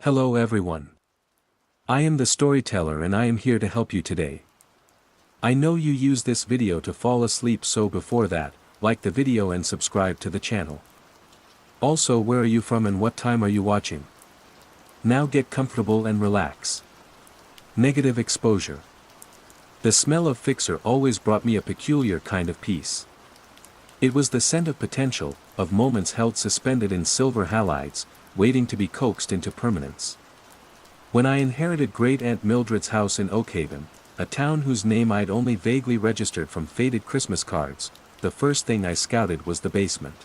Hello everyone. I am the storyteller and I am here to help you today. I know you use this video to fall asleep, so before that, like the video and subscribe to the channel. Also, where are you from and what time are you watching? Now get comfortable and relax. Negative exposure. The smell of fixer always brought me a peculiar kind of peace. It was the scent of potential, of moments held suspended in silver halides, waiting to be coaxed into permanence. When I inherited Great Aunt Mildred's house in Oakhaven, a town whose name I'd only vaguely registered from faded Christmas cards, the first thing I scouted was the basement.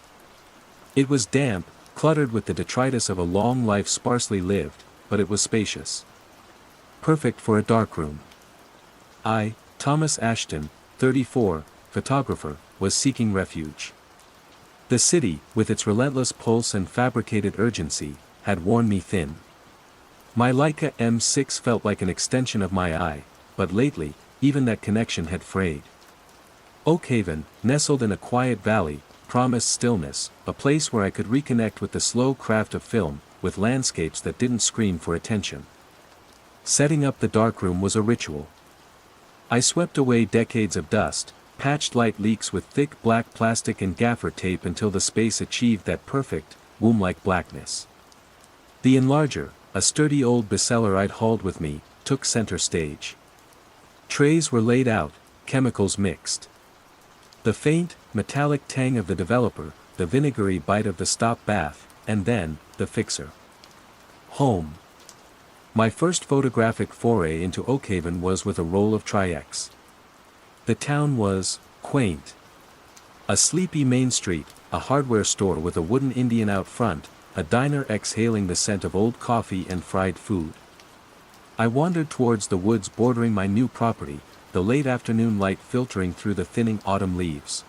It was damp, cluttered with the detritus of a long life sparsely lived, but it was spacious. Perfect for a darkroom. I, Thomas Ashton, 34, photographer, was seeking refuge. The city, with its relentless pulse and fabricated urgency, had worn me thin. My Leica M6 felt like an extension of my eye, but lately, even that connection had frayed. Oakhaven, nestled in a quiet valley, promised stillness, a place where I could reconnect with the slow craft of film, with landscapes that didn't scream for attention. Setting up the darkroom was a ritual. I swept away decades of dust, patched light leaks with thick black plastic and gaffer tape until the space achieved that perfect, womb-like blackness. The enlarger, a sturdy old bestseller I'd hauled with me, took center stage. Trays were laid out, chemicals mixed. The faint, metallic tang of the developer, the vinegary bite of the stop bath, and then, the fixer. Home. My first photographic foray into Oakhaven was with a roll of Tri-X. The town was quaint. A sleepy main street, a hardware store with a wooden Indian out front, a diner exhaling the scent of old coffee and fried food. I wandered towards the woods bordering my new property, the late afternoon light filtering through the thinning autumn leaves.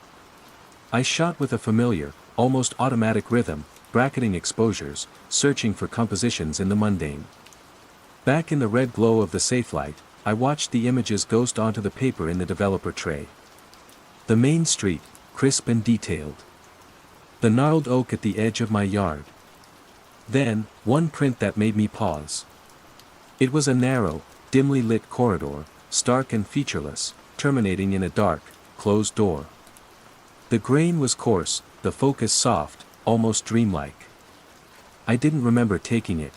I shot with a familiar, almost automatic rhythm, bracketing exposures, searching for compositions in the mundane. Back in the red glow of the safe light, I watched the images ghost onto the paper in the developer tray. The main street, crisp and detailed. The gnarled oak at the edge of my yard. Then, one print that made me pause. It was a narrow, dimly lit corridor, stark and featureless, terminating in a dark, closed door. The grain was coarse, the focus soft, almost dreamlike. I didn't remember taking it.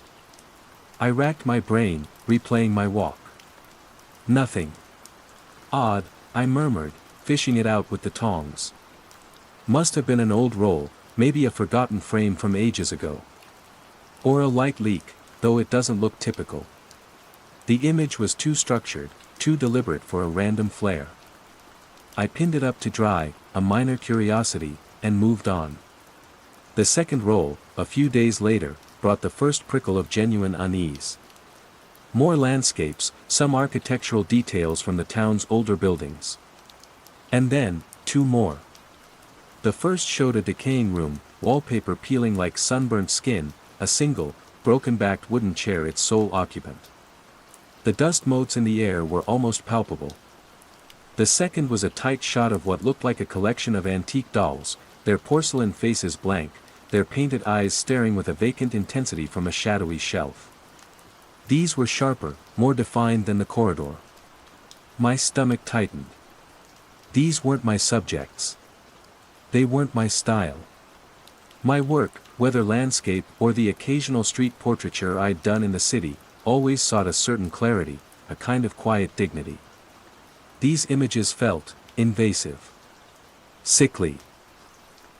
I racked my brain, replaying my walk. Nothing. Odd, I murmured, fishing it out with the tongs. Must have been an old roll, maybe a forgotten frame from ages ago. Or a light leak, though it doesn't look typical. The image was too structured, too deliberate for a random flare. I pinned it up to dry, a minor curiosity, and moved on. The second roll, a few days later, brought the first prickle of genuine unease. More landscapes, some architectural details from the town's older buildings. And then, two more. The first showed a decaying room, wallpaper peeling like sunburnt skin, a single, broken-backed wooden chair its sole occupant. The dust motes in the air were almost palpable. The second was a tight shot of what looked like a collection of antique dolls, their porcelain faces blank, their painted eyes staring with a vacant intensity from a shadowy shelf. These were sharper, more defined than the corridor. My stomach tightened. These weren't my subjects. They weren't my style. My work, whether landscape or the occasional street portraiture I'd done in the city, always sought a certain clarity, a kind of quiet dignity. These images felt invasive. Sickly.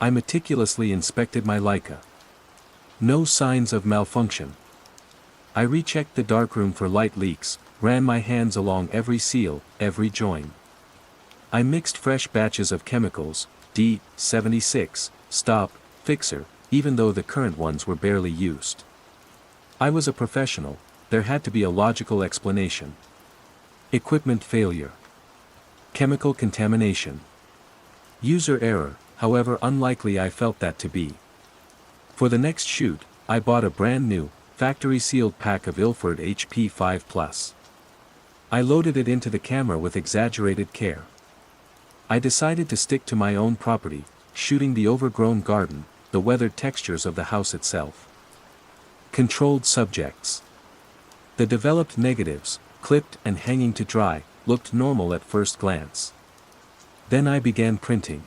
I meticulously inspected my Leica. No signs of malfunction. I rechecked the darkroom for light leaks, ran my hands along every seal, every join. I mixed fresh batches of chemicals, D76, stop, fixer, even though the current ones were barely used. I was a professional, there had to be a logical explanation. Equipment failure. Chemical contamination. User error, however unlikely I felt that to be. For the next shoot, I bought a brand new, factory-sealed pack of Ilford HP 5+. I loaded it into the camera with exaggerated care. I decided to stick to my own property, shooting the overgrown garden, the weathered textures of the house itself. Controlled subjects. The developed negatives, clipped and hanging to dry, looked normal at first glance. Then I began printing.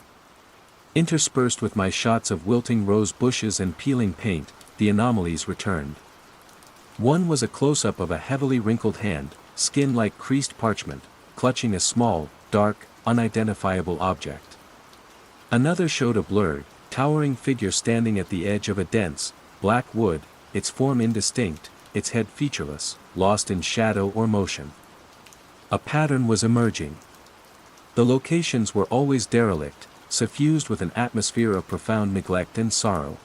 Interspersed with my shots of wilting rose bushes and peeling paint, the anomalies returned. One was a close-up of a heavily wrinkled hand, skin like creased parchment, clutching a small, dark, unidentifiable object. Another showed a blurred, towering figure standing at the edge of a dense, black wood, its form indistinct, its head featureless, lost in shadow or motion. A pattern was emerging. The locations were always derelict, suffused with an atmosphere of profound neglect and sorrow.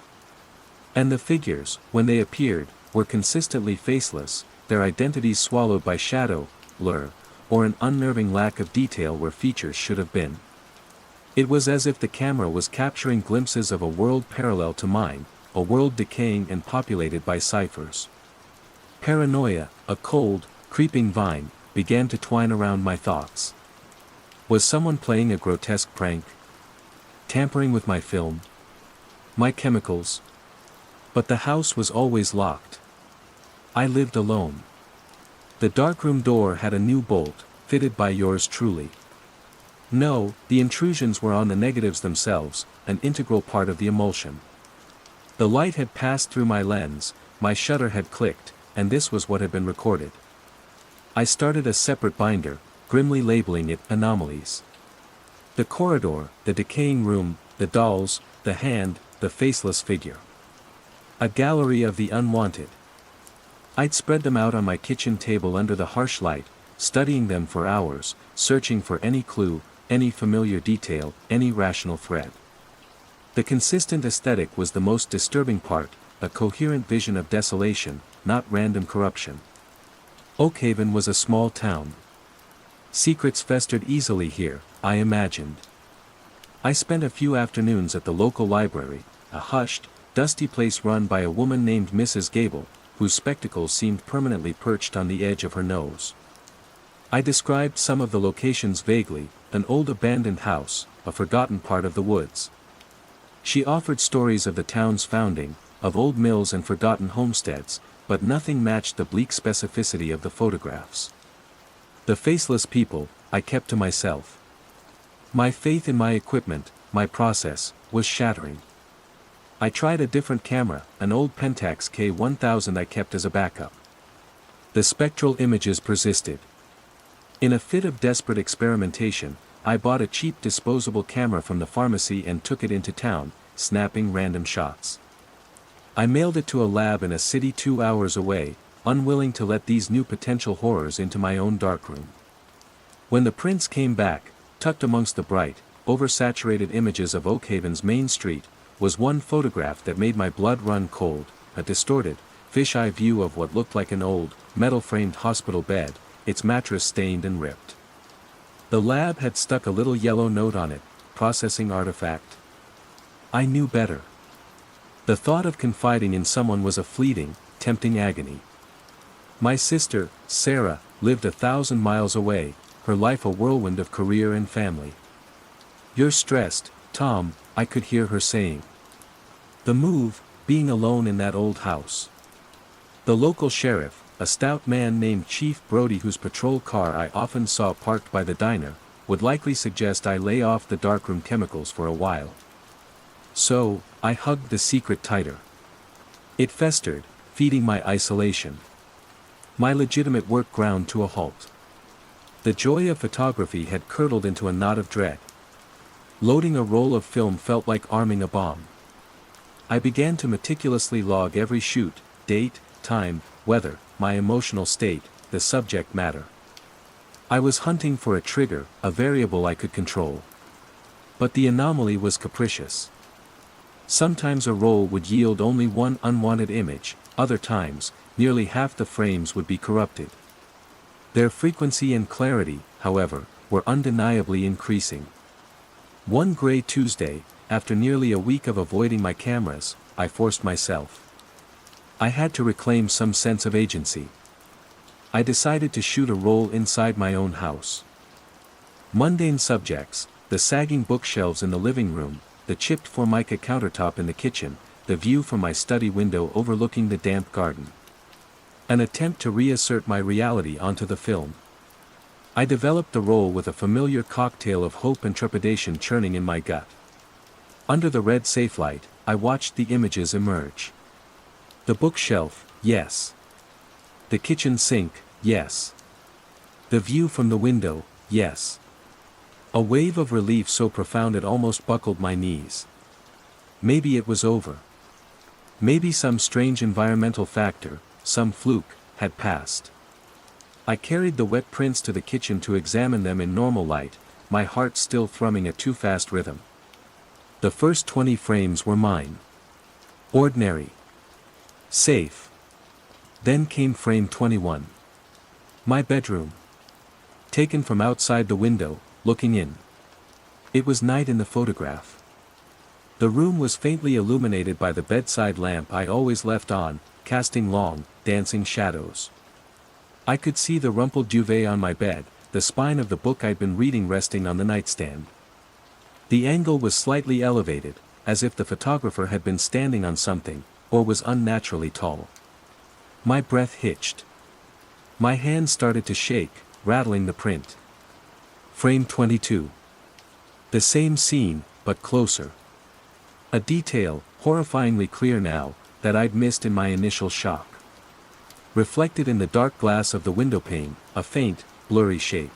And the figures, when they appeared, were consistently faceless, their identities swallowed by shadow, blur, or an unnerving lack of detail where features should have been. It was as if the camera was capturing glimpses of a world parallel to mine, a world decaying and populated by ciphers. Paranoia, a cold, creeping vine, began to twine around my thoughts. Was someone playing a grotesque prank? Tampering with my film? My chemicals? But the house was always locked. I lived alone. The darkroom door had a new bolt, fitted by yours truly. No, the intrusions were on the negatives themselves, an integral part of the emulsion. The light had passed through my lens, my shutter had clicked, and this was what had been recorded. I started a separate binder, grimly labeling it Anomalies. The corridor, the decaying room, the dolls, the hand, the faceless figure. A gallery of the unwanted. I'd spread them out on my kitchen table under the harsh light, studying them for hours, searching for any clue, any familiar detail, any rational thread. The consistent aesthetic was the most disturbing part, a coherent vision of desolation, not random corruption. Oakhaven was a small town. Secrets festered easily here, I imagined. I spent a few afternoons at the local library, a hushed, dusty place run by a woman named Mrs. Gable, whose spectacles seemed permanently perched on the edge of her nose. I described some of the locations vaguely, an old abandoned house, a forgotten part of the woods. She offered stories of the town's founding, of old mills and forgotten homesteads, but nothing matched the bleak specificity of the photographs. The faceless people, I kept to myself. My faith in my equipment, my process, was shattering. I tried a different camera, an old Pentax K1000 I kept as a backup. The spectral images persisted. In a fit of desperate experimentation, I bought a cheap disposable camera from the pharmacy and took it into town, snapping random shots. I mailed it to a lab in a city 2 hours away, unwilling to let these new potential horrors into my own darkroom. When the prints came back, tucked amongst the bright, oversaturated images of Oakhaven's main street, was one photograph that made my blood run cold, a distorted, fish-eye view of what looked like an old, metal-framed hospital bed, its mattress stained and ripped. The lab had stuck a little yellow note on it, processing artifact. I knew better. The thought of confiding in someone was a fleeting, tempting agony. My sister, Sarah, lived 1,000 miles away, her life a whirlwind of career and family. "You're stressed, Tom," I could hear her saying. The move, being alone in that old house. The local sheriff, a stout man named Chief Brody whose patrol car I often saw parked by the diner, would likely suggest I lay off the darkroom chemicals for a while. So, I hugged the secret tighter. It festered, feeding my isolation. My legitimate work ground to a halt. The joy of photography had curdled into a knot of dread. Loading a roll of film felt like arming a bomb. I began to meticulously log every shoot, date, time, weather, my emotional state, the subject matter. I was hunting for a trigger, a variable I could control. But the anomaly was capricious. Sometimes a roll would yield only one unwanted image, other times, nearly half the frames would be corrupted. Their frequency and clarity, however, were undeniably increasing. One gray Tuesday, after nearly a week of avoiding my cameras, I forced myself. I had to reclaim some sense of agency. I decided to shoot a roll inside my own house. Mundane subjects, the sagging bookshelves in the living room, the chipped formica countertop in the kitchen, the view from my study window overlooking the damp garden. An attempt to reassert my reality onto the film. I developed the role with a familiar cocktail of hope and trepidation churning in my gut. Under the red safe light, I watched the images emerge. The bookshelf, yes. The kitchen sink, yes. The view from the window, yes. A wave of relief so profound it almost buckled my knees. Maybe it was over. Maybe some strange environmental factor, some fluke, had passed. I carried the wet prints to the kitchen to examine them in normal light, my heart still thrumming a too fast rhythm. The first 20 frames were mine. Ordinary. Safe. Then came frame 21. My bedroom. Taken from outside the window, looking in. It was night in the photograph. The room was faintly illuminated by the bedside lamp I always left on, casting long, dancing shadows. I could see the rumpled duvet on my bed, the spine of the book I'd been reading resting on the nightstand. The angle was slightly elevated, as if the photographer had been standing on something, or was unnaturally tall. My breath hitched. My hands started to shake, rattling the print. Frame 22. The same scene, but closer. A detail, horrifyingly clear now, that I'd missed in my initial shock. Reflected in the dark glass of the windowpane, a faint, blurry shape.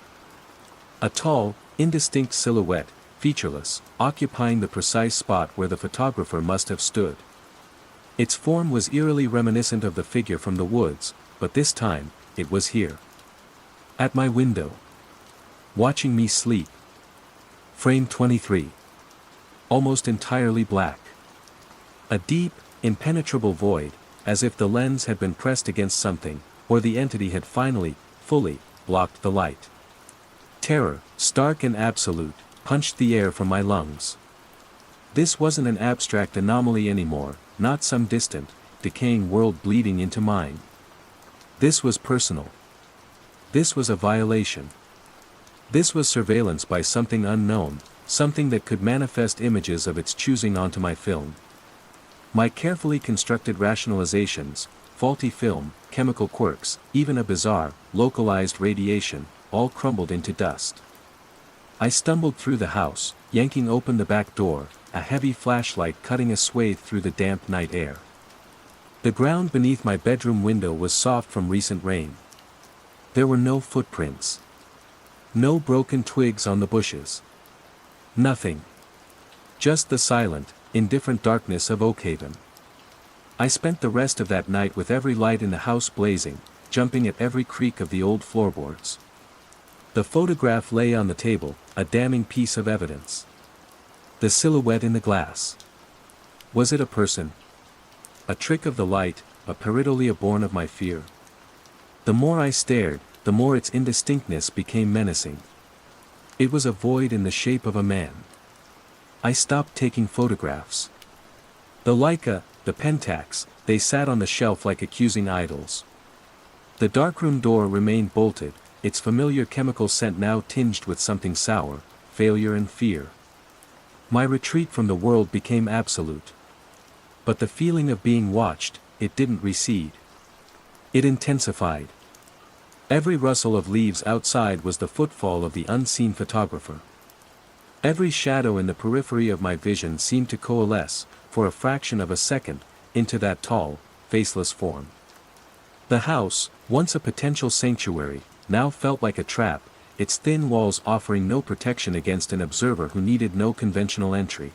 A tall, indistinct silhouette, featureless, occupying the precise spot where the photographer must have stood. Its form was eerily reminiscent of the figure from the woods, but this time, it was here. At my window. Watching me sleep. Frame 23. Almost entirely black. A deep, impenetrable void, as if the lens had been pressed against something, or the entity had finally, fully, blocked the light. Terror, stark and absolute, punched the air from my lungs. This wasn't an abstract anomaly anymore, not some distant, decaying world bleeding into mine. This was personal. This was a violation. This was surveillance by something unknown, something that could manifest images of its choosing onto my film. My carefully constructed rationalizations, faulty film, chemical quirks, even a bizarre, localized radiation, all crumbled into dust. I stumbled through the house, yanking open the back door, a heavy flashlight cutting a swathe through the damp night air. The ground beneath my bedroom window was soft from recent rain. There were no footprints. No broken twigs on the bushes. Nothing. Just the silent, indifferent darkness of Oakhaven. I spent the rest of that night with every light in the house blazing, jumping at every creak of the old floorboards. The photograph lay on the table, a damning piece of evidence. The silhouette in the glass. Was it a person? A trick of the light, a pareidolia born of my fear? The more I stared, the more its indistinctness became menacing. It was a void in the shape of a man. I stopped taking photographs. The Leica, the Pentax, they sat on the shelf like accusing idols. The darkroom door remained bolted, its familiar chemical scent now tinged with something sour, failure and fear. My retreat from the world became absolute. But the feeling of being watched, it didn't recede. It intensified. Every rustle of leaves outside was the footfall of the unseen photographer. Every shadow in the periphery of my vision seemed to coalesce, for a fraction of a second, into that tall, faceless form. The house, once a potential sanctuary, now felt like a trap, its thin walls offering no protection against an observer who needed no conventional entry.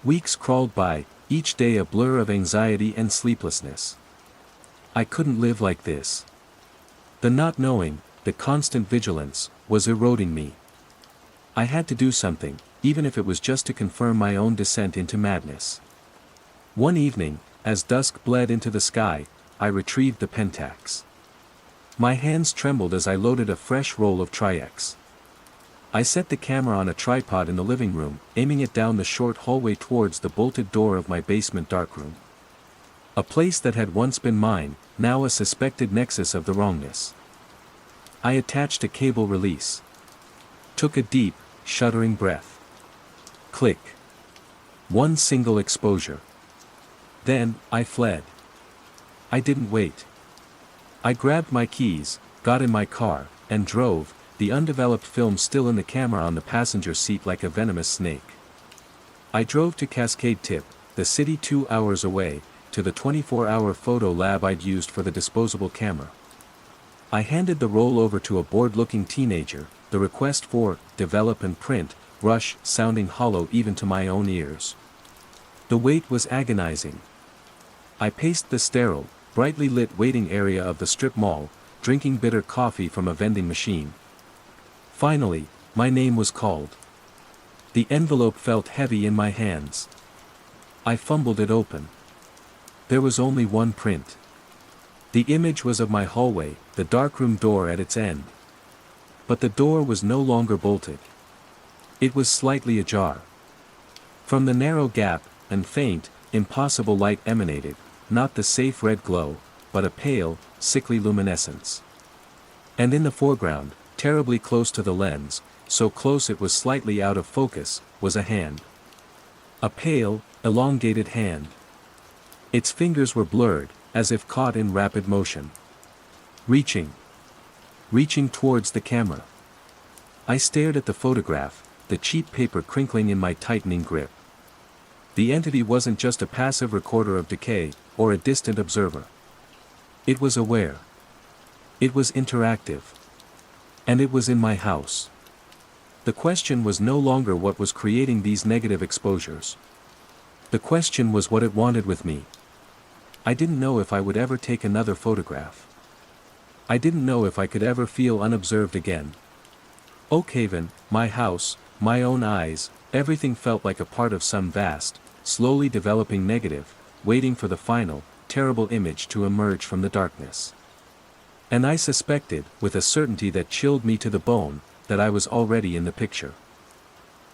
Weeks crawled by, each day a blur of anxiety and sleeplessness. I couldn't live like this. The not knowing, the constant vigilance, was eroding me. I had to do something, even if it was just to confirm my own descent into madness. One evening, as dusk bled into the sky, I retrieved the Pentax. My hands trembled as I loaded a fresh roll of Tri-X. I set the camera on a tripod in the living room, aiming it down the short hallway towards the bolted door of my basement darkroom. A place that had once been mine, now a suspected nexus of the wrongness. I attached a cable release. Took a deep, shuddering breath. Click. One single exposure. Then, I fled. I didn't wait. I grabbed my keys, got in my car, and drove, the undeveloped film still in the camera on the passenger seat like a venomous snake. I drove to Cascade Tip, the city 2 hours away, to the 24-hour photo lab I'd used for the disposable camera. I handed the roll over to a bored-looking teenager, the request for develop and print rush sounding hollow even to my own ears. The wait was agonizing. I paced the sterile, brightly lit waiting area of the strip mall, drinking bitter coffee from a vending machine. Finally, my name was called. The envelope felt heavy in my hands. I fumbled it open. There was only one print. The image was of my hallway, the darkroom door at its end. But the door was no longer bolted. It was slightly ajar. From the narrow gap, and faint, impossible light emanated, not the safe red glow, but a pale, sickly luminescence. And in the foreground, terribly close to the lens, so close it was slightly out of focus, was a hand. A pale, elongated hand. Its fingers were blurred, as if caught in rapid motion. Reaching towards the camera. I stared at the photograph, the cheap paper crinkling in my tightening grip. The entity wasn't just a passive recorder of decay, or a distant observer. It was aware. It was interactive. And it was in my house. The question was no longer what was creating these negative exposures. The question was what it wanted with me. I didn't know if I would ever take another photograph. I didn't know if I could ever feel unobserved again. Oakhaven, my house, my own eyes, everything felt like a part of some vast, slowly developing negative, waiting for the final, terrible image to emerge from the darkness. And I suspected, with a certainty that chilled me to the bone, that I was already in the picture.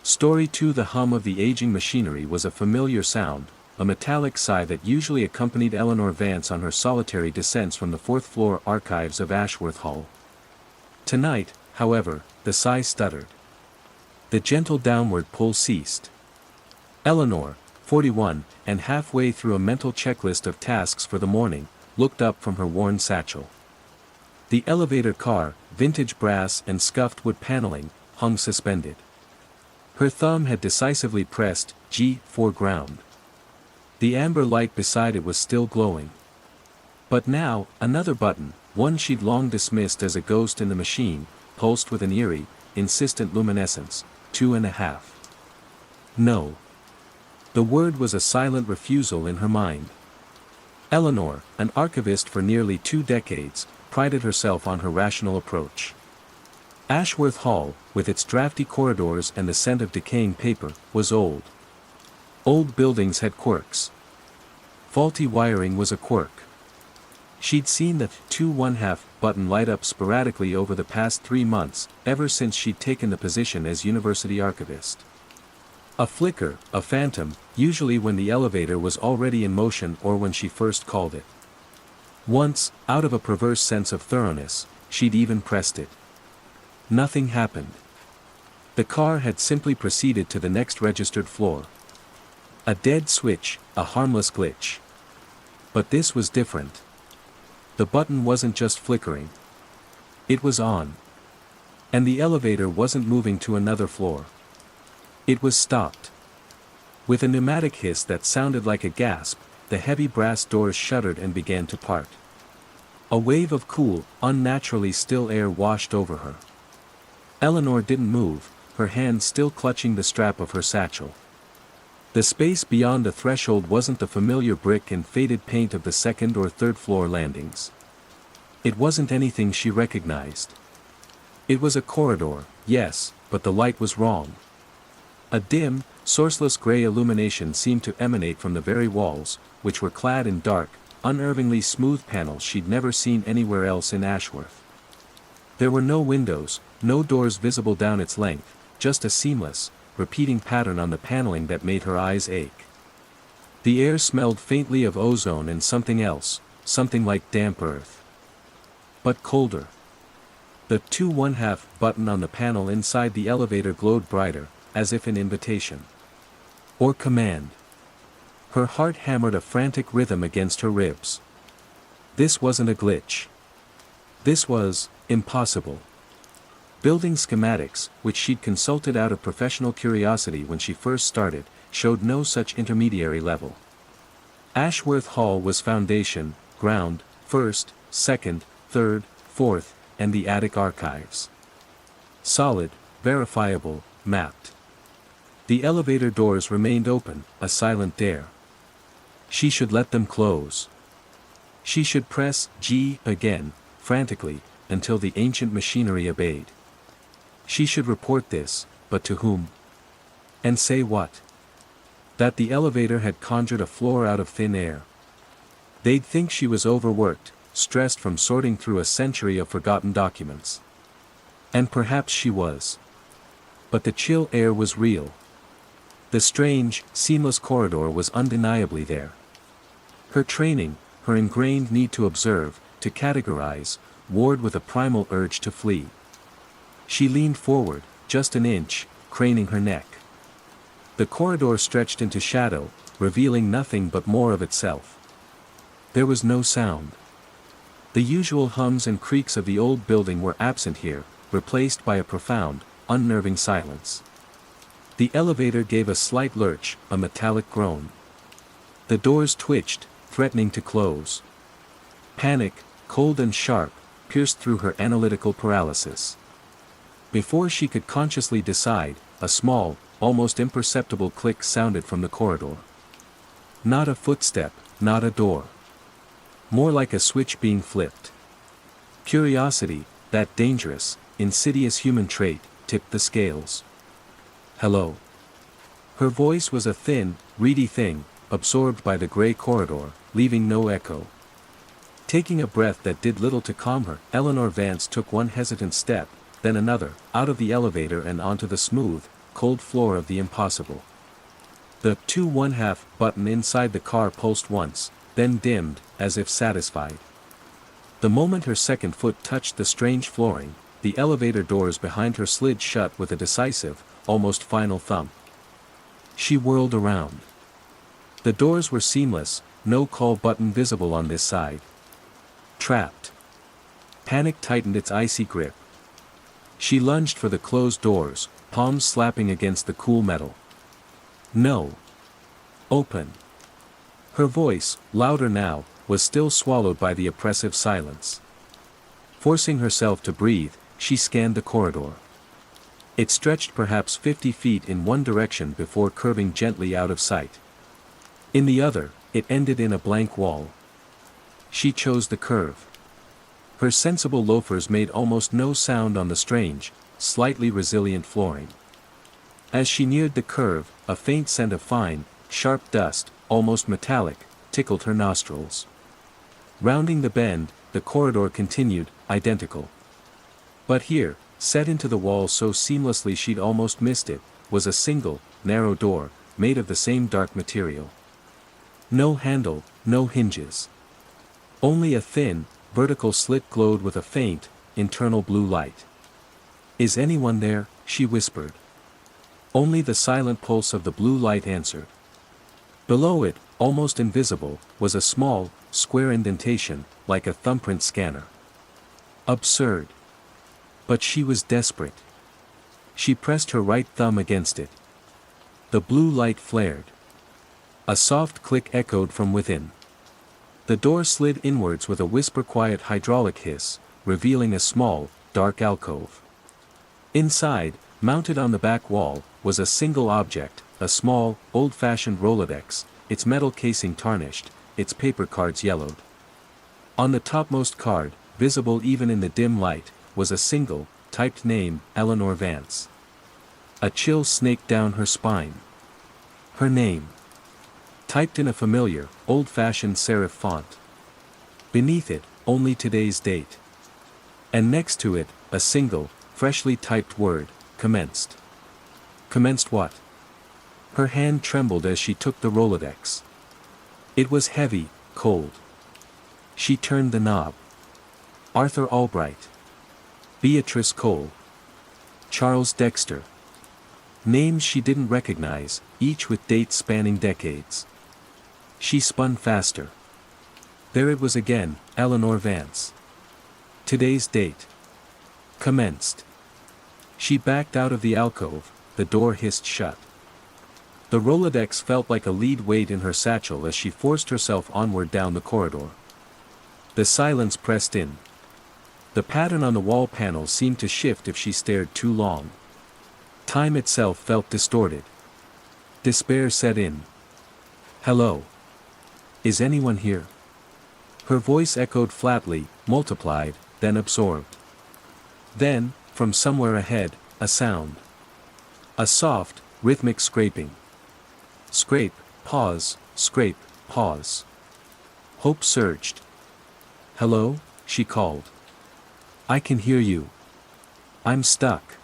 Story 2. The hum of the aging machinery was a familiar sound, a metallic sigh that usually accompanied Eleanor Vance on her solitary descents from the fourth-floor archives of Ashworth Hall. Tonight, however, the sigh stuttered. The gentle downward pull ceased. Eleanor, 41, and halfway through a mental checklist of tasks for the morning, looked up from her worn satchel. The elevator car, vintage brass and scuffed wood paneling, hung suspended. Her thumb had decisively pressed G for ground. The amber light beside it was still glowing. But now, another button, one she'd long dismissed as a ghost in the machine, pulsed with an eerie, insistent luminescence. 2.5. No. The word was a silent refusal in her mind. Eleanor, an archivist for nearly 2 decades, prided herself on her rational approach. Ashworth Hall, with its drafty corridors and the scent of decaying paper, was old. Old buildings had quirks. Faulty wiring was a quirk. She'd seen the 2.5 button light up sporadically over the past 3 months, ever since she'd taken the position as university archivist. A flicker, a phantom, usually when the elevator was already in motion or when she first called it. Once, out of a perverse sense of thoroughness, she'd even pressed it. Nothing happened. The car had simply proceeded to the next registered floor. A dead switch, a harmless glitch. But this was different. The button wasn't just flickering. It was on. And the elevator wasn't moving to another floor. It was stopped. With a pneumatic hiss that sounded like a gasp, the heavy brass doors shuddered and began to part. A wave of cool, unnaturally still air washed over her. Eleanor didn't move, her hand still clutching the strap of her satchel. The space beyond the threshold wasn't the familiar brick and faded paint of the second or third floor landings. It wasn't anything she recognized. It was a corridor, yes, but the light was wrong. A dim, sourceless gray illumination seemed to emanate from the very walls, which were clad in dark, unervingly smooth panels she'd never seen anywhere else in Ashworth. There were no windows, no doors visible down its length, just a seamless, repeating pattern on the paneling that made her eyes ache. The air smelled faintly of ozone and something else, something like damp earth. But colder. The 2.5 button on the panel inside the elevator glowed brighter, as if an invitation. Or command. Her heart hammered a frantic rhythm against her ribs. This wasn't a glitch. This was impossible. Building schematics, which she'd consulted out of professional curiosity when she first started, showed no such intermediary level. Ashworth Hall was foundation, ground, first, second, third, fourth, and the attic archives. Solid, verifiable, mapped. The elevator doors remained open, a silent dare. She should let them close. She should press G again, frantically, until the ancient machinery obeyed. She should report this, but to whom? And say what? That the elevator had conjured a floor out of thin air. They'd think she was overworked, stressed from sorting through a century of forgotten documents. And perhaps she was. But the chill air was real. The strange, seamless corridor was undeniably there. Her training, her ingrained need to observe, to categorize, warred with a primal urge to flee. She leaned forward, just an inch, craning her neck. The corridor stretched into shadow, revealing nothing but more of itself. There was no sound. The usual hums and creaks of the old building were absent here, replaced by a profound, unnerving silence. The elevator gave a slight lurch, a metallic groan. The doors twitched, threatening to close. Panic, cold and sharp, pierced through her analytical paralysis. Before she could consciously decide, a small, almost imperceptible click sounded from the corridor. Not a footstep, not a door. More like a switch being flipped. Curiosity, that dangerous, insidious human trait, tipped the scales. Hello. Her voice was a thin, reedy thing, absorbed by the gray corridor, leaving no echo. Taking a breath that did little to calm her, Eleanor Vance took one hesitant step, then another, out of the elevator and onto the smooth, cold floor of the impossible. The 2½ button inside the car pulsed once, then dimmed, as if satisfied. The moment her second foot touched the strange flooring, the elevator doors behind her slid shut with a decisive, almost final thump. She whirled around. The doors were seamless, no call button visible on this side. Trapped. Panic tightened its icy grip. She lunged for the closed doors, palms slapping against the cool metal. No. Open. Her voice, louder now, was still swallowed by the oppressive silence. Forcing herself to breathe, she scanned the corridor. It stretched perhaps 50 feet in one direction before curving gently out of sight. In the other, it ended in a blank wall. She chose the curve. Her sensible loafers made almost no sound on the strange, slightly resilient flooring. As she neared the curve, a faint scent of fine, sharp dust, almost metallic, tickled her nostrils. Rounding the bend, the corridor continued, identical. But here, set into the wall so seamlessly she'd almost missed it, was a single, narrow door, made of the same dark material. No handle, no hinges. Only a thin, vertical slit glowed with a faint, internal blue light. "Is anyone there?" she whispered. Only the silent pulse of the blue light answered. Below it, almost invisible, was a small, square indentation, like a thumbprint scanner. Absurd. But she was desperate. She pressed her right thumb against it. The blue light flared. A soft click echoed from within. The door slid inwards with a whisper-quiet hydraulic hiss, revealing a small, dark alcove. Inside, mounted on the back wall, was a single object, a small, old-fashioned Rolodex, its metal casing tarnished, its paper cards yellowed. On the topmost card, visible even in the dim light, was a single, typed name, Eleanor Vance. A chill snaked down her spine. Her name. Typed in a familiar, old-fashioned serif font. Beneath it, only today's date. And next to it, a single, freshly typed word, commenced. Commenced what? Her hand trembled as she took the Rolodex. It was heavy, cold. She turned the knob. Arthur Albright. Beatrice Cole. Charles Dexter. Names she didn't recognize, each with dates spanning decades. She spun faster. There it was again, Eleanor Vance. Today's date. Commenced. She backed out of the alcove, the door hissed shut. The Rolodex felt like a lead weight in her satchel as she forced herself onward down the corridor. The silence pressed in. The pattern on the wall panel seemed to shift if she stared too long. Time itself felt distorted. Despair set in. Hello? Is anyone here? Her voice echoed flatly, multiplied, then absorbed. Then, from somewhere ahead, a sound. A soft, rhythmic scraping. Scrape, pause, scrape, pause. Hope surged. Hello? She called. I can hear you. I'm stuck.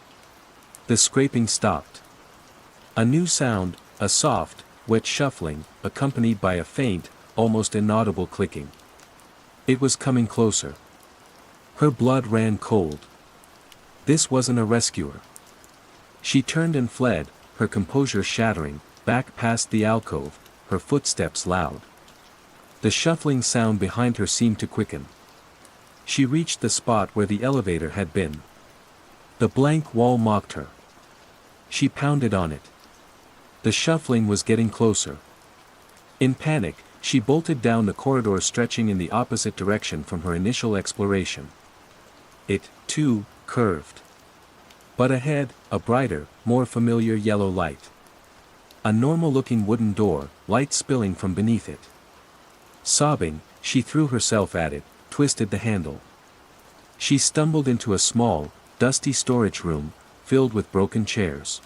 The scraping stopped. A new sound, a soft, wet shuffling, accompanied by a faint, almost inaudible clicking. It was coming closer. Her blood ran cold. This wasn't a rescuer. She turned and fled, her composure shattering, back past the alcove, her footsteps loud. The shuffling sound behind her seemed to quicken. She reached the spot where the elevator had been. The blank wall mocked her. She pounded on it. The shuffling was getting closer. In panic, she bolted down the corridor stretching in the opposite direction from her initial exploration. It, too, curved. But ahead, a brighter, more familiar yellow light. A normal-looking wooden door, light spilling from beneath it. Sobbing, she threw herself at it, twisted the handle. She stumbled into a small, dusty storage room, filled with broken chairs.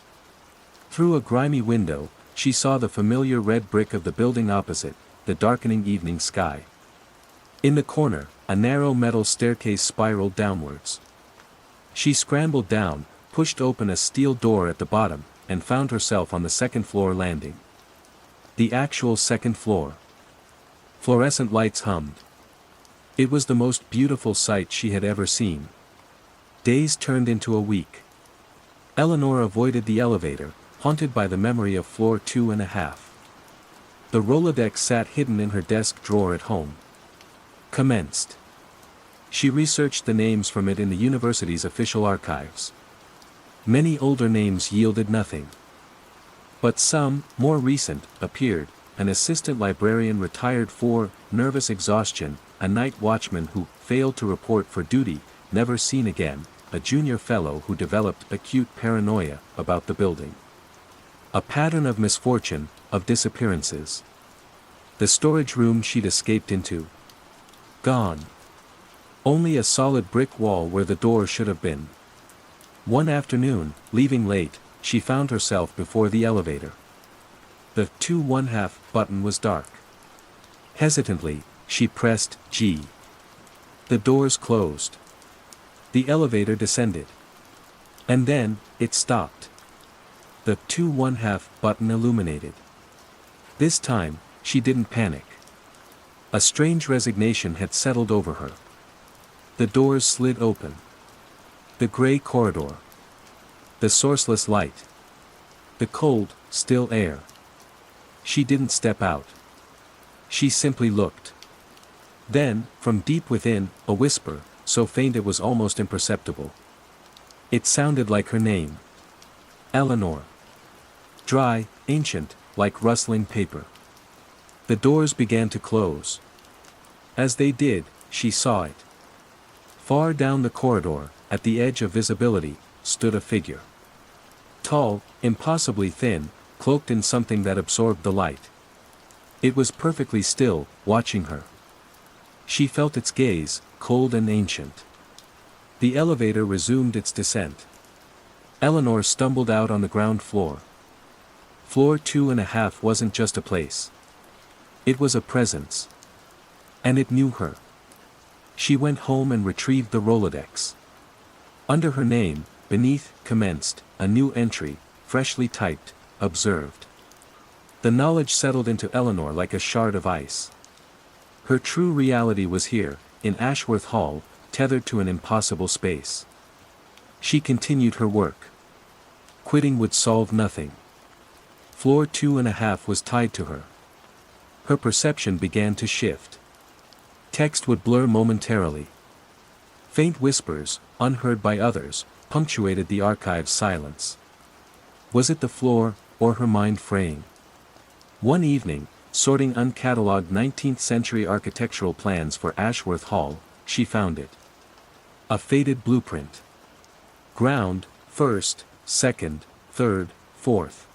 Through a grimy window, she saw the familiar red brick of the building opposite, the darkening evening sky. In the corner, a narrow metal staircase spiraled downwards. She scrambled down, pushed open a steel door at the bottom, and found herself on the second-floor landing. The actual second floor. Fluorescent lights hummed. It was the most beautiful sight she had ever seen. Days turned into a week. Eleanor avoided the elevator, haunted by the memory of floor 2.5. The Rolodex sat hidden in her desk drawer at home. Commenced. She researched the names from it in the university's official archives. Many older names yielded nothing. But some, more recent, appeared: an assistant librarian retired for nervous exhaustion, a night watchman who failed to report for duty, never seen again, a junior fellow who developed acute paranoia about the building. A pattern of misfortune, of disappearances. The storage room she'd escaped into. Gone. Only a solid brick wall where the door should have been. One afternoon, leaving late, she found herself before the elevator. The 2.5 button was dark. Hesitantly, she pressed G. The doors closed. The elevator descended. And then, it stopped. The 2.5 button illuminated. This time, she didn't panic. A strange resignation had settled over her. The doors slid open. The gray corridor. The sourceless light. The cold, still air. She didn't step out. She simply looked. Then, from deep within, a whisper, so faint it was almost imperceptible. It sounded like her name. Eleanor. Dry, ancient, like rustling paper. The doors began to close. As they did, she saw it. Far down the corridor, at the edge of visibility, stood a figure. Tall, impossibly thin, cloaked in something that absorbed the light. It was perfectly still, watching her. She felt its gaze, cold and ancient. The elevator resumed its descent. Eleanor stumbled out on the ground floor. Floor 2.5 wasn't just a place. It was a presence. And it knew her. She went home and retrieved the Rolodex. Under her name, beneath, commenced, a new entry, freshly typed, observed. The knowledge settled into Eleanor like a shard of ice. Her true reality was here, in Ashworth Hall, tethered to an impossible space. She continued her work. Quitting would solve nothing. Floor 2.5 was tied to her. her perception began to shift. Text would blur momentarily. Faint whispers, unheard by others, punctuated the archive's silence. Was it the floor, or her mind fraying? One evening, sorting uncatalogued 19th-century architectural plans for Ashworth Hall, she found it. A faded blueprint. Ground, first, second, third, fourth.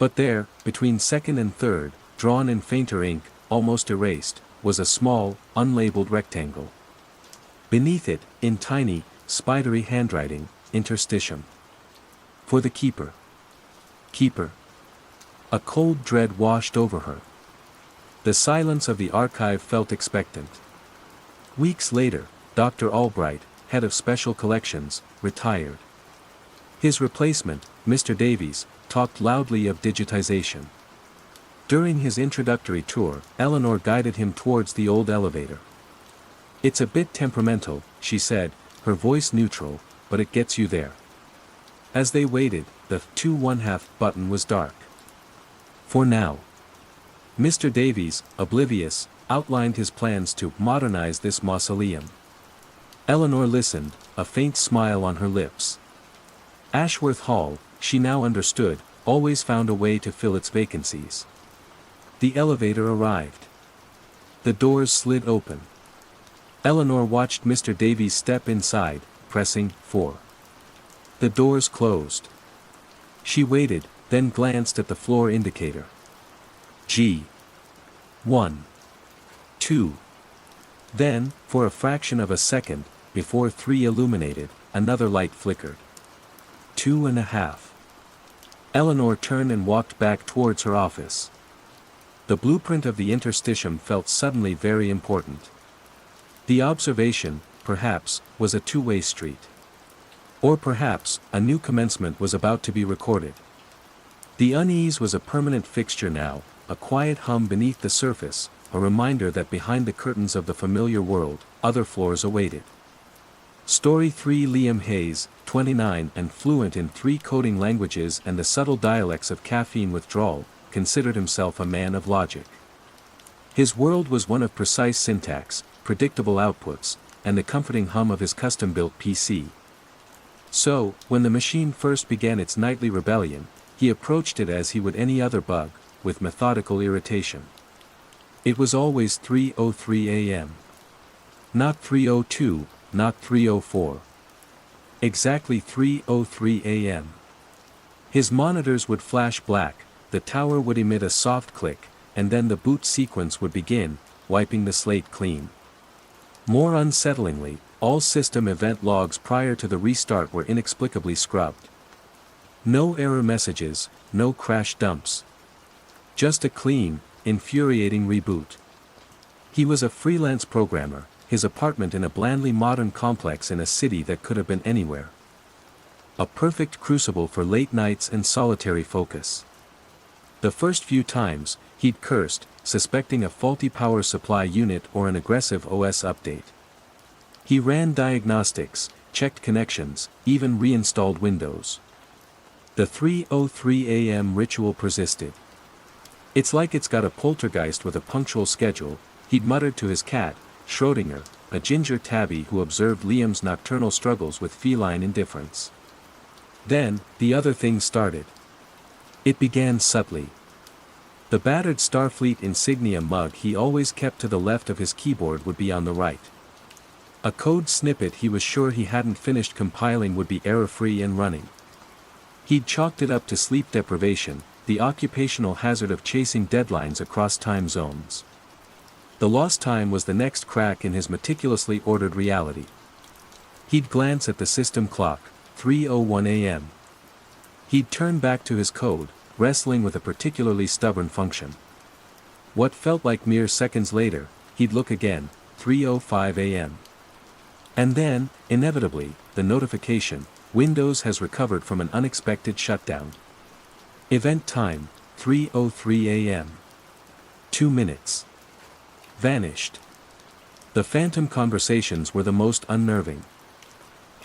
But there, between second and third, drawn in fainter ink, almost erased, was a small, unlabeled rectangle. Beneath it, in tiny, spidery handwriting, interstitium. For the keeper. Keeper. A cold dread washed over her. The silence of the archive felt expectant. Weeks later, Dr. Albright, head of special collections, retired. His replacement, Mr. Davies, talked loudly of digitization. During his introductory tour, Eleanor guided him towards the old elevator. "It's a bit temperamental," she said, her voice neutral, "but it gets you there." As they waited, the 2½ button was dark. For now. Mr. Davies, oblivious, outlined his plans to modernize this mausoleum. Eleanor listened, a faint smile on her lips. Ashworth Hall, she now understood, always found a way to fill its vacancies. The elevator arrived. The doors slid open. Eleanor watched Mr. Davies step inside, pressing 4. The doors closed. She waited, then glanced at the floor indicator. G. 1. 2. Then, for a fraction of a second, before 3 illuminated, another light flickered. 2½. Eleanor turned and walked back towards her office. The blueprint of the interstitium felt suddenly very important. The observation, perhaps, was a two-way street. Or perhaps, a new commencement was about to be recorded. The unease was a permanent fixture now, a quiet hum beneath the surface, a reminder that behind the curtains of the familiar world, other floors awaited. Story 3. Liam Hayes, 29 and fluent in 3 coding languages and the subtle dialects of caffeine withdrawal, considered himself a man of logic. His world was one of precise syntax, predictable outputs, and the comforting hum of his custom-built PC. So, when the machine first began its nightly rebellion, he approached it as he would any other bug, with methodical irritation. It was always 3:03 a.m. Not 3:02, not 3:04. Exactly 3:03 a.m. His monitors would flash black, the tower would emit a soft click, and then the boot sequence would begin, wiping the slate clean. More unsettlingly, all system event logs prior to the restart were inexplicably scrubbed. No error messages, no crash dumps. Just a clean, infuriating reboot. He was a freelance programmer, his apartment in a blandly modern complex in a city that could have been anywhere. A perfect crucible for late nights and solitary focus. The first few times, he'd cursed, suspecting a faulty power supply unit or an aggressive OS update. He ran diagnostics, checked connections, even reinstalled Windows. The 3:03 a.m. ritual persisted. "It's like it's got a poltergeist with a punctual schedule," he'd muttered to his cat, Schrödinger, a ginger tabby who observed Liam's nocturnal struggles with feline indifference. Then, the other thing started. It began subtly. The battered Starfleet insignia mug he always kept to the left of his keyboard would be on the right. A code snippet he was sure he hadn't finished compiling would be error-free and running. He'd chalked it up to sleep deprivation, the occupational hazard of chasing deadlines across time zones. The lost time was the next crack in his meticulously ordered reality. He'd glance at the system clock, 3:01 a.m. He'd turn back to his code, wrestling with a particularly stubborn function. What felt like mere seconds later, he'd look again, 3:05 a.m. And then, inevitably, the notification, Windows has recovered from an unexpected shutdown. Event time, 3:03 a.m. 2 minutes. Vanished. The phantom conversations were the most unnerving.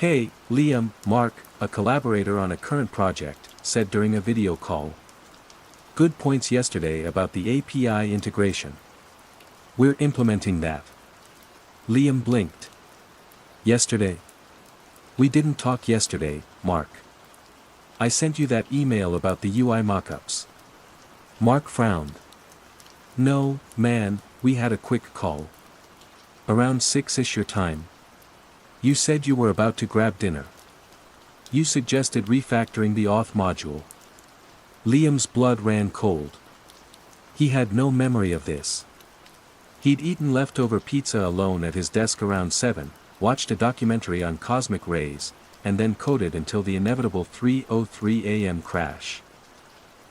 "Hey, Liam," Mark, a collaborator on a current project, said during a video call. Good points yesterday about the API integration. We're implementing that. Liam blinked. Yesterday? We didn't talk yesterday, Mark. I sent you that email about the UI mockups. Mark frowned. No, man, we had a quick call. Around 6-ish your time. You said you were about to grab dinner. You suggested refactoring the auth module. Liam's blood ran cold. He had no memory of this. He'd eaten leftover pizza alone at his desk around 7, watched a documentary on cosmic rays, and then coded until the inevitable 3:03 a.m. crash.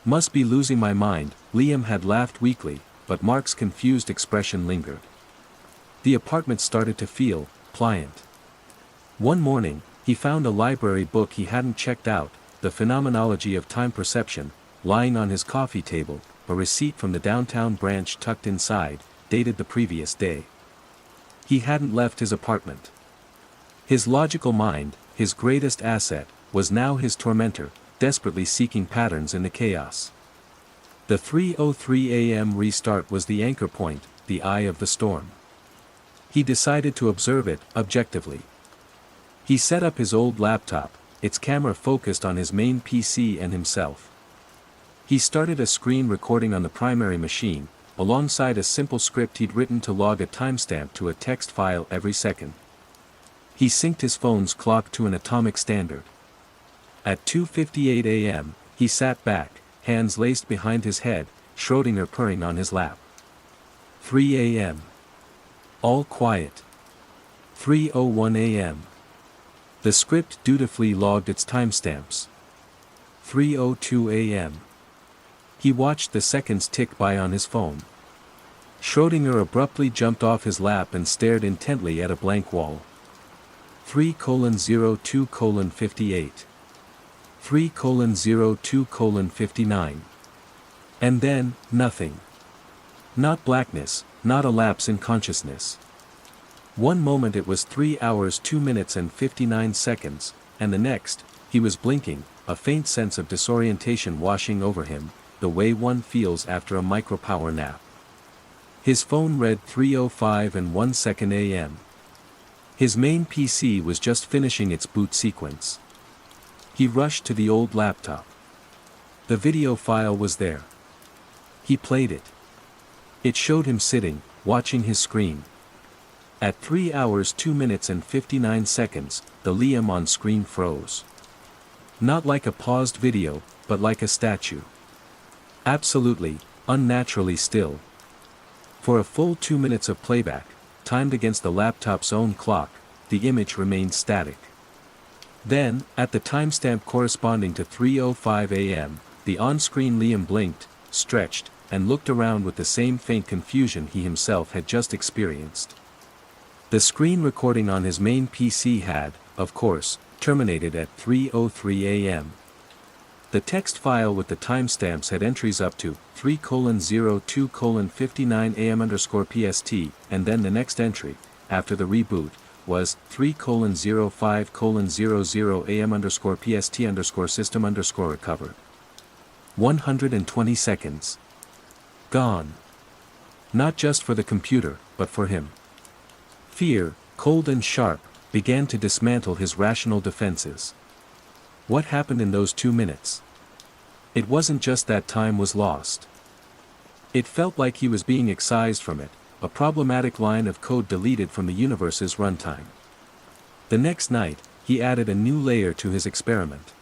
Must be losing my mind, Liam had laughed weakly, but Mark's confused expression lingered. The apartment started to feel pliant. One morning, he found a library book he hadn't checked out, The Phenomenology of Time Perception, lying on his coffee table, a receipt from the downtown branch tucked inside, dated the previous day. He hadn't left his apartment. His logical mind, his greatest asset, was now his tormentor, desperately seeking patterns in the chaos. The 3:03 a.m. restart was the anchor point, the eye of the storm. He decided to observe it, objectively. He set up his old laptop, its camera focused on his main PC and himself. He started a screen recording on the primary machine, alongside a simple script he'd written to log a timestamp to a text file every second. He synced his phone's clock to an atomic standard. At 2:58 a.m., he sat back, hands laced behind his head, Schrödinger purring on his lap. 3 a.m. All quiet. 3:01 a.m. The script dutifully logged its timestamps. 3:02 a.m. He watched the seconds tick by on his phone. Schrödinger abruptly jumped off his lap and stared intently at a blank wall. 3:02:58. 3:02:59. And then, nothing. Not blackness, not a lapse in consciousness. One moment it was 3 hours 2 minutes and 59 seconds, and the next, he was blinking, a faint sense of disorientation washing over him, the way one feels after a micropower nap. His phone read 3:05:01 a.m. His main PC was just finishing its boot sequence. He rushed to the old laptop. The video file was there. He played it. It showed him sitting, watching his screen. At 3 hours 2 minutes and 59 seconds, the Liam on screen froze. Not like a paused video, but like a statue. Absolutely, unnaturally still. For a full 2 minutes of playback, timed against the laptop's own clock, the image remained static. Then, at the timestamp corresponding to 3:05 a.m., the on-screen Liam blinked, stretched, and looked around with the same faint confusion he himself had just experienced. The screen recording on his main PC had, of course, terminated at 3:03 a.m. The text file with the timestamps had entries up to 3:02:59 a.m_PST, and then the next entry, after the reboot, was 3:05:00 a.m_PST_system_recovered. 120 seconds. Gone. Not just for the computer, but for him. Fear, cold and sharp, began to dismantle his rational defenses. What happened in those 2 minutes? It wasn't just that time was lost. It felt like he was being excised from it, a problematic line of code deleted from the universe's runtime. The next night, he added a new layer to his experiment.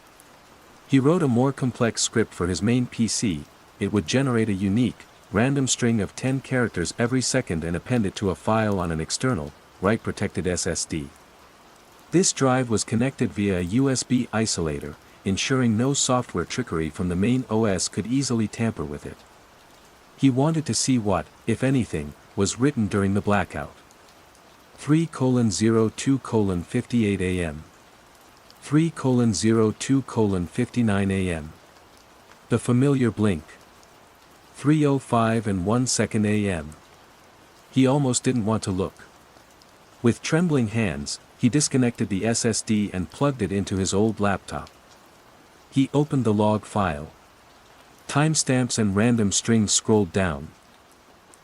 He wrote a more complex script for his main PC. It would generate a unique, random string of 10 characters every second and append it to a file on an external, write-protected SSD. This drive was connected via a USB isolator, ensuring no software trickery from the main OS could easily tamper with it. He wanted to see what, if anything, was written during the blackout. 3:02:58 a.m. 3:02:59 a.m. The familiar blink. 3:05:01 a.m. He almost didn't want to look. With trembling hands, he disconnected the SSD and plugged it into his old laptop. He opened the log file. Timestamps and random strings scrolled down.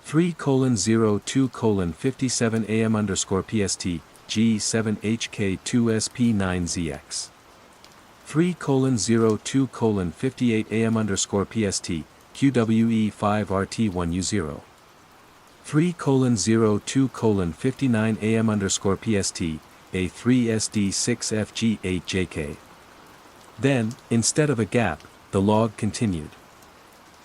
3:02:57 AM underscore PST, G7HK2SP9ZX. 3:02:58 AM underscore PST, QWE5RT1U0. 3:02:59 AM underscore PST, A3SD6FG8JK. Then, instead of a gap, the log continued.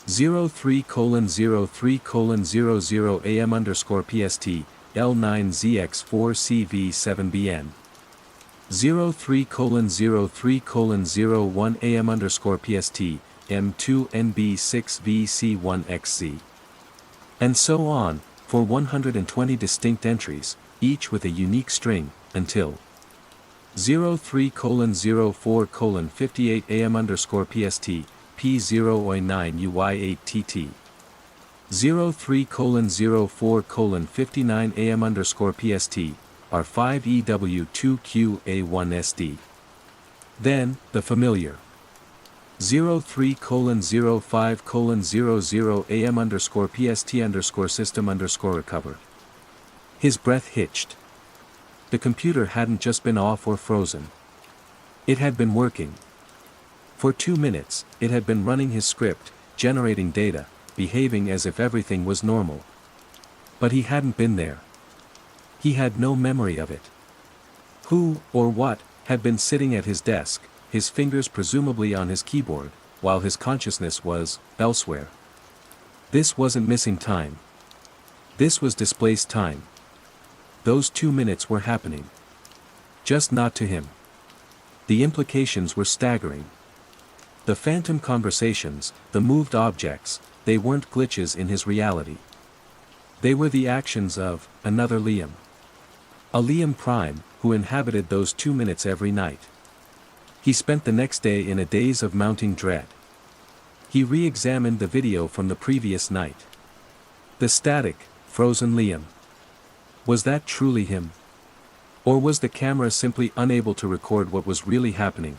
03:03:00 AM underscore PST, L9ZX4CV7BN. 03:03:01 AM underscore PST, M2NB6VC1XZ. And so on, for 120 distinct entries, each with a unique string, until 03:04:58 AM underscore PST, P009UY8TT. 03:04:59 AM underscore PST, R5EW2QA1SD. Then, the familiar 03:05:00 AM underscore PST underscore system underscore recovered. His breath hitched. The computer hadn't just been off or frozen. It had been working. For 2 minutes, it had been running his script, generating data, behaving as if everything was normal. But he hadn't been there. He had no memory of it. Who, or what, had been sitting at his desk, his fingers presumably on his keyboard, while his consciousness was elsewhere? This wasn't missing time. This was displaced time. Those 2 minutes were happening. Just not to him. The implications were staggering. The phantom conversations, the moved objects, they weren't glitches in his reality. They were the actions of another Liam. A Liam Prime, who inhabited those 2 minutes every night. He spent the next day in a daze of mounting dread. He re-examined the video from the previous night. The static, frozen Liam. Was that truly him? Or was the camera simply unable to record what was really happening?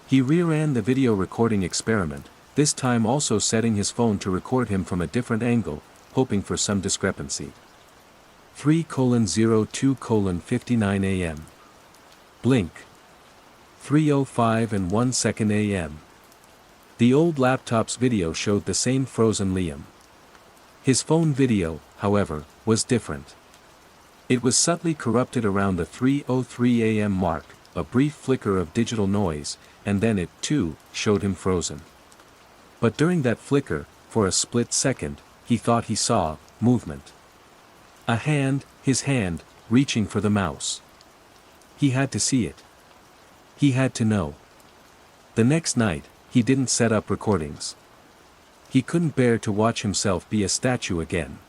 He reran the video recording experiment, this time also setting his phone to record him from a different angle, hoping for some discrepancy. 3:02:59 AM. Blink. 3:05:01 AM. The old laptop's video showed the same frozen Liam. His phone video, however, was different. It was subtly corrupted around the 3:03 AM mark, a brief flicker of digital noise, and then it, too, showed him frozen. But during that flicker, for a split second, he thought he saw movement. A hand, his hand, reaching for the mouse. He had to see it. He had to know. The next night, he didn't set up recordings. He couldn't bear to watch himself be a statue again.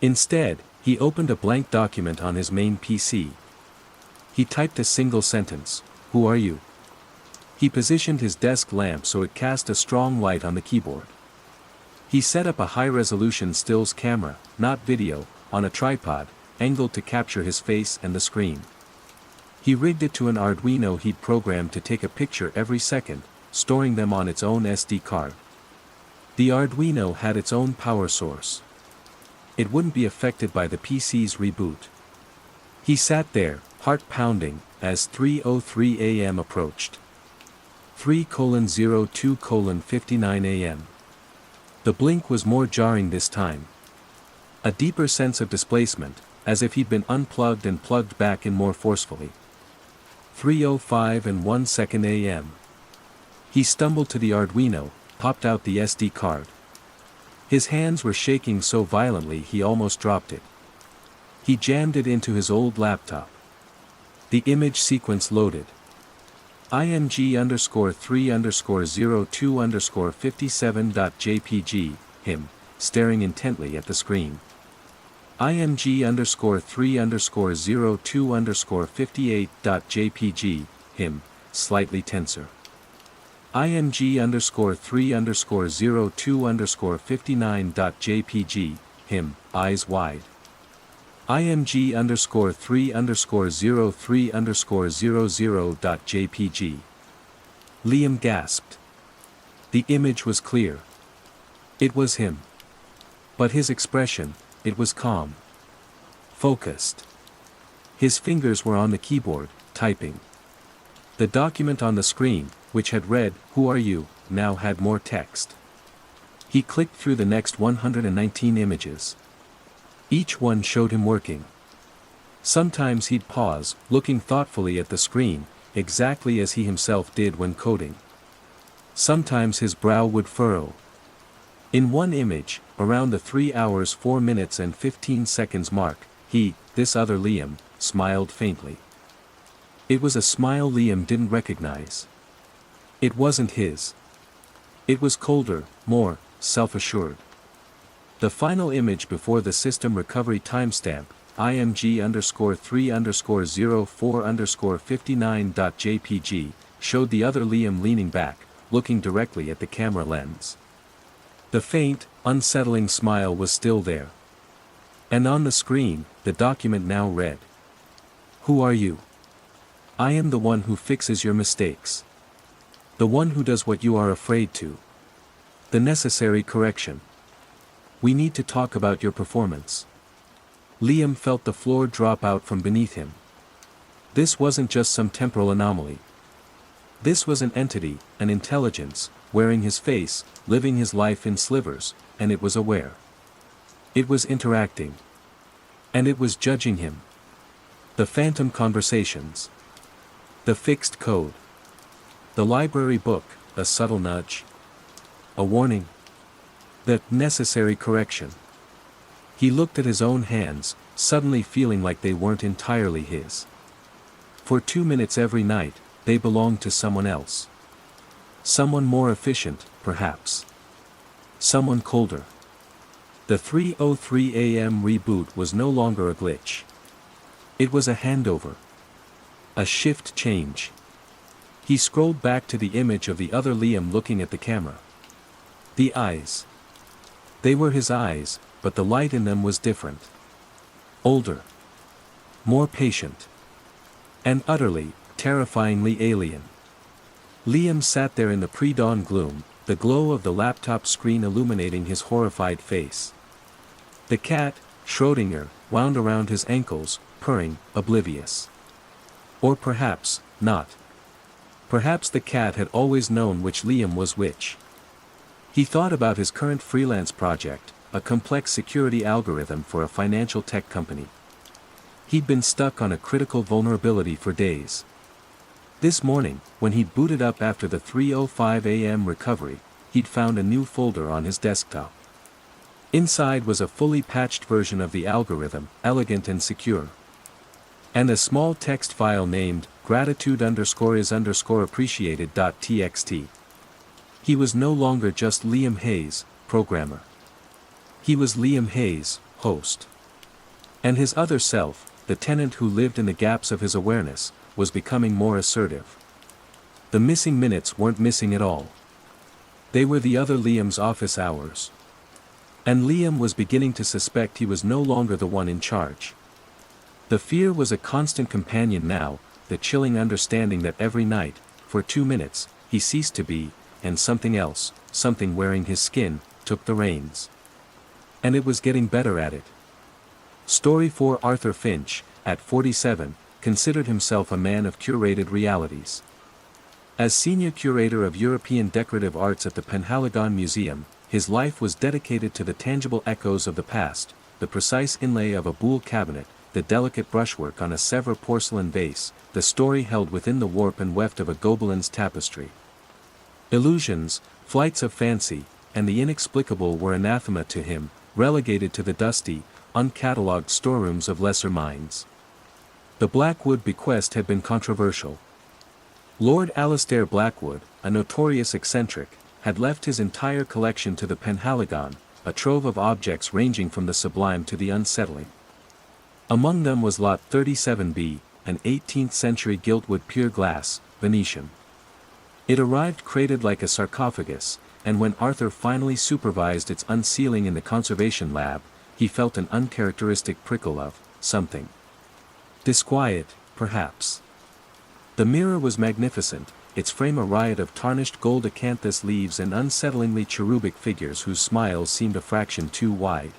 Instead, he opened a blank document on his main PC. He typed a single sentence, "Who are you?" He positioned his desk lamp so it cast a strong light on the keyboard. He set up a high-resolution stills camera, not video, on a tripod, angled to capture his face and the screen. He rigged it to an Arduino he'd programmed to take a picture every second, storing them on its own SD card. The Arduino had its own power source. It wouldn't be affected by the PC's reboot. He sat there, heart pounding, as 3:03 AM approached. 3:02:59 AM. The blink was more jarring this time. A deeper sense of displacement, as if he'd been unplugged and plugged back in more forcefully. 3:05:01 AM. He stumbled to the Arduino, popped out the SD card. His hands were shaking so violently he almost dropped it. He jammed it into his old laptop. The image sequence loaded. IMG_3_02_57.jpg, him, staring intently at the screen. IMG_03_02_58.jpg, him, slightly tenser. IMG_3_02_59.jpg, him, eyes wide. IMG_3_03_00.jpg. Liam gasped. The image was clear. It was him. But his expression, it was calm. Focused. His fingers were on the keyboard, typing. The document on the screen, which had read, "Who are you?" now had more text. He clicked through the next 119 images. Each one showed him working. Sometimes he'd pause, looking thoughtfully at the screen, exactly as he himself did when coding. Sometimes his brow would furrow. In one image, around the 3 hours 4 minutes and 15 seconds mark, this other Liam, smiled faintly. It was a smile Liam didn't recognize. It wasn't his. It was colder, more self-assured. The final image before the system recovery timestamp, img_3_04_59.jpg, showed the other Liam leaning back, looking directly at the camera lens. The faint, unsettling smile was still there. And on the screen, the document now read. "Who are you? I am the one who fixes your mistakes. The one who does what you are afraid to. The necessary correction. We need to talk about your performance." Liam felt the floor drop out from beneath him. This wasn't just some temporal anomaly. This was an entity, an intelligence, wearing his face, living his life in slivers, and it was aware. It was interacting. And it was judging him. The phantom conversations. The fixed code. The library book, a subtle nudge. A warning. The necessary correction. He looked at his own hands, suddenly feeling like they weren't entirely his. For 2 minutes every night, they belonged to someone else. Someone more efficient, perhaps. Someone colder. The 3:03 a.m. reboot was no longer a glitch. It was a handover. A shift change. He scrolled back to the image of the other Liam looking at the camera. The eyes. They were his eyes, but the light in them was different. Older. More patient. And utterly, terrifyingly alien. Liam sat there in the pre-dawn gloom, the glow of the laptop screen illuminating his horrified face. The cat, Schrödinger, wound around his ankles, purring, oblivious. Or perhaps, not. Perhaps the cat had always known which Liam was which. He thought about his current freelance project, a complex security algorithm for a financial tech company. He'd been stuck on a critical vulnerability for days. This morning, when he'd booted up after the 3:05 a.m. recovery, he'd found a new folder on his desktop. Inside was a fully patched version of the algorithm, elegant and secure. And a small text file named, gratitude_is_appreciated.txt. He was no longer just Liam Hayes, programmer. He was Liam Hayes, host. And his other self, the tenant who lived in the gaps of his awareness, was becoming more assertive. The missing minutes weren't missing at all. They were the other Liam's office hours. And Liam was beginning to suspect he was no longer the one in charge. The fear was a constant companion now, the chilling understanding that every night, for 2 minutes, he ceased to be, and something else, something wearing his skin, took the reins. And it was getting better at it. Story 4. Arthur Finch, at 47, considered himself a man of curated realities. As senior curator of European decorative arts at the Penhaligon Museum, his life was dedicated to the tangible echoes of the past, the precise inlay of a Boule cabinet, the delicate brushwork on a Sèvres porcelain vase, the story held within the warp and weft of a Gobelins tapestry. Illusions, flights of fancy, and the inexplicable were anathema to him, relegated to the dusty, uncatalogued storerooms of lesser minds. The Blackwood bequest had been controversial. Lord Alastair Blackwood, a notorious eccentric, had left his entire collection to the Penhaligon, a trove of objects ranging from the sublime to the unsettling. Among them was Lot 37B, an 18th-century giltwood pure glass, Venetian. It arrived crated like a sarcophagus, and when Arthur finally supervised its unsealing in the conservation lab, he felt an uncharacteristic prickle of something. Disquiet, perhaps. The mirror was magnificent, its frame a riot of tarnished gold acanthus leaves and unsettlingly cherubic figures whose smiles seemed a fraction too wide.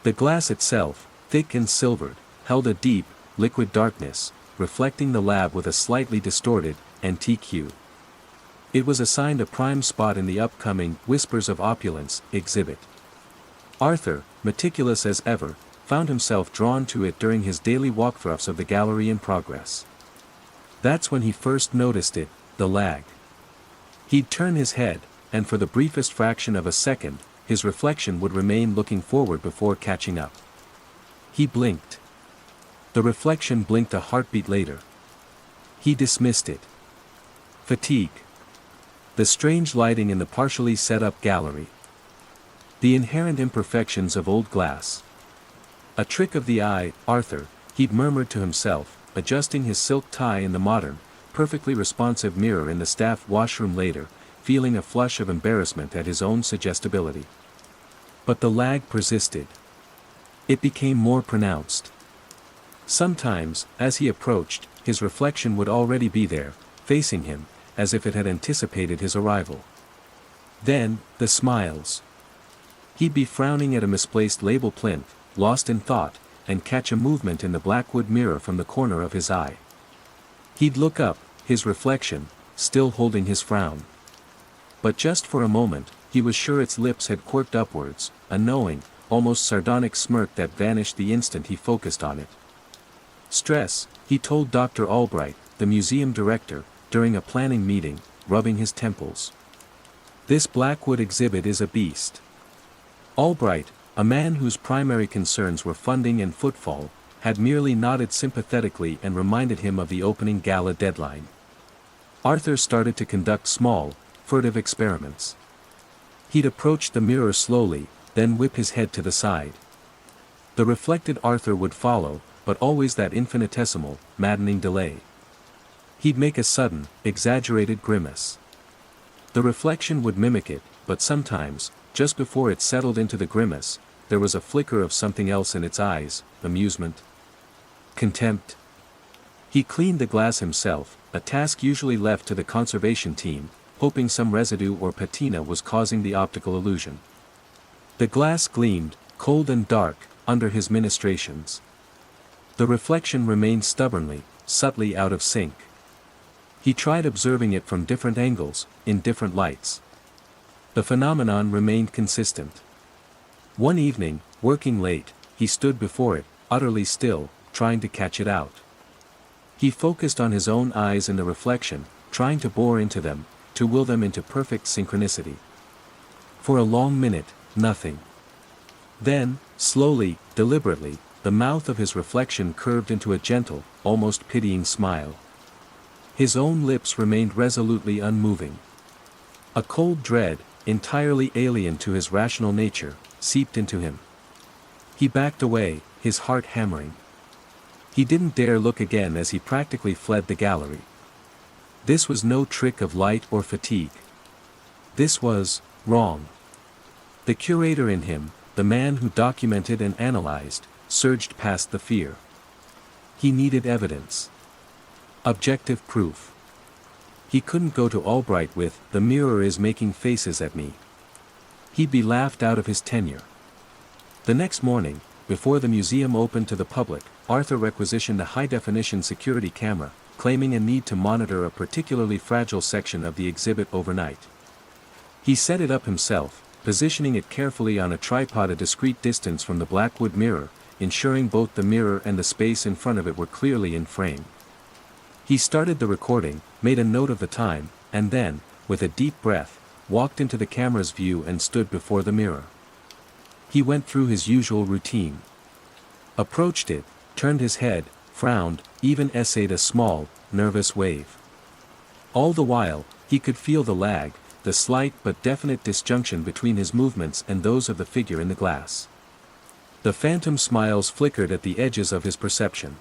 The glass itself, thick and silvered, held a deep, liquid darkness, reflecting the lab with a slightly distorted, antique hue. It was assigned a prime spot in the upcoming Whispers of Opulence exhibit. Arthur, meticulous as ever, found himself drawn to it during his daily walkthroughs of the gallery in progress. That's when he first noticed it, the lag. He'd turn his head, and for the briefest fraction of a second, his reflection would remain looking forward before catching up. He blinked. The reflection blinked a heartbeat later. He dismissed it. Fatigue. The strange lighting in the partially set-up gallery. The inherent imperfections of old glass. A trick of the eye, Arthur, he'd murmured to himself, adjusting his silk tie in the modern, perfectly responsive mirror in the staff washroom later, feeling a flush of embarrassment at his own suggestibility. But the lag persisted. It became more pronounced. Sometimes, as he approached, his reflection would already be there, facing him, as if it had anticipated his arrival. Then, the smiles. He'd be frowning at a misplaced label plinth, lost in thought, and catch a movement in the blackwood mirror from the corner of his eye. He'd look up, his reflection, still holding his frown. But just for a moment, he was sure its lips had quirked upwards, a knowing, almost sardonic smirk that vanished the instant he focused on it. Stress, he told Dr. Albright, the museum director, during a planning meeting, rubbing his temples. This Blackwood exhibit is a beast. Albright, a man whose primary concerns were funding and footfall, had merely nodded sympathetically and reminded him of the opening gala deadline. Arthur started to conduct small, furtive experiments. He'd approach the mirror slowly, then whip his head to the side. The reflected Arthur would follow, but always that infinitesimal, maddening delay. He'd make a sudden, exaggerated grimace. The reflection would mimic it, but sometimes, just before it settled into the grimace, there was a flicker of something else in its eyes, amusement. Contempt. He cleaned the glass himself, a task usually left to the conservation team, hoping some residue or patina was causing the optical illusion. The glass gleamed, cold and dark, under his ministrations. The reflection remained stubbornly, subtly out of sync. He tried observing it from different angles, in different lights. The phenomenon remained consistent. One evening, working late, he stood before it, utterly still, trying to catch it out. He focused on his own eyes in the reflection, trying to bore into them, to will them into perfect synchronicity. For a long minute, nothing. Then, slowly, deliberately, the mouth of his reflection curved into a gentle, almost pitying smile. His own lips remained resolutely unmoving. A cold dread, entirely alien to his rational nature, seeped into him. He backed away, his heart hammering. He didn't dare look again as he practically fled the gallery. This was no trick of light or fatigue. This was wrong. The curator in him, the man who documented and analyzed, surged past the fear. He needed evidence. Objective proof. He couldn't go to Albright with, "The mirror is making faces at me." He'd be laughed out of his tenure. The next morning, before the museum opened to the public, Arthur requisitioned a high-definition security camera, claiming a need to monitor a particularly fragile section of the exhibit overnight. He set it up himself, positioning it carefully on a tripod a discrete distance from the blackwood mirror, ensuring both the mirror and the space in front of it were clearly in frame. He started the recording, made a note of the time, and then, with a deep breath, walked into the camera's view and stood before the mirror. He went through his usual routine. Approached it, turned his head, frowned, even essayed a small, nervous wave. All the while, he could feel the lag, the slight but definite disjunction between his movements and those of the figure in the glass. The phantom smiles flickered at the edges of his perception.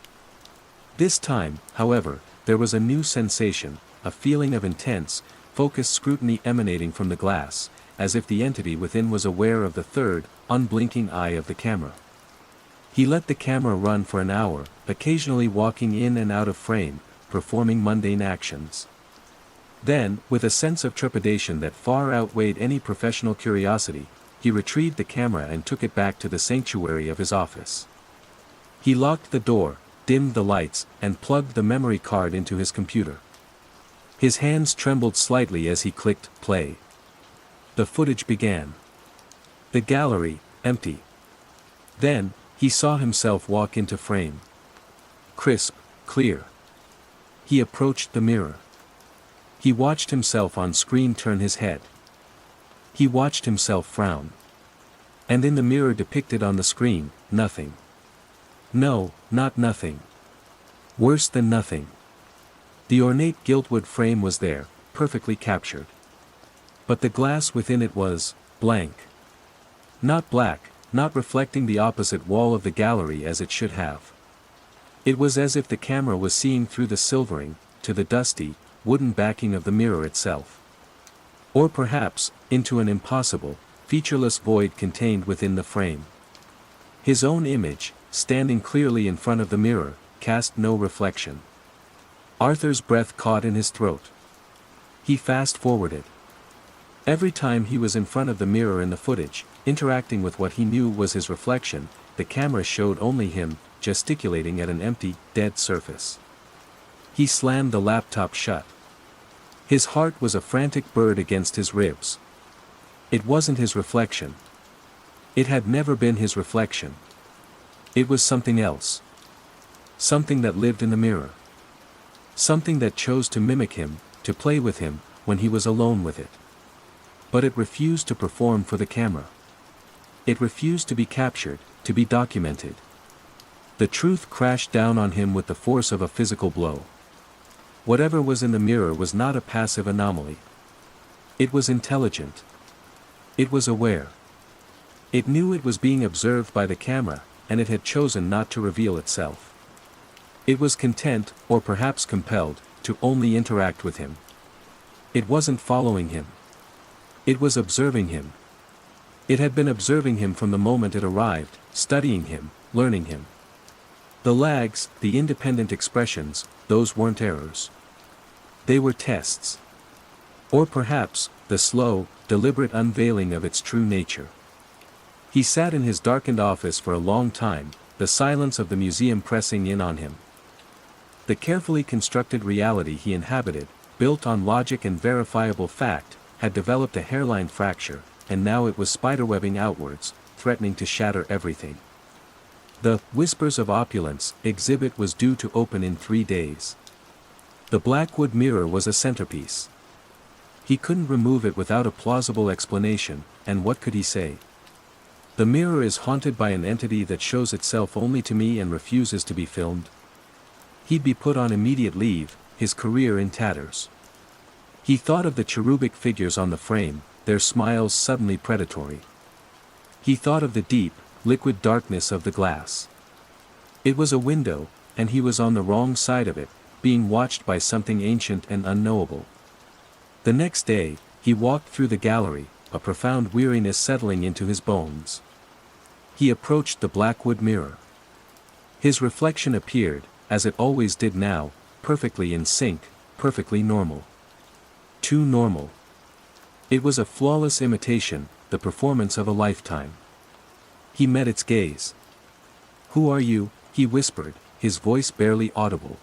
This time, however, there was a new sensation, a feeling of intense, focused scrutiny emanating from the glass, as if the entity within was aware of the third, unblinking eye of the camera. He let the camera run for an hour, occasionally walking in and out of frame, performing mundane actions. Then, with a sense of trepidation that far outweighed any professional curiosity, he retrieved the camera and took it back to the sanctuary of his office. He locked the door, dimmed the lights, and plugged the memory card into his computer. His hands trembled slightly as he clicked play. The footage began. The gallery, empty. Then, he saw himself walk into frame. Crisp, clear. He approached the mirror. He watched himself on screen turn his head. He watched himself frown. And in the mirror depicted on the screen, nothing. No, not nothing. Worse than nothing. The ornate giltwood frame was there, perfectly captured. But the glass within it was blank. Not black, not reflecting the opposite wall of the gallery as it should have. It was as if the camera was seeing through the silvering, to the dusty, wooden backing of the mirror itself. Or perhaps, into an impossible, featureless void contained within the frame. His own image, standing clearly in front of the mirror, cast no reflection. Arthur's breath caught in his throat. He fast-forwarded. Every time he was in front of the mirror in the footage, interacting with what he knew was his reflection, the camera showed only him, gesticulating at an empty, dead surface. He slammed the laptop shut. His heart was a frantic bird against his ribs. It wasn't his reflection. It had never been his reflection. It was something else. Something that lived in the mirror. Something that chose to mimic him, to play with him, when he was alone with it. But it refused to perform for the camera. It refused to be captured, to be documented. The truth crashed down on him with the force of a physical blow. Whatever was in the mirror was not a passive anomaly. It was intelligent. It was aware. It knew it was being observed by the camera, and it had chosen not to reveal itself. It was content, or perhaps compelled, to only interact with him. It wasn't following him. It was observing him. It had been observing him from the moment it arrived, studying him, learning him. The lags, the independent expressions, those weren't errors. They were tests. Or perhaps, the slow, deliberate unveiling of its true nature. He sat in his darkened office for a long time, the silence of the museum pressing in on him. The carefully constructed reality he inhabited, built on logic and verifiable fact, had developed a hairline fracture, and now it was spiderwebbing outwards, threatening to shatter everything. The Whispers of Opulence exhibit was due to open in 3 days. The Blackwood mirror was a centerpiece. He couldn't remove it without a plausible explanation, and what could he say? The mirror is haunted by an entity that shows itself only to me and refuses to be filmed. He'd be put on immediate leave, his career in tatters. He thought of the cherubic figures on the frame, their smiles suddenly predatory. He thought of the deep, liquid darkness of the glass. It was a window, and he was on the wrong side of it, being watched by something ancient and unknowable. The next day, he walked through the gallery, a profound weariness settling into his bones. He approached the Blackwood mirror. His reflection appeared, as it always did now, perfectly in sync, perfectly normal. Too normal. It was a flawless imitation, the performance of a lifetime. He met its gaze. "Who are you?" he whispered, his voice barely audible.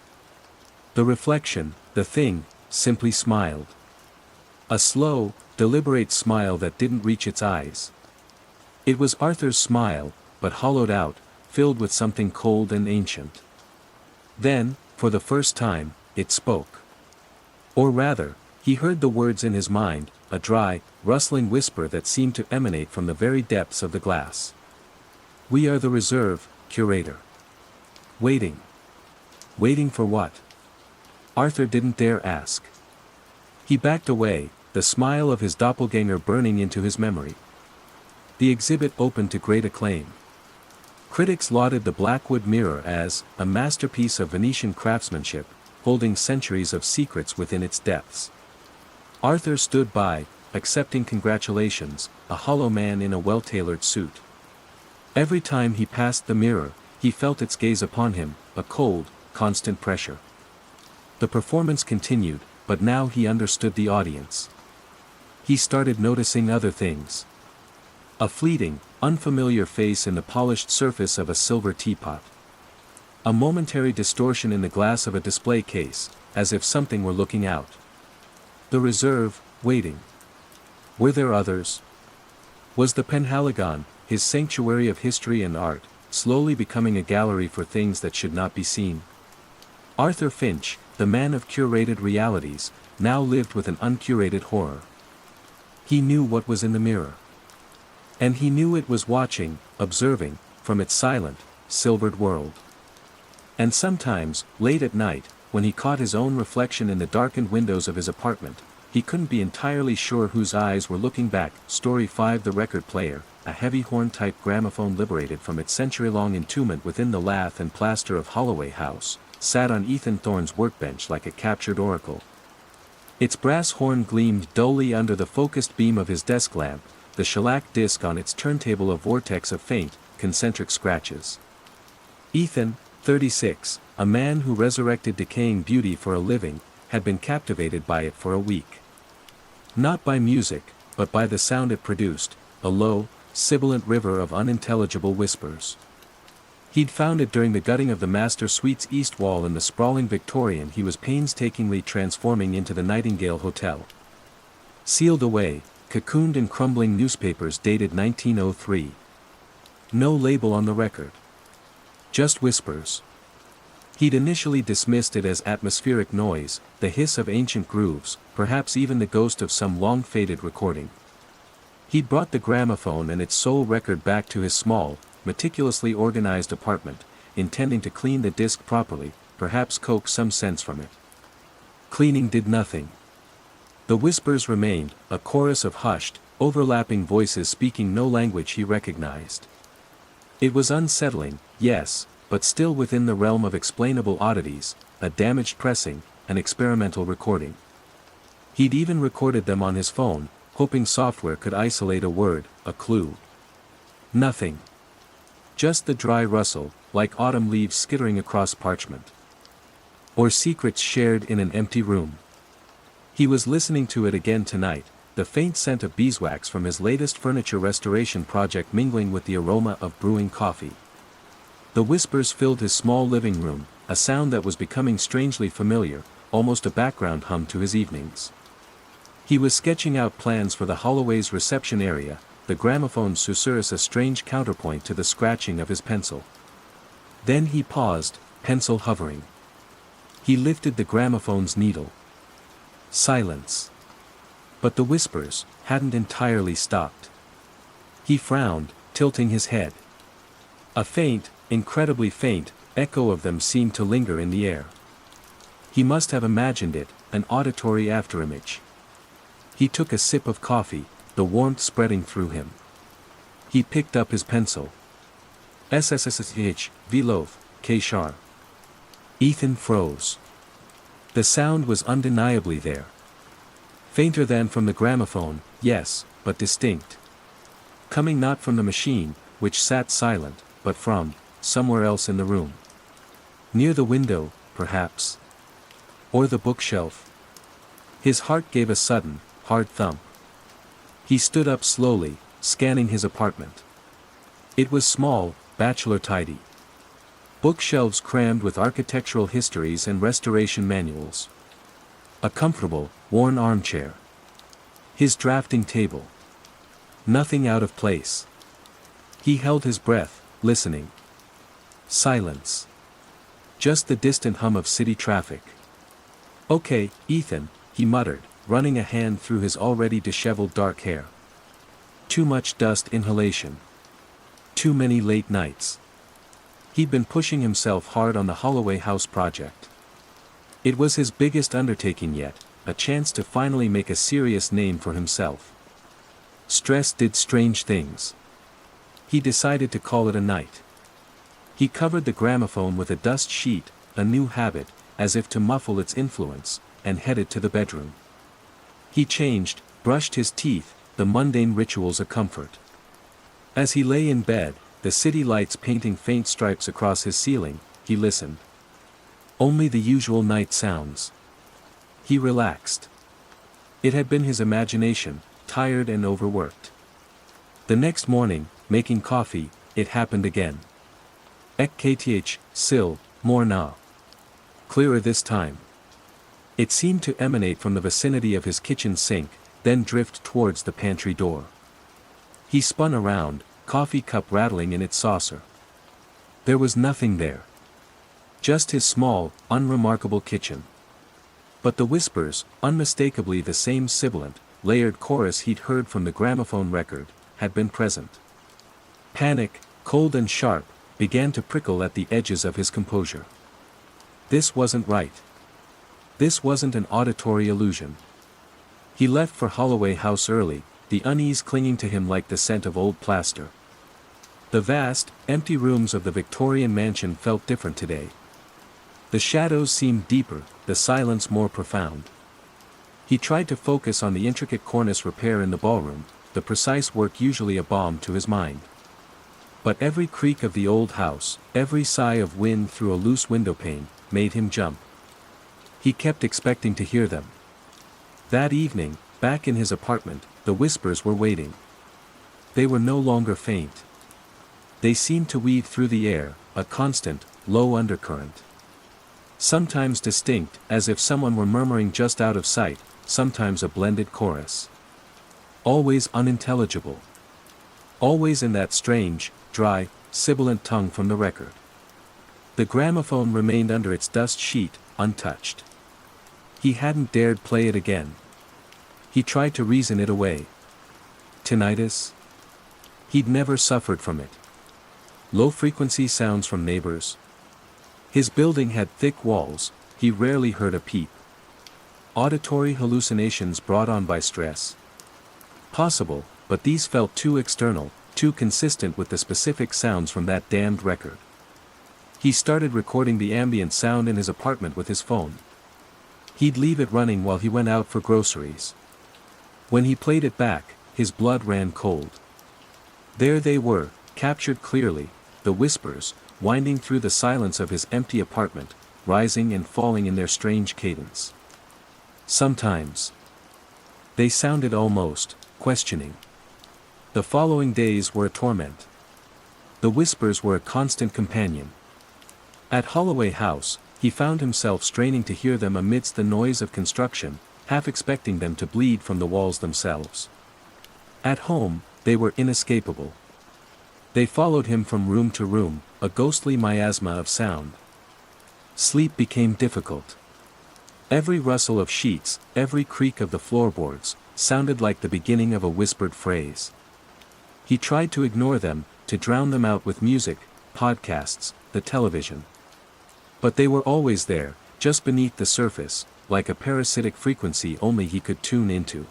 The reflection, the thing, simply smiled. A slow, deliberate smile that didn't reach its eyes. It was Arthur's smile, but hollowed out, filled with something cold and ancient. Then, for the first time, it spoke. Or rather, he heard the words in his mind, a dry, rustling whisper that seemed to emanate from the very depths of the glass. "We are the reserve, curator." Waiting. Waiting for what? Arthur didn't dare ask. He backed away, the smile of his doppelganger burning into his memory. The exhibit opened to great acclaim. Critics lauded the Blackwood mirror as a masterpiece of Venetian craftsmanship, holding centuries of secrets within its depths. Arthur stood by, accepting congratulations, a hollow man in a well-tailored suit. Every time he passed the mirror, he felt its gaze upon him, a cold, constant pressure. The performance continued, but now he understood the audience. He started noticing other things. A fleeting, unfamiliar face in the polished surface of a silver teapot. A momentary distortion in the glass of a display case, as if something were looking out. The reserve, waiting. Were there others? Was the Penhaligon, his sanctuary of history and art, slowly becoming a gallery for things that should not be seen? Arthur Finch, the man of curated realities, now lived with an uncurated horror. He knew what was in the mirror. And he knew it was watching, observing, from its silent, silvered world. And sometimes, late at night, when he caught his own reflection in the darkened windows of his apartment, he couldn't be entirely sure whose eyes were looking back. Story 5. The record player, a heavy horn-type gramophone liberated from its century-long entombment within the lath and plaster of Holloway House, sat on Ethan Thorne's workbench like a captured oracle. Its brass horn gleamed dully under the focused beam of his desk lamp, the shellac disc on its turntable a vortex of faint, concentric scratches. Ethan, 36, a man who resurrected decaying beauty for a living, had been captivated by it for a week. Not by music, but by the sound it produced, a low, sibilant river of unintelligible whispers. He'd found it during the gutting of the Master Suite's east wall in the sprawling Victorian he was painstakingly transforming into the Nightingale Hotel. Sealed away, cocooned in crumbling newspapers dated 1903. No label on the record. Just whispers. He'd initially dismissed it as atmospheric noise, the hiss of ancient grooves, perhaps even the ghost of some long-faded recording. He'd brought the gramophone and its sole record back to his small, meticulously organized apartment, intending to clean the disc properly, perhaps coax some sense from it. Cleaning did nothing. The whispers remained, a chorus of hushed, overlapping voices speaking no language he recognized. It was unsettling, yes, but still within the realm of explainable oddities, a damaged pressing, an experimental recording. He'd even recorded them on his phone, hoping software could isolate a word, a clue. Nothing. Just the dry rustle, like autumn leaves skittering across parchment. Or secrets shared in an empty room. He was listening to it again tonight, the faint scent of beeswax from his latest furniture restoration project mingling with the aroma of brewing coffee. The whispers filled his small living room, a sound that was becoming strangely familiar, almost a background hum to his evenings. He was sketching out plans for the Holloway's reception area, the gramophone's susurrus a strange counterpoint to the scratching of his pencil. Then he paused, pencil hovering. He lifted the gramophone's needle. Silence. But the whispers hadn't entirely stopped. He frowned, tilting his head. A faint, incredibly faint, echo of them seemed to linger in the air. He must have imagined it, an auditory afterimage. He took a sip of coffee, the warmth spreading through him. He picked up his pencil. SSSH, Veloth, K-Char. Ethan froze. The sound was undeniably there. Fainter than from the gramophone, yes, but distinct. Coming not from the machine, which sat silent, but from somewhere else in the room. Near the window, perhaps. Or the bookshelf. His heart gave a sudden, hard thump. He stood up slowly, scanning his apartment. It was small, bachelor tidy. Bookshelves crammed with architectural histories and restoration manuals. A comfortable, worn armchair. His drafting table. Nothing out of place. He held his breath, listening. Silence. Just the distant hum of city traffic. Okay, Ethan, he muttered, running a hand through his already disheveled dark hair. Too much dust inhalation. Too many late nights. He'd been pushing himself hard on the Holloway House project. It was his biggest undertaking yet, a chance to finally make a serious name for himself. Stress did strange things. He decided to call it a night. He covered the gramophone with a dust sheet, a new habit, as if to muffle its influence, and headed to the bedroom. He changed, brushed his teeth, the mundane rituals a comfort. As he lay in bed, the city lights painting faint stripes across his ceiling, he listened. Only the usual night sounds. He relaxed. It had been his imagination, tired and overworked. The next morning, making coffee, it happened again. Sil, more now. Clearer this time. It seemed to emanate from the vicinity of his kitchen sink, then drift towards the pantry door. He spun around, coffee cup rattling in its saucer. There was nothing there. Just his small, unremarkable kitchen. But the whispers, unmistakably the same sibilant, layered chorus he'd heard from the gramophone record, had been present. Panic, cold and sharp, began to prickle at the edges of his composure. This wasn't right. This wasn't an auditory illusion. He left for Holloway House early, the unease clinging to him like the scent of old plaster. The vast, empty rooms of the Victorian mansion felt different today. The shadows seemed deeper, the silence more profound. He tried to focus on the intricate cornice repair in the ballroom, the precise work usually a balm to his mind. But every creak of the old house, every sigh of wind through a loose windowpane, made him jump. He kept expecting to hear them. That evening, back in his apartment, the whispers were waiting. They were no longer faint. They seemed to weave through the air, a constant, low undercurrent. Sometimes distinct, as if someone were murmuring just out of sight, sometimes a blended chorus. Always unintelligible. Always in that strange, dry, sibilant tongue from the record. The gramophone remained under its dust sheet, untouched. He hadn't dared play it again. He tried to reason it away. Tinnitus? He'd never suffered from it. Low-frequency sounds from neighbors. His building had thick walls, he rarely heard a peep. Auditory hallucinations brought on by stress. Possible, but these felt too external, too consistent with the specific sounds from that damned record. He started recording the ambient sound in his apartment with his phone. He'd leave it running while he went out for groceries. When he played it back, his blood ran cold. There they were, captured clearly, the whispers, winding through the silence of his empty apartment, rising and falling in their strange cadence. Sometimes they sounded almost questioning. The following days were a torment. The whispers were a constant companion. At Holloway House, he found himself straining to hear them amidst the noise of construction, half expecting them to bleed from the walls themselves. At home, they were inescapable. They followed him from room to room, a ghostly miasma of sound. Sleep became difficult. Every rustle of sheets, every creak of the floorboards, sounded like the beginning of a whispered phrase. He tried to ignore them, to drown them out with music, podcasts, the television. But they were always there, just beneath the surface, like a parasitic frequency only he could tune into.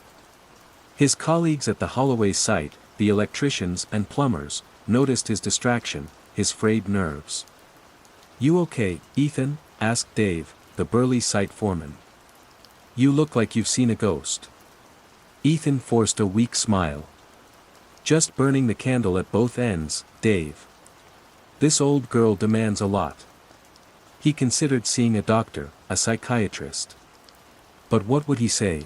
His colleagues at the Holloway site, the electricians and plumbers, noticed his distraction, his frayed nerves. "You okay, Ethan?" asked Dave, the burly site foreman. "You look like you've seen a ghost." Ethan forced a weak smile. "Just burning the candle at both ends, Dave. This old girl demands a lot." He considered seeing a doctor, a psychiatrist. But what would he say?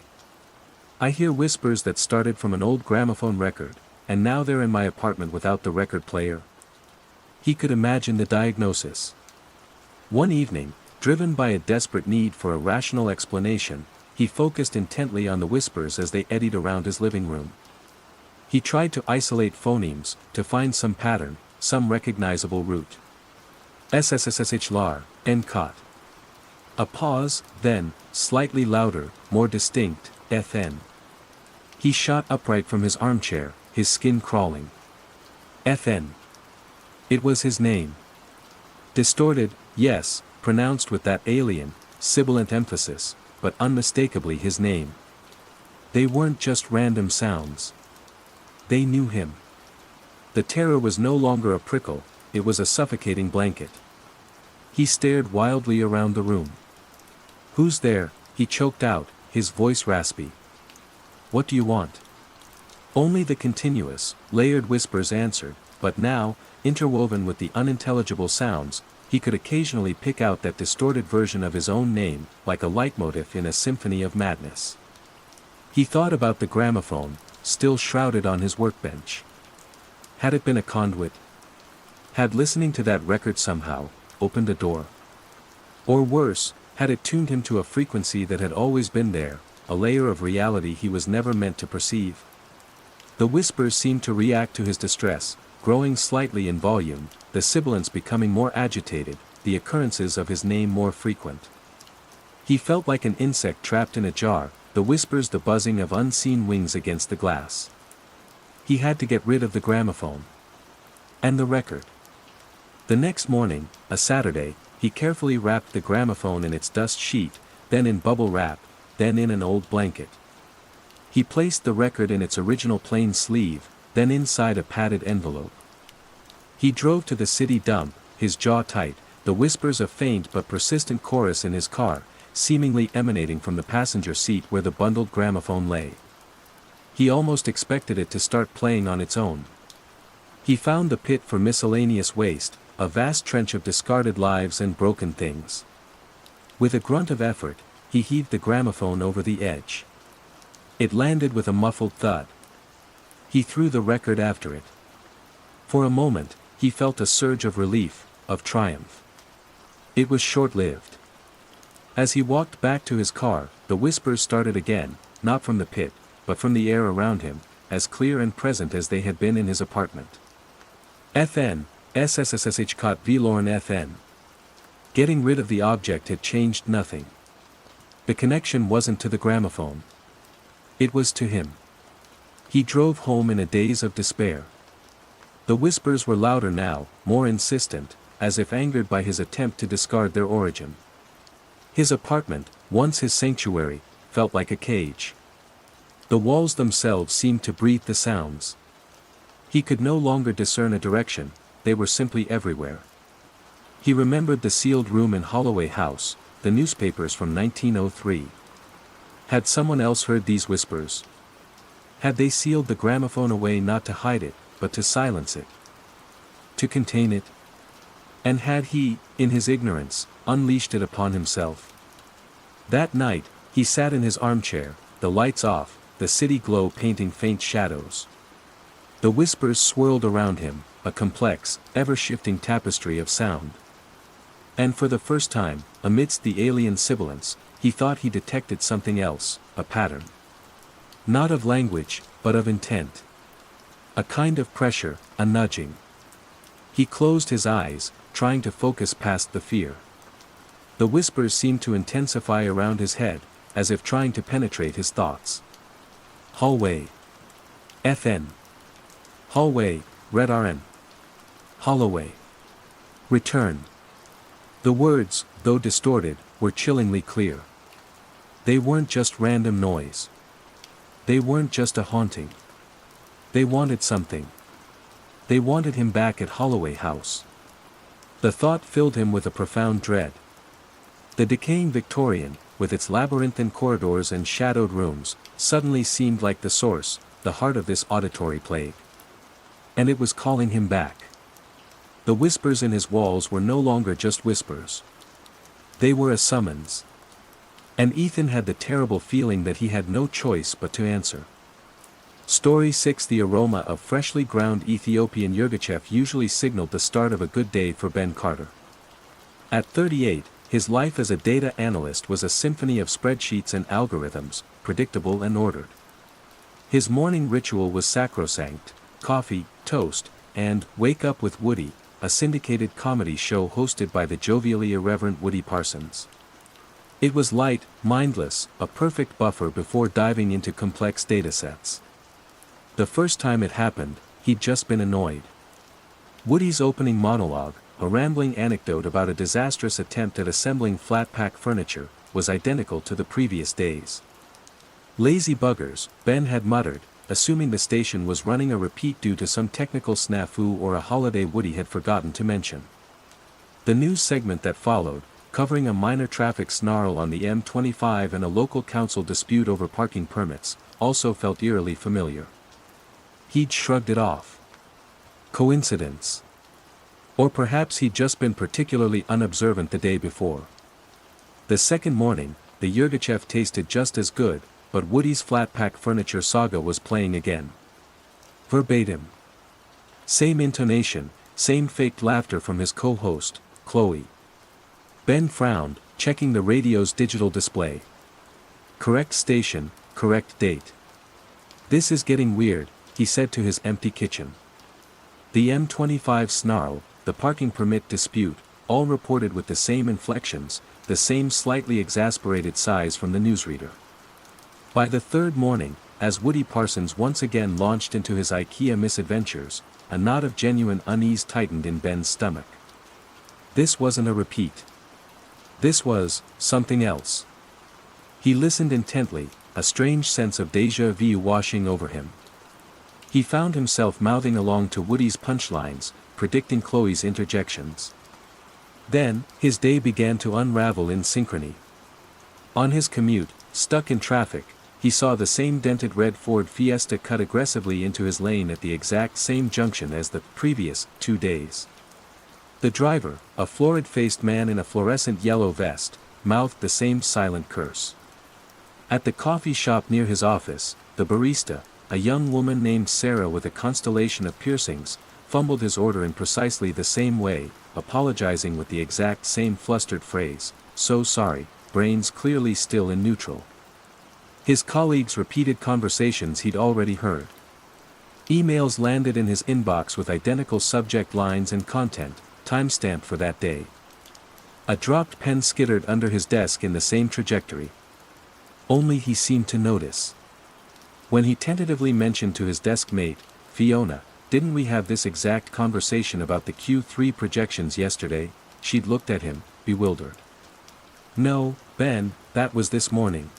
"I hear whispers that started from an old gramophone record, and now they're in my apartment without the record player." He could imagine the diagnosis. One evening, driven by a desperate need for a rational explanation, he focused intently on the whispers as they eddied around his living room. He tried to isolate phonemes, to find some pattern, some recognizable root. SSSHLAR, NCOT. A pause, then, slightly louder, more distinct, FN. He shot upright from his armchair, his skin crawling. FN. It was his name. Distorted, yes, pronounced with that alien, sibilant emphasis, but unmistakably his name. They weren't just random sounds. They knew him. The terror was no longer a prickle, it was a suffocating blanket. He stared wildly around the room. "Who's there?" he choked out, his voice raspy. "What do you want?" Only the continuous, layered whispers answered, but now, interwoven with the unintelligible sounds, he could occasionally pick out that distorted version of his own name, like a leitmotif in a symphony of madness. He thought about the gramophone, still shrouded on his workbench. Had it been a conduit? Had listening to that record somehow opened a door? Or worse, had it tuned him to a frequency that had always been there, a layer of reality he was never meant to perceive? The whispers seemed to react to his distress, growing slightly in volume, the sibilants becoming more agitated, the occurrences of his name more frequent. He felt like an insect trapped in a jar, the whispers the buzzing of unseen wings against the glass. He had to get rid of the gramophone. And the record. The next morning, a Saturday, he carefully wrapped the gramophone in its dust sheet, then in bubble wrap, then in an old blanket. He placed the record in its original plain sleeve, then inside a padded envelope. He drove to the city dump, his jaw tight, the whispers a faint but persistent chorus in his car, seemingly emanating from the passenger seat where the bundled gramophone lay. He almost expected it to start playing on its own. He found the pit for miscellaneous waste, a vast trench of discarded lives and broken things. With a grunt of effort, he heaved the gramophone over the edge. It landed with a muffled thud. He threw the record after it. For a moment, he felt a surge of relief, of triumph. It was short-lived. As he walked back to his car, the whispers started again, not from the pit, but from the air around him, as clear and present as they had been in his apartment. FN, SSSSH caught VLORN FN. Getting rid of the object had changed nothing. The connection wasn't to the gramophone. It was to him. He drove home in a daze of despair. The whispers were louder now, more insistent, as if angered by his attempt to discard their origin. His apartment, once his sanctuary, felt like a cage. The walls themselves seemed to breathe the sounds. He could no longer discern a direction, they were simply everywhere. He remembered the sealed room in Holloway House, the newspapers from 1903. Had someone else heard these whispers? Had they sealed the gramophone away not to hide it, but to silence it? To contain it? And had he, in his ignorance, unleashed it upon himself? That night, he sat in his armchair, the lights off, the city glow painting faint shadows. The whispers swirled around him, a complex, ever-shifting tapestry of sound. And for the first time, amidst the alien sibilance, he thought he detected something else, a pattern. Not of language, but of intent. A kind of pressure, a nudging. He closed his eyes, trying to focus past the fear. The whispers seemed to intensify around his head, as if trying to penetrate his thoughts. Hallway. FN. Hallway, Red RN. Holloway. Return. The words, though distorted, were chillingly clear. They weren't just random noise. They weren't just a haunting. They wanted something. They wanted him back at Holloway House. The thought filled him with a profound dread. The decaying Victorian, with its labyrinthine corridors and shadowed rooms, suddenly seemed like the source, the heart of this auditory plague. And it was calling him back. The whispers in his walls were no longer just whispers. They were a summons. And Ethan had the terrible feeling that he had no choice but to answer. Story 6. The aroma of freshly ground Ethiopian yirgacheffe usually signaled the start of a good day for Ben Carter. At 38, his life as a data analyst was a symphony of spreadsheets and algorithms, predictable and ordered. His morning ritual was sacrosanct: coffee, toast, and Wake Up with Woody, a syndicated comedy show hosted by the jovially irreverent Woody Parsons. It was light, mindless, a perfect buffer before diving into complex datasets. The first time it happened, he'd just been annoyed. Woody's opening monologue, a rambling anecdote about a disastrous attempt at assembling flat-pack furniture, was identical to the previous days. Lazy buggers, Ben had muttered, assuming the station was running a repeat due to some technical snafu or a holiday Woody had forgotten to mention. The news segment that followed, covering a minor traffic snarl on the M25 and a local council dispute over parking permits, also felt eerily familiar. He'd shrugged it off. Coincidence? Or perhaps he'd just been particularly unobservant the day before. The second morning, the Yurgachev tasted just as good, but Woody's flat-pack furniture saga was playing again. Verbatim. Same intonation, same faked laughter from his co-host, Chloe. Ben frowned, checking the radio's digital display. Correct station, correct date. This is getting weird, he said to his empty kitchen. The M25 snarl, the parking permit dispute, all reported with the same inflections, the same slightly exasperated sighs from the newsreader. By the third morning, as Woody Parsons once again launched into his IKEA misadventures, a knot of genuine unease tightened in Ben's stomach. This wasn't a repeat. This was something else. He listened intently, a strange sense of déjà vu washing over him. He found himself mouthing along to Woody's punchlines, predicting Chloe's interjections. Then, his day began to unravel in synchrony. On his commute, stuck in traffic, he saw the same dented red Ford Fiesta cut aggressively into his lane at the exact same junction as the previous 2 days. The driver, a florid-faced man in a fluorescent yellow vest, mouthed the same silent curse. At the coffee shop near his office, the barista, a young woman named Sarah with a constellation of piercings, fumbled his order in precisely the same way, apologizing with the exact same flustered phrase, "So sorry," brains clearly still in neutral. His colleagues repeated conversations he'd already heard. Emails landed in his inbox with identical subject lines and content, timestamped for that day. A dropped pen skittered under his desk in the same trajectory. Only he seemed to notice. When he tentatively mentioned to his desk mate, Fiona, "Didn't we have this exact conversation about the Q3 projections yesterday?" she'd looked at him, bewildered. "No, Ben, that was this morning.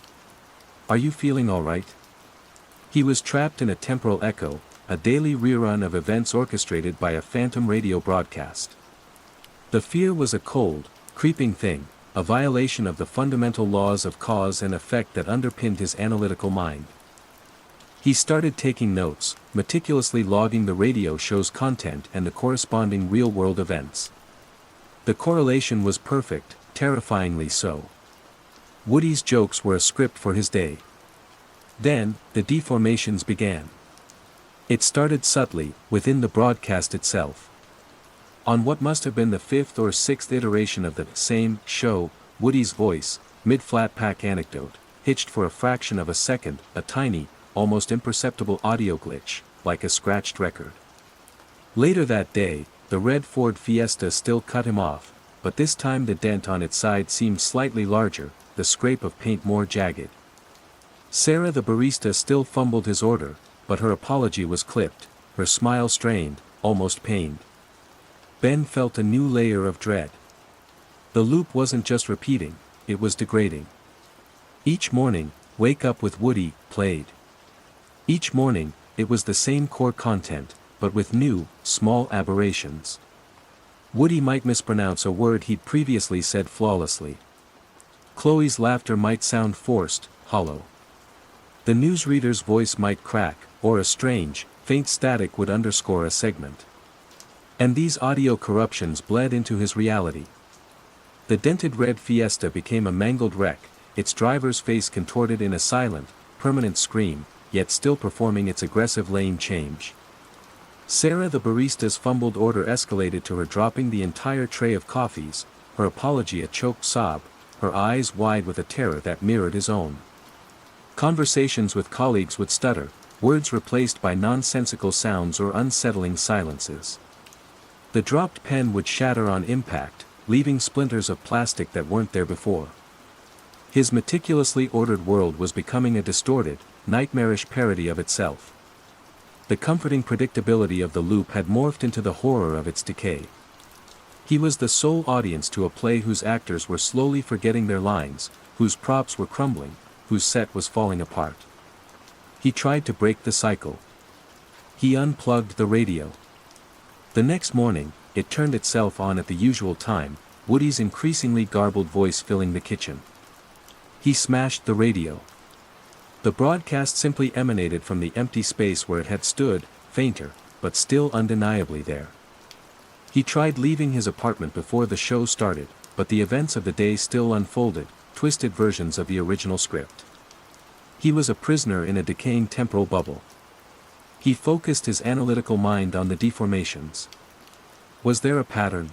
Are you feeling all right?" He was trapped in a temporal echo, a daily rerun of events orchestrated by a phantom radio broadcast. The fear was a cold, creeping thing, a violation of the fundamental laws of cause and effect that underpinned his analytical mind. He started taking notes, meticulously logging the radio show's content and the corresponding real-world events. The correlation was perfect, terrifyingly so. Woody's jokes were a script for his day. Then, the deformations began. It started subtly, within the broadcast itself. On what must have been the 5th or 6th iteration of the same show, Woody's voice, mid-flat-pack anecdote, hitched for a fraction of a second, a tiny, almost imperceptible audio glitch, like a scratched record. Later that day, the red Ford Fiesta still cut him off, but this time the dent on its side seemed slightly larger, the scrape of paint more jagged. Sarah the barista still fumbled his order, but her apology was clipped, her smile strained, almost pained. Ben felt a new layer of dread. The loop wasn't just repeating, it was degrading. Each morning, Wake Up with Woody played. Each morning, it was the same core content, but with new, small aberrations. Woody might mispronounce a word he'd previously said flawlessly. Chloe's laughter might sound forced, hollow. The newsreader's voice might crack, or a strange, faint static would underscore a segment. And these audio corruptions bled into his reality. The dented red Fiesta became a mangled wreck, its driver's face contorted in a silent, permanent scream, yet still performing its aggressive lane change. Sarah the barista's fumbled order escalated to her dropping the entire tray of coffees, her apology a choked sob, her eyes wide with a terror that mirrored his own. Conversations with colleagues would stutter, words replaced by nonsensical sounds or unsettling silences. The dropped pen would shatter on impact, leaving splinters of plastic that weren't there before. His meticulously ordered world was becoming a distorted, nightmarish parody of itself. The comforting predictability of the loop had morphed into the horror of its decay. He was the sole audience to a play whose actors were slowly forgetting their lines, whose props were crumbling, whose set was falling apart. He tried to break the cycle. He unplugged the radio. The next morning, it turned itself on at the usual time, Woody's increasingly garbled voice filling the kitchen. He smashed the radio. The broadcast simply emanated from the empty space where it had stood, fainter, but still undeniably there. He tried leaving his apartment before the show started, but the events of the day still unfolded, twisted versions of the original script. He was a prisoner in a decaying temporal bubble. He focused his analytical mind on the deformations. Was there a pattern?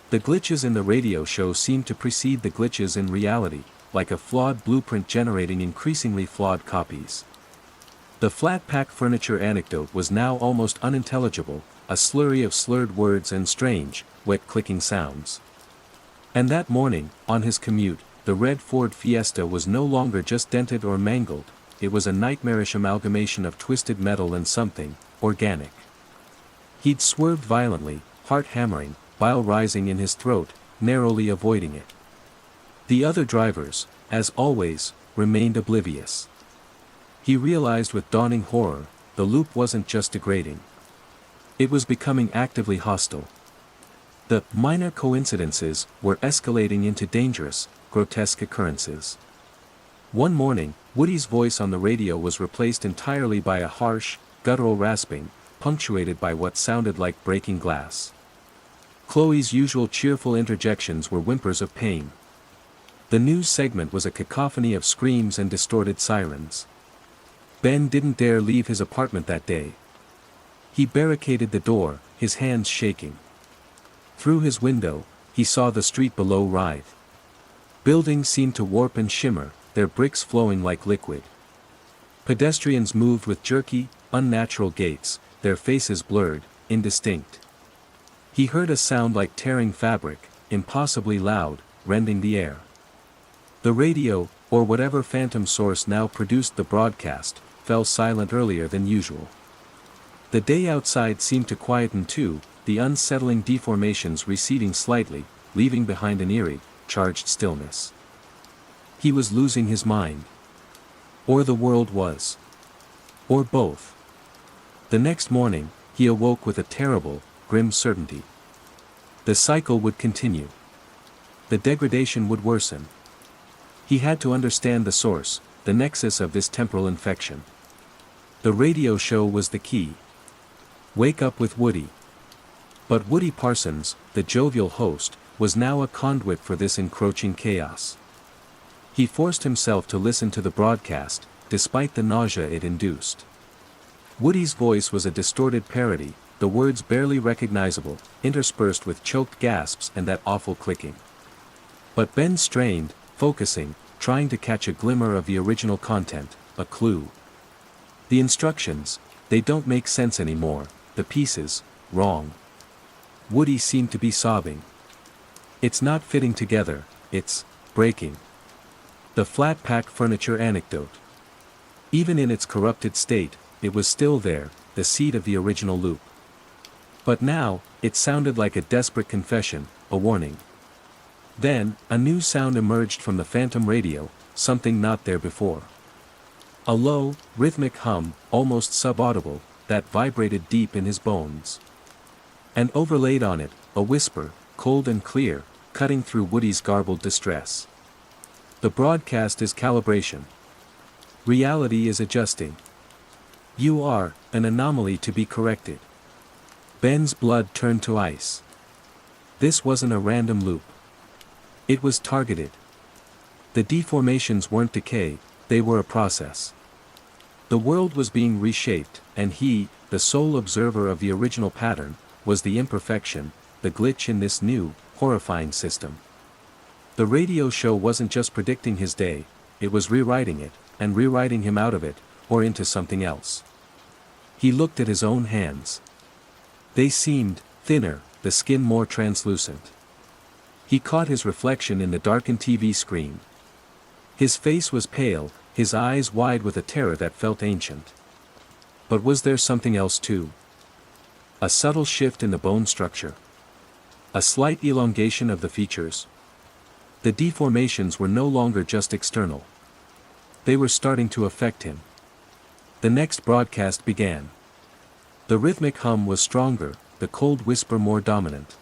The glitches in the radio show seemed to precede the glitches in reality, like a flawed blueprint generating increasingly flawed copies. The flat-pack furniture anecdote was now almost unintelligible, a slurry of slurred words and strange, wet clicking sounds. And that morning, on his commute, the red Ford Fiesta was no longer just dented or mangled, it was a nightmarish amalgamation of twisted metal and something organic. He'd swerved violently, heart hammering, bile rising in his throat, narrowly avoiding it. The other drivers, as always, remained oblivious. He realized with dawning horror, the loop wasn't just degrading. It was becoming actively hostile. The minor coincidences were escalating into dangerous, grotesque occurrences. One morning, Woody's voice on the radio was replaced entirely by a harsh, guttural rasping, punctuated by what sounded like breaking glass. Chloe's usual cheerful interjections were whimpers of pain. The news segment was a cacophony of screams and distorted sirens. Ben didn't dare leave his apartment that day. He barricaded the door, his hands shaking. Through his window, he saw the street below writhe. Buildings seemed to warp and shimmer, their bricks flowing like liquid. Pedestrians moved with jerky, unnatural gaits, their faces blurred, indistinct. He heard a sound like tearing fabric, impossibly loud, rending the air. The radio, or whatever phantom source now produced the broadcast, fell silent earlier than usual. The day outside seemed to quieten too, the unsettling deformations receding slightly, leaving behind an eerie, charged stillness. He was losing his mind. Or the world was. Or both. The next morning, he awoke with a terrible, grim certainty. The cycle would continue. The degradation would worsen. He had to understand the source, the nexus of this temporal infection. The radio show was the key. Wake Up with Woody. But Woody Parsons, the jovial host, was now a conduit for this encroaching chaos. He forced himself to listen to the broadcast, despite the nausea it induced. Woody's voice was a distorted parody, the words barely recognizable, interspersed with choked gasps and that awful clicking. But Ben strained, focusing, trying to catch a glimmer of the original content, a clue. The instructions, they don't make sense anymore, the pieces, wrong. Woody seemed to be sobbing. It's not fitting together, it's breaking. The flat-pack furniture anecdote. Even in its corrupted state, it was still there, the seed of the original loop. But now, it sounded like a desperate confession, a warning. Then, a new sound emerged from the phantom radio, something not there before. A low, rhythmic hum, almost subaudible, that vibrated deep in his bones. And overlaid on it, a whisper, cold and clear, cutting through Woody's garbled distress. The broadcast is calibration. Reality is adjusting. You are an anomaly to be corrected. Ben's blood turned to ice. This wasn't a random loop. It was targeted. The deformations weren't decay, they were a process. The world was being reshaped, and he, the sole observer of the original pattern, was the imperfection, the glitch in this new, horrifying system. The radio show wasn't just predicting his day, it was rewriting it, and rewriting him out of it, or into something else. He looked at his own hands. They seemed thinner, the skin more translucent. He caught his reflection in the darkened TV screen. His face was pale, his eyes wide with a terror that felt ancient. But was there something else too? A subtle shift in the bone structure. A slight elongation of the features. The deformations were no longer just external. They were starting to affect him. The next broadcast began. The rhythmic hum was stronger, the cold whisper more dominant.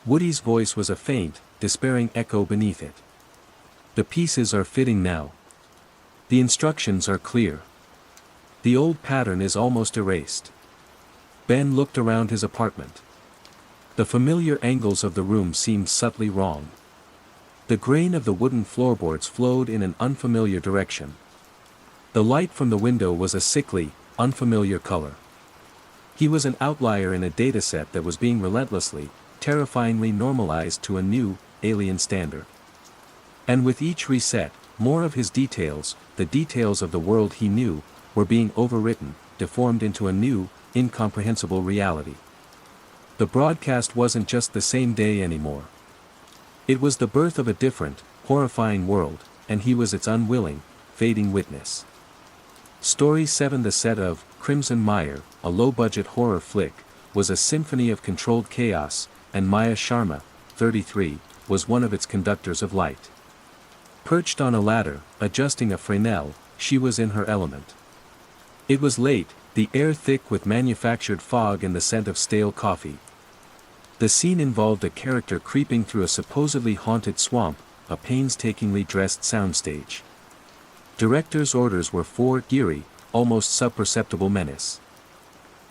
Woody's voice was a faint, despairing echo beneath it. The pieces are fitting now. The instructions are clear. The old pattern is almost erased. Ben looked around his apartment. The familiar angles of the room seemed subtly wrong. The grain of the wooden floorboards flowed in an unfamiliar direction. The light from the window was a sickly, unfamiliar color. He was an outlier in a dataset that was being relentlessly, terrifyingly normalized to a new, alien standard. And with each reset, more of his details, the details of the world he knew, were being overwritten, deformed into a new, incomprehensible reality. The broadcast wasn't just the same day anymore. It was the birth of a different, horrifying world, and he was its unwilling, fading witness. Story 7. The set of Crimson Mire, a low-budget horror flick, was a symphony of controlled chaos, and Maya Sharma, 33, was one of its conductors of light. Perched on a ladder, adjusting a Fresnel, she was in her element. It was late, the air thick with manufactured fog and the scent of stale coffee. The scene involved a character creeping through a supposedly haunted swamp, a painstakingly dressed soundstage. Director's orders were for eerie, almost subperceptible menace.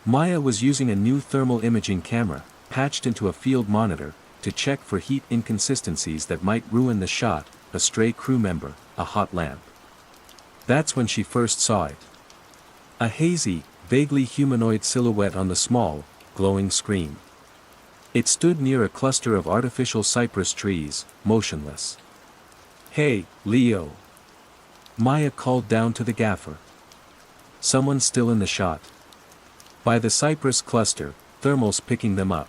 Maya was using a new thermal imaging camera, patched into a field monitor, to check for heat inconsistencies that might ruin the shot, a stray crew member, a hot lamp. That's when she first saw it. A hazy, vaguely humanoid silhouette on the small, glowing screen. It stood near a cluster of artificial cypress trees, motionless. "Hey, Leo!" Maya called down to the gaffer. "Someone still in the shot?" By the cypress cluster, thermals picking them up.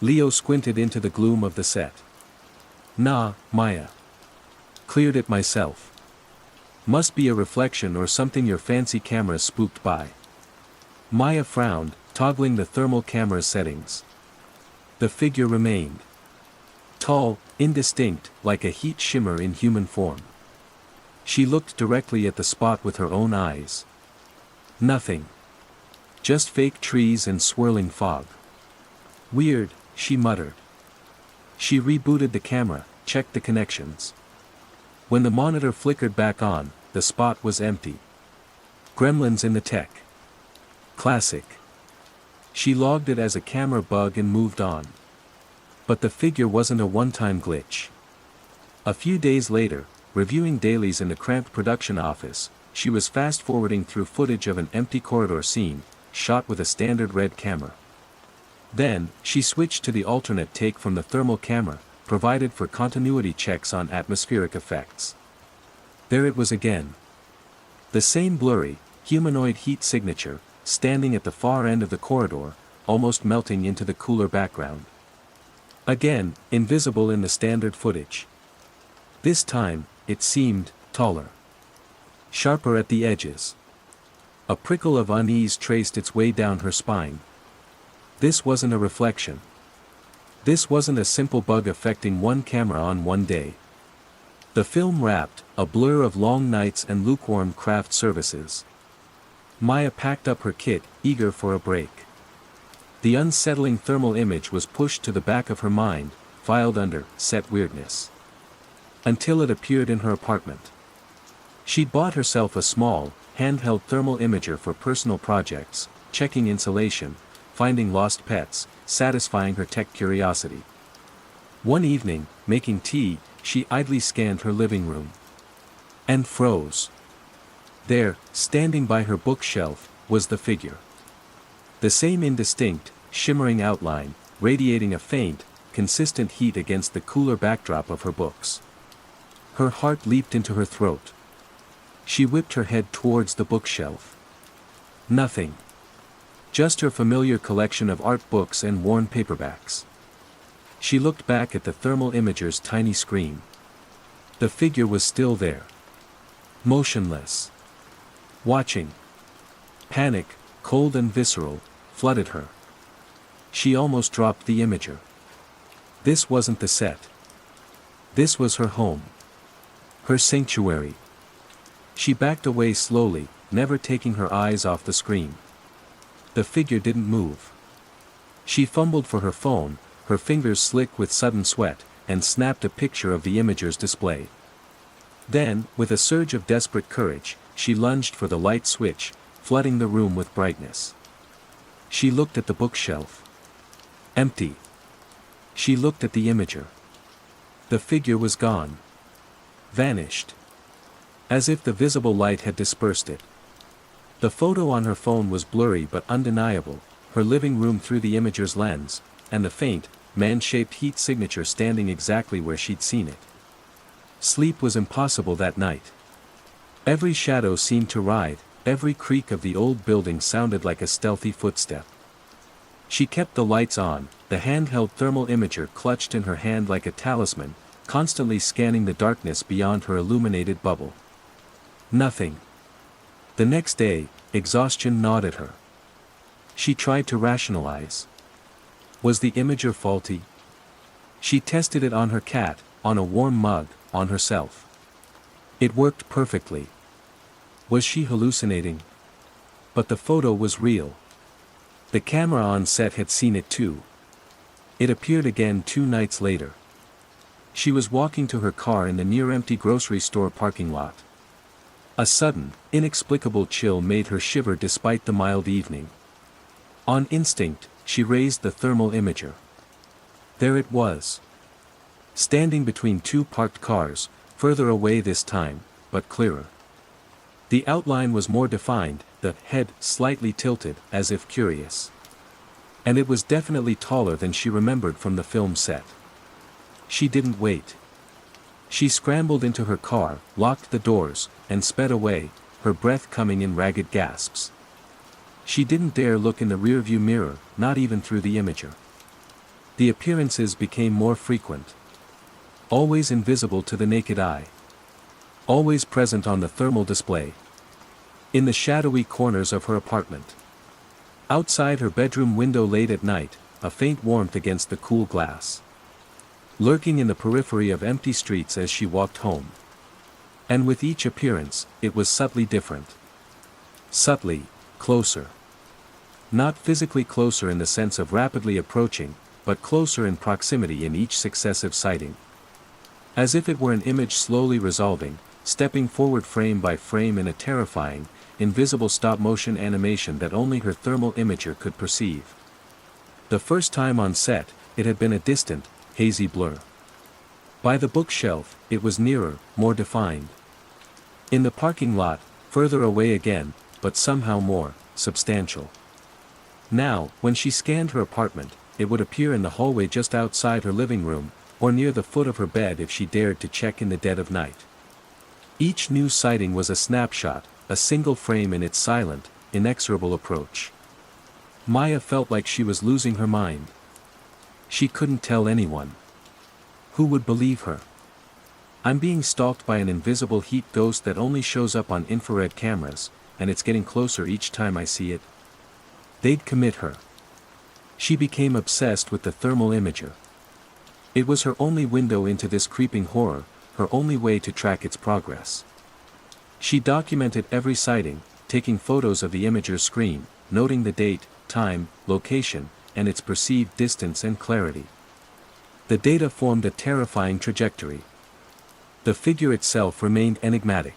Leo squinted into the gloom of the set. "Nah, Maya. Cleared it myself. Must be a reflection or something your fancy camera spooked by." Maya frowned, toggling the thermal camera settings. The figure remained. Tall, indistinct, like a heat shimmer in human form. She looked directly at the spot with her own eyes. Nothing. Just fake trees and swirling fog. "Weird," she muttered. She rebooted the camera, checked the connections. When the monitor flickered back on, the spot was empty. Gremlins in the tech. Classic. She logged it as a camera bug and moved on. But the figure wasn't a one-time glitch. A few days later, reviewing dailies in the cramped production office, she was fast-forwarding through footage of an empty corridor scene, shot with a standard red camera. Then, she switched to the alternate take from the thermal camera, provided for continuity checks on atmospheric effects. There it was again. The same blurry, humanoid heat signature, standing at the far end of the corridor, almost melting into the cooler background. Again, invisible in the standard footage. This time, it seemed taller. Sharper at the edges. A prickle of unease traced its way down her spine. This wasn't a reflection. This wasn't a simple bug affecting one camera on one day. The film wrapped, a blur of long nights and lukewarm craft services. Maya packed up her kit, eager for a break. The unsettling thermal image was pushed to the back of her mind, filed under set weirdness. Until it appeared in her apartment. She'd bought herself a small, handheld thermal imager for personal projects, checking insulation, finding lost pets, satisfying her tech curiosity. One evening, making tea, she idly scanned her living room. And froze. There, standing by her bookshelf, was the figure. The same indistinct, shimmering outline, radiating a faint, consistent heat against the cooler backdrop of her books. Her heart leaped into her throat. She whipped her head towards the bookshelf. Nothing. Just her familiar collection of art books and worn paperbacks. She looked back at the thermal imager's tiny screen. The figure was still there. Motionless. Watching. Panic, cold and visceral, flooded her. She almost dropped the imager. This wasn't the set. This was her home. Her sanctuary. She backed away slowly, never taking her eyes off the screen. The figure didn't move. She fumbled for her phone, her fingers slick with sudden sweat, and snapped a picture of the imager's display. Then, with a surge of desperate courage, she lunged for the light switch, flooding the room with brightness. She looked at the bookshelf. Empty. She looked at the imager. The figure was gone. Vanished. As if the visible light had dispersed it. The photo on her phone was blurry but undeniable, her living room through the imager's lens, and the faint, man-shaped heat signature standing exactly where she'd seen it. Sleep was impossible that night. Every shadow seemed to ride, every creak of the old building sounded like a stealthy footstep. She kept the lights on, the handheld thermal imager clutched in her hand like a talisman, constantly scanning the darkness beyond her illuminated bubble. Nothing. The next day, exhaustion gnawed at her. She tried to rationalize. Was the imager faulty? She tested it on her cat, on a warm mug, on herself. It worked perfectly. Was she hallucinating? But the photo was real. The camera on set had seen it too. It appeared again 2 nights later. She was walking to her car in the near-empty grocery store parking lot. A sudden, inexplicable chill made her shiver despite the mild evening. On instinct, she raised the thermal imager. There it was. Standing between 2 parked cars, further away this time, but clearer. The outline was more defined, the head slightly tilted, as if curious. And it was definitely taller than she remembered from the film set. She didn't wait. She scrambled into her car, locked the doors, and sped away, her breath coming in ragged gasps. She didn't dare look in the rearview mirror, not even through the imager. The appearances became more frequent. Always invisible to the naked eye. Always present on the thermal display. In the shadowy corners of her apartment. Outside her bedroom window late at night, a faint warmth against the cool glass. Lurking in the periphery of empty streets as she walked home. And with each appearance, it was subtly different. Subtly, closer. Not physically closer in the sense of rapidly approaching, but closer in proximity in each successive sighting. As if it were an image slowly resolving, stepping forward frame by frame in a terrifying, invisible stop-motion animation that only her thermal imager could perceive. The first time on set, it had been a distant, hazy blur. By the bookshelf, it was nearer, more defined. In the parking lot, further away again, but somehow more substantial. Now, when she scanned her apartment, it would appear in the hallway just outside her living room, or near the foot of her bed if she dared to check in the dead of night. Each new sighting was a snapshot, a single frame in its silent, inexorable approach. Maya felt like she was losing her mind. She couldn't tell anyone. Who would believe her? I'm being stalked by an invisible heat ghost that only shows up on infrared cameras, and it's getting closer each time I see it. They'd commit her. She became obsessed with the thermal imager. It was her only window into this creeping horror, her only way to track its progress. She documented every sighting, taking photos of the imager's screen, noting the date, time, location, and its perceived distance and clarity. The data formed a terrifying trajectory. The figure itself remained enigmatic.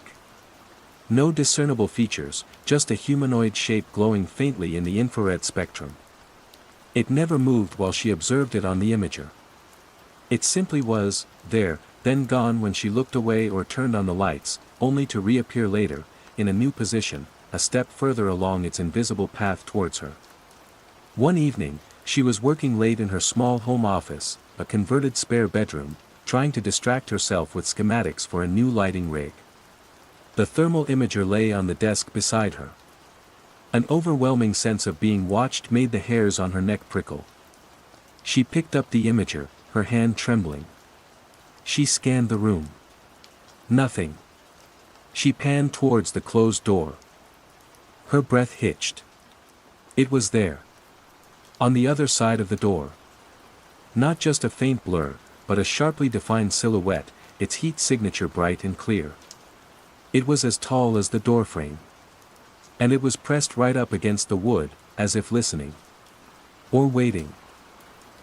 No discernible features, just a humanoid shape glowing faintly in the infrared spectrum. It never moved while she observed it on the imager. It simply was, there, then gone when she looked away or turned on the lights, only to reappear later, in a new position, a step further along its invisible path towards her. One evening, she was working late in her small home office, a converted spare bedroom, trying to distract herself with schematics for a new lighting rig. The thermal imager lay on the desk beside her. An overwhelming sense of being watched made the hairs on her neck prickle. She picked up the imager, her hand trembling. She scanned the room. Nothing. She panned towards the closed door. Her breath hitched. It was there. On the other side of the door. Not just a faint blur, but a sharply defined silhouette, its heat signature bright and clear. It was as tall as the doorframe. And it was pressed right up against the wood, as if listening. Or waiting.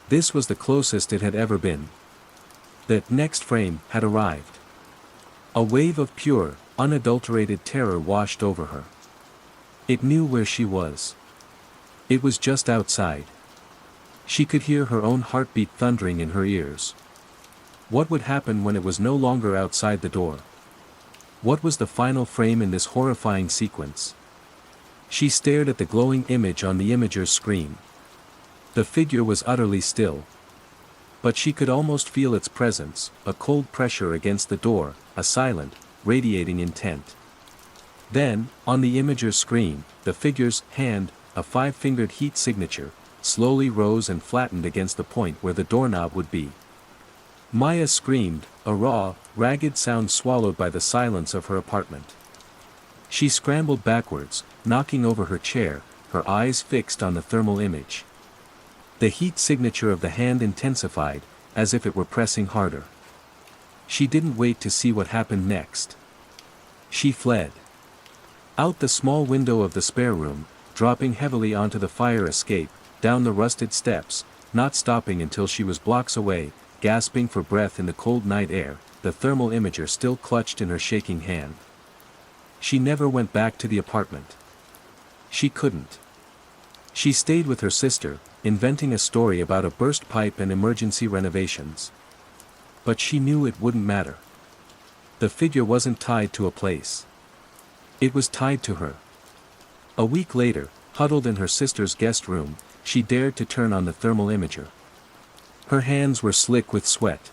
This was the closest it had ever been. The next frame had arrived. A wave of pure, unadulterated terror washed over her. It knew where she was. It was just outside. She could hear her own heartbeat thundering in her ears. What would happen when it was no longer outside the door? What was the final frame in this horrifying sequence? She stared at the glowing image on the imager's screen. The figure was utterly still. But she could almost feel its presence, a cold pressure against the door, a silent, radiating intent. Then, on the imager's screen, the figure's hand, a five-fingered heat signature, slowly rose and flattened against the point where the doorknob would be. Maya screamed, a raw, ragged sound swallowed by the silence of her apartment. She scrambled backwards, knocking over her chair, her eyes fixed on the thermal image. The heat signature of the hand intensified, as if it were pressing harder. She didn't wait to see what happened next. She fled. Out the small window of the spare room, dropping heavily onto the fire escape, down the rusted steps, not stopping until she was blocks away, gasping for breath in the cold night air, the thermal imager still clutched in her shaking hand. She never went back to the apartment. She couldn't. She stayed with her sister, inventing a story about a burst pipe and emergency renovations. But she knew it wouldn't matter. The figure wasn't tied to a place. It was tied to her. A week later, huddled in her sister's guest room, she dared to turn on the thermal imager. Her hands were slick with sweat.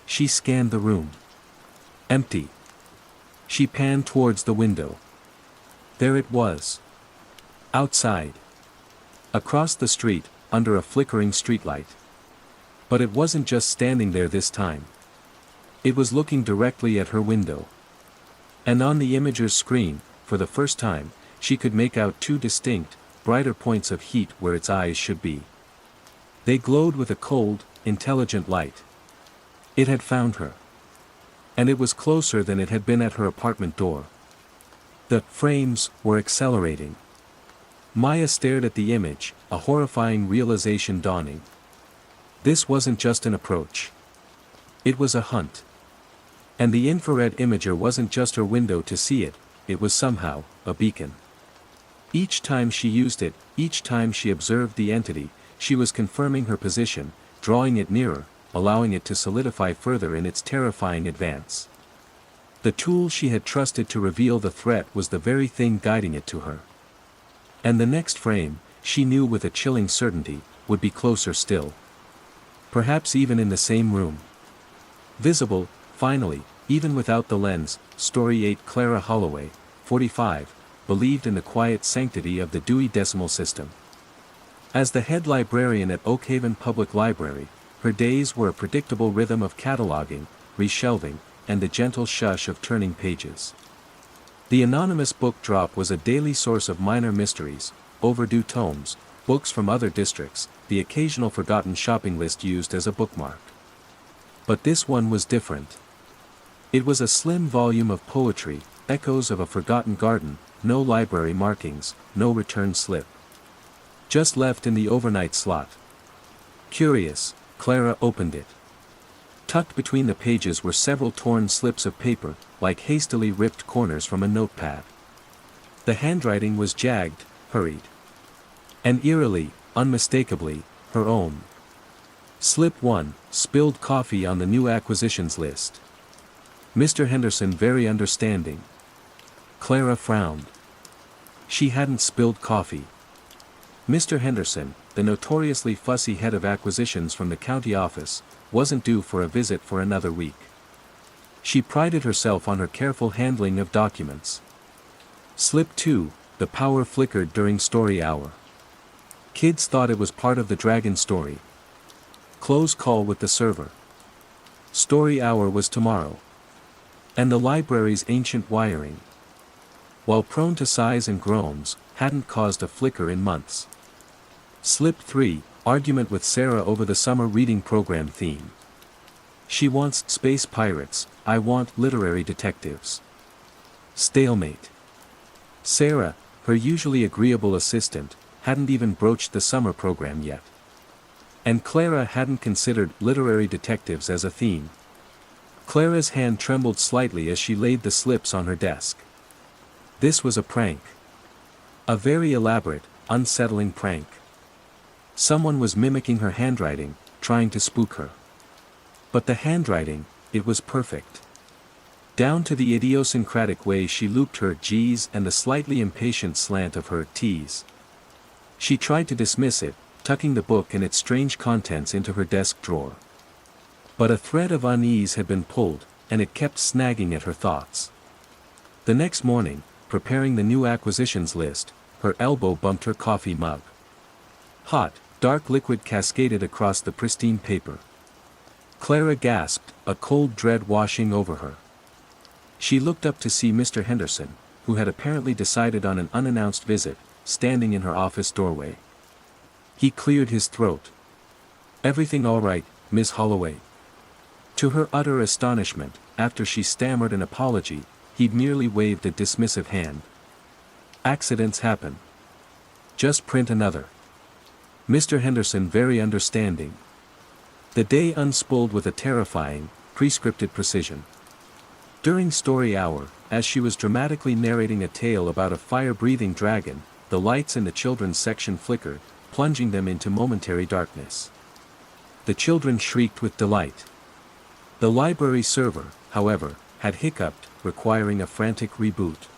She scanned the room. Empty. She panned towards the window. There it was. Outside. Across the street, under a flickering streetlight. But it wasn't just standing there this time. It was looking directly at her window. And on the imager's screen, for the first time, she could make out two distinct, brighter points of heat where its eyes should be. They glowed with a cold, intelligent light. It had found her. And it was closer than it had been at her apartment door. The frames were accelerating. Maya stared at the image, a horrifying realization dawning. This wasn't just an approach. It was a hunt. And the infrared imager wasn't just her window to see it, it was somehow, a beacon. Each time she used it, each time she observed the entity, she was confirming her position, drawing it nearer, allowing it to solidify further in its terrifying advance. The tool she had trusted to reveal the threat was the very thing guiding it to her. And the next frame, she knew with a chilling certainty, would be closer still. Perhaps even in the same room. Visible, finally, even without the lens, Story 8 Clara Holloway, 45, believed in the quiet sanctity of the Dewey Decimal System. As the head librarian at Oakhaven Public Library, her days were a predictable rhythm of cataloging, reshelving, and the gentle shush of turning pages. The anonymous book drop was a daily source of minor mysteries, overdue tomes, books from other districts, the occasional forgotten shopping list used as a bookmark. But this one was different. It was a slim volume of poetry, echoes of a forgotten garden, no library markings, no return slip. Just left in the overnight slot. Curious, Clara opened it. Tucked between the pages were several torn slips of paper, like hastily ripped corners from a notepad. The handwriting was jagged, hurried. And eerily, unmistakably, her own. Slip 1, spilled coffee on the new acquisitions list. Mr. Henderson very understanding. Clara frowned. She hadn't spilled coffee. Mr. Henderson, the notoriously fussy head of acquisitions from the county office, wasn't due for a visit for another week. She prided herself on her careful handling of documents. Slip 2, the power flickered during story hour. Kids thought it was part of the dragon story. Close call with the server. Story hour was tomorrow. And the library's ancient wiring, while prone to sighs and groans, hadn't caused a flicker in months. Slip 3, argument with Sarah over the summer reading program theme. She wants space pirates, I want literary detectives. Stalemate. Sarah, her usually agreeable assistant, hadn't even broached the summer program yet. And Clara hadn't considered literary detectives as a theme. Clara's hand trembled slightly as she laid the slips on her desk. This was a prank. A very elaborate, unsettling prank. Someone was mimicking her handwriting, trying to spook her. But the handwriting, it was perfect. Down to the idiosyncratic way she looped her G's and the slightly impatient slant of her T's. She tried to dismiss it, tucking the book and its strange contents into her desk drawer. But a thread of unease had been pulled, and it kept snagging at her thoughts. The next morning, preparing the new acquisitions list, her elbow bumped her coffee mug. Hot, dark liquid cascaded across the pristine paper. Clara gasped, a cold dread washing over her. She looked up to see Mr. Henderson, who had apparently decided on an unannounced visit, standing in her office doorway. He cleared his throat. "Everything all right, Miss Holloway?" To her utter astonishment, after she stammered an apology, he'd merely waved a dismissive hand. "Accidents happen. Just print another." Mr. Henderson very understanding. The day unspooled with a terrifying, prescripted precision. During story hour, as she was dramatically narrating a tale about a fire-breathing dragon, the lights in the children's section flickered, plunging them into momentary darkness. The children shrieked with delight. The library server, however, had hiccuped, requiring a frantic reboot.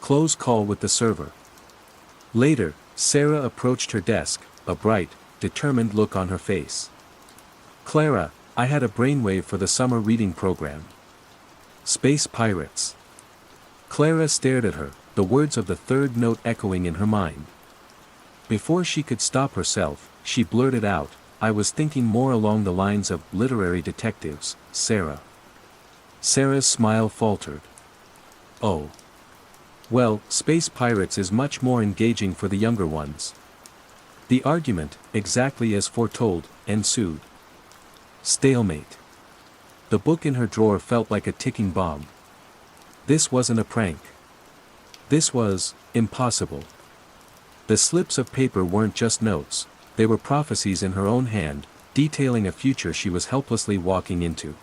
Close call with the server. Later, Sarah approached her desk, a bright, determined look on her face. "Clara, I had a brainwave for the summer reading program. Space pirates." Clara stared at her, the words of the third note echoing in her mind. Before she could stop herself, she blurted out, "I was thinking more along the lines of literary detectives, Sarah." Sarah's smile faltered. "Oh. Well, space pirates is much more engaging for the younger ones." The argument, exactly as foretold, ensued. Stalemate. The book in her drawer felt like a ticking bomb. This wasn't a prank. This was impossible. The slips of paper weren't just notes, they were prophecies in her own hand, detailing a future she was helplessly walking into.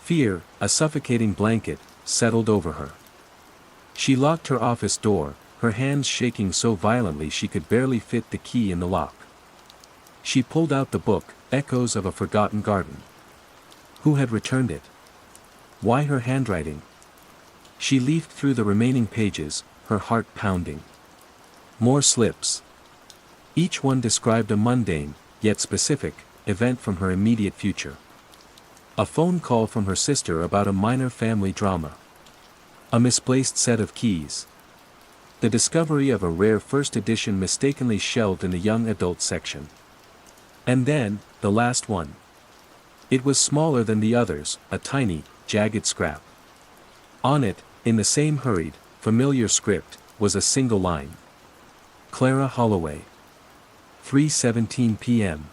Fear, a suffocating blanket, settled over her. She locked her office door, her hands shaking so violently she could barely fit the key in the lock. She pulled out the book, Echoes of a Forgotten Garden. Who had returned it? Why her handwriting? She leafed through the remaining pages, her heart pounding. More slips. Each one described a mundane, yet specific, event from her immediate future. A phone call from her sister about a minor family drama. A misplaced set of keys. The discovery of a rare first edition mistakenly shelved in the young adult section. And then, the last one. It was smaller than the others, a tiny, jagged scrap. On it, in the same hurried, familiar script, was a single line. Clara Holloway. 3:17 p.m.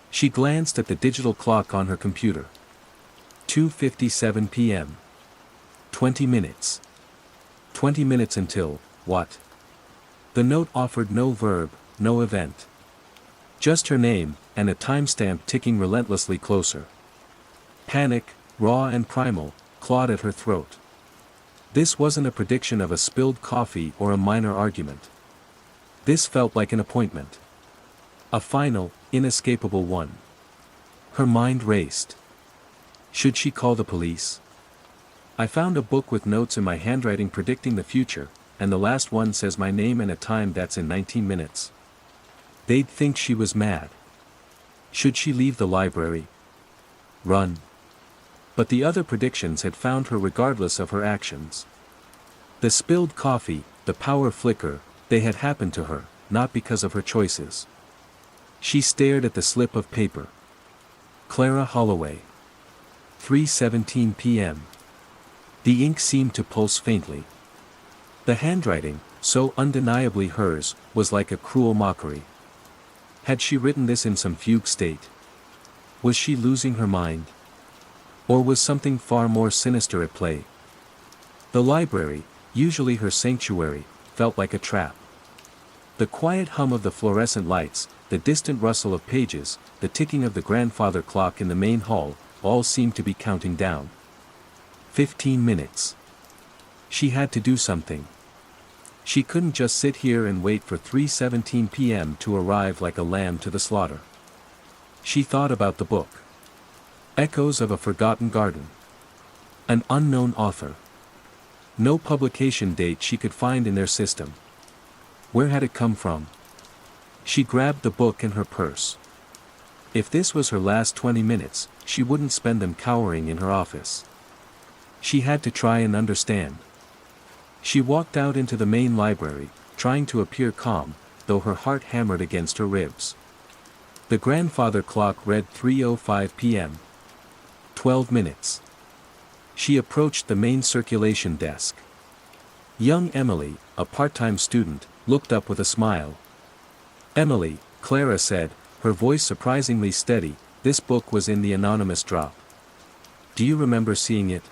She glanced at the digital clock on her computer. 2:57 p.m. 20 minutes. 20 minutes until, what? The note offered no verb, no event. Just her name, and a timestamp ticking relentlessly closer. Panic, raw and primal, clawed at her throat. This wasn't a prediction of a spilled coffee or a minor argument. This felt like an appointment. A final, inescapable one. Her mind raced. Should she call the police? I found a book with notes in my handwriting predicting the future, and the last one says my name and a time that's in 19 minutes. They'd think she was mad. Should she leave the library? Run. But the other predictions had found her regardless of her actions. The spilled coffee, the power flicker, they had happened to her, not because of her choices. She stared at the slip of paper. Clara Holloway. 3:17 p.m. The ink seemed to pulse faintly. The handwriting, so undeniably hers, was like a cruel mockery. Had she written this in some fugue state? Was she losing her mind? Or was something far more sinister at play? The library, usually her sanctuary, felt like a trap. The quiet hum of the fluorescent lights, the distant rustle of pages, the ticking of the grandfather clock in the main hall, all seemed to be counting down. 15 minutes. She had to do something. She couldn't just sit here and wait for 3:17 p.m. to arrive like a lamb to the slaughter. She thought about the book. Echoes of a Forgotten Garden. An unknown author. No publication date she could find in their system. Where had it come from? She grabbed the book in her purse. If this was her last 20 minutes, she wouldn't spend them cowering in her office. She had to try and understand. She walked out into the main library, trying to appear calm, though her heart hammered against her ribs. The grandfather clock read 3:05 p.m. 12 minutes. She approached the main circulation desk. Young Emily, a part-time student, looked up with a smile. "Emily," Clara said, her voice surprisingly steady, "this book was in the anonymous drop. Do you remember seeing it?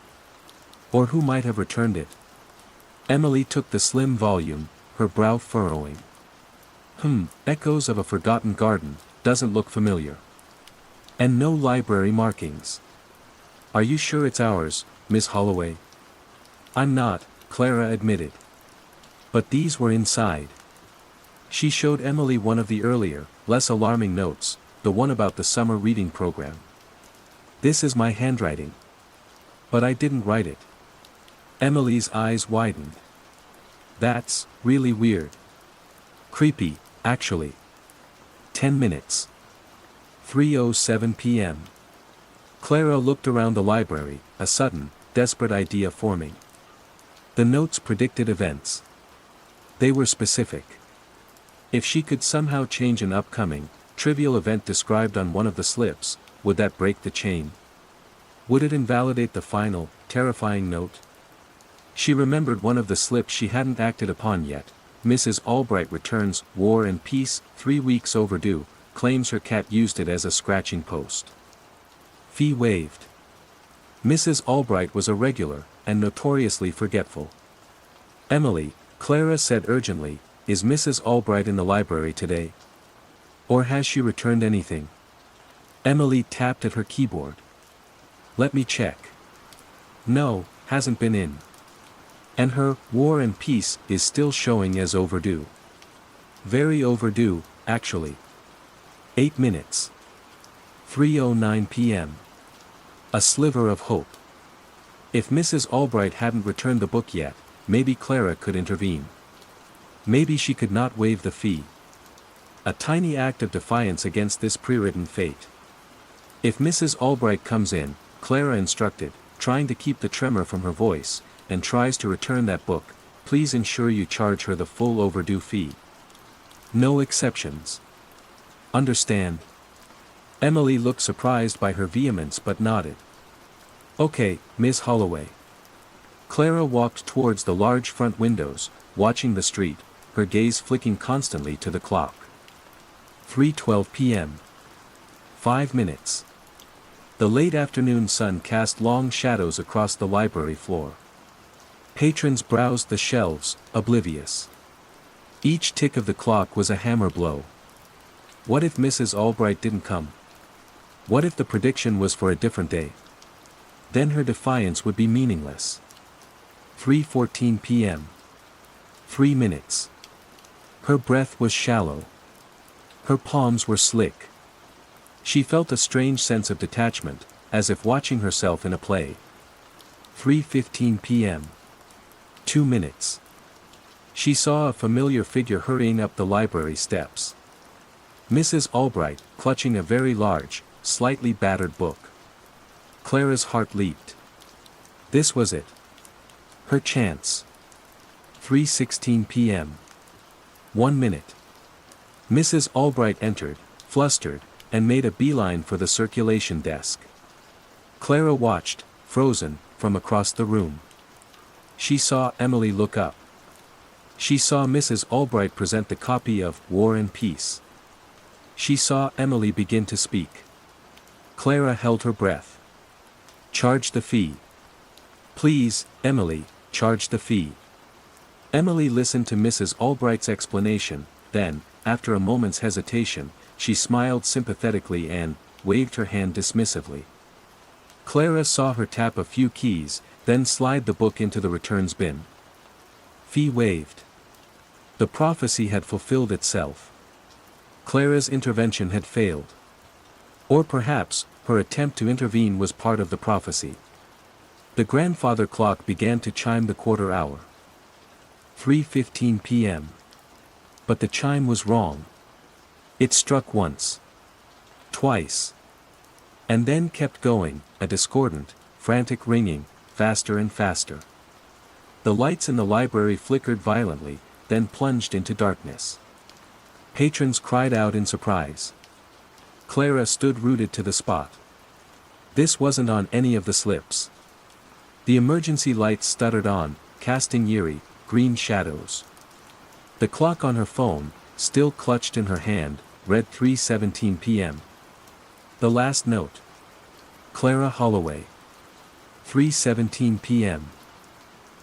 Or who might have returned it?" Emily took the slim volume, her brow furrowing. Echoes of a Forgotten Garden, doesn't look familiar. And no library markings. Are you sure it's ours, Miss Holloway? I'm not, Clara admitted. But these were inside. She showed Emily one of the earlier, less alarming notes, the one about the summer reading program. This is my handwriting. But I didn't write it. Emily's eyes widened. That's really weird. Creepy, actually. 10 minutes. 3:07 p.m. Clara looked around the library, a sudden, desperate idea forming. The notes predicted events. They were specific. If she could somehow change an upcoming, trivial event described on one of the slips, would that break the chain? Would it invalidate the final, terrifying note? She remembered one of the slips she hadn't acted upon yet. Mrs. Albright returns, War and Peace, 3 weeks overdue, claims her cat used it as a scratching post. Fee waived. Mrs. Albright was a regular, and notoriously forgetful. Emily, Clara said urgently, is Mrs. Albright in the library today? Or has she returned anything? Emily tapped at her keyboard. Let me check. No, hasn't been in. And her War and Peace is still showing as overdue. Very overdue, actually. 8 minutes. 3:09 p.m. A sliver of hope. If Mrs. Albright hadn't returned the book yet, maybe Clara could intervene. Maybe she could not waive the fee. A tiny act of defiance against this pre-written fate. If Mrs. Albright comes in, Clara instructed, trying to keep the tremor from her voice, and tries to return that book, please ensure you charge her the full overdue fee. No exceptions. Understand? Emily looked surprised by her vehemence but nodded. Okay, Miss Holloway. Clara walked towards the large front windows, watching the street, her gaze flicking constantly to the clock. 3:12 p.m. 5 minutes. The late afternoon sun cast long shadows across the library floor. Patrons browsed the shelves, oblivious. Each tick of the clock was a hammer blow. What if Mrs. Albright didn't come? What if the prediction was for a different day? Then her defiance would be meaningless. 3:14 p.m. 3 minutes. Her breath was shallow. Her palms were slick. She felt a strange sense of detachment, as if watching herself in a play. 3:15 p.m. 2 minutes. She saw a familiar figure hurrying up the library steps. Mrs. Albright, clutching a very large, slightly battered book. Clara's heart leaped. This was it. Her chance. 3:16 p.m. 1 minute. Mrs. Albright entered, flustered, and made a beeline for the circulation desk. Clara watched, frozen, from across the room. She saw Emily look up. She saw Mrs. Albright present the copy of War and Peace. She saw Emily begin to speak. Clara held her breath. Charge the fee. Please, Emily, charge the fee. Emily listened to Mrs. Albright's explanation, then, after a moment's hesitation, she smiled sympathetically and waved her hand dismissively. Clara saw her tap a few keys, then slide the book into the returns bin. Fee waived. The prophecy had fulfilled itself. Clara's intervention had failed. Or perhaps, her attempt to intervene was part of the prophecy. The grandfather clock began to chime the quarter hour. 3:15 p.m. But the chime was wrong. It struck once. Twice. And then kept going, a discordant, frantic ringing, faster and faster. The lights in the library flickered violently, then plunged into darkness. Patrons cried out in surprise. Clara stood rooted to the spot. This wasn't on any of the slips. The emergency lights stuttered on, casting eerie, green shadows. The clock on her phone, still clutched in her hand, read 3:17 p.m. The last note. Clara Holloway. 3:17 p.m.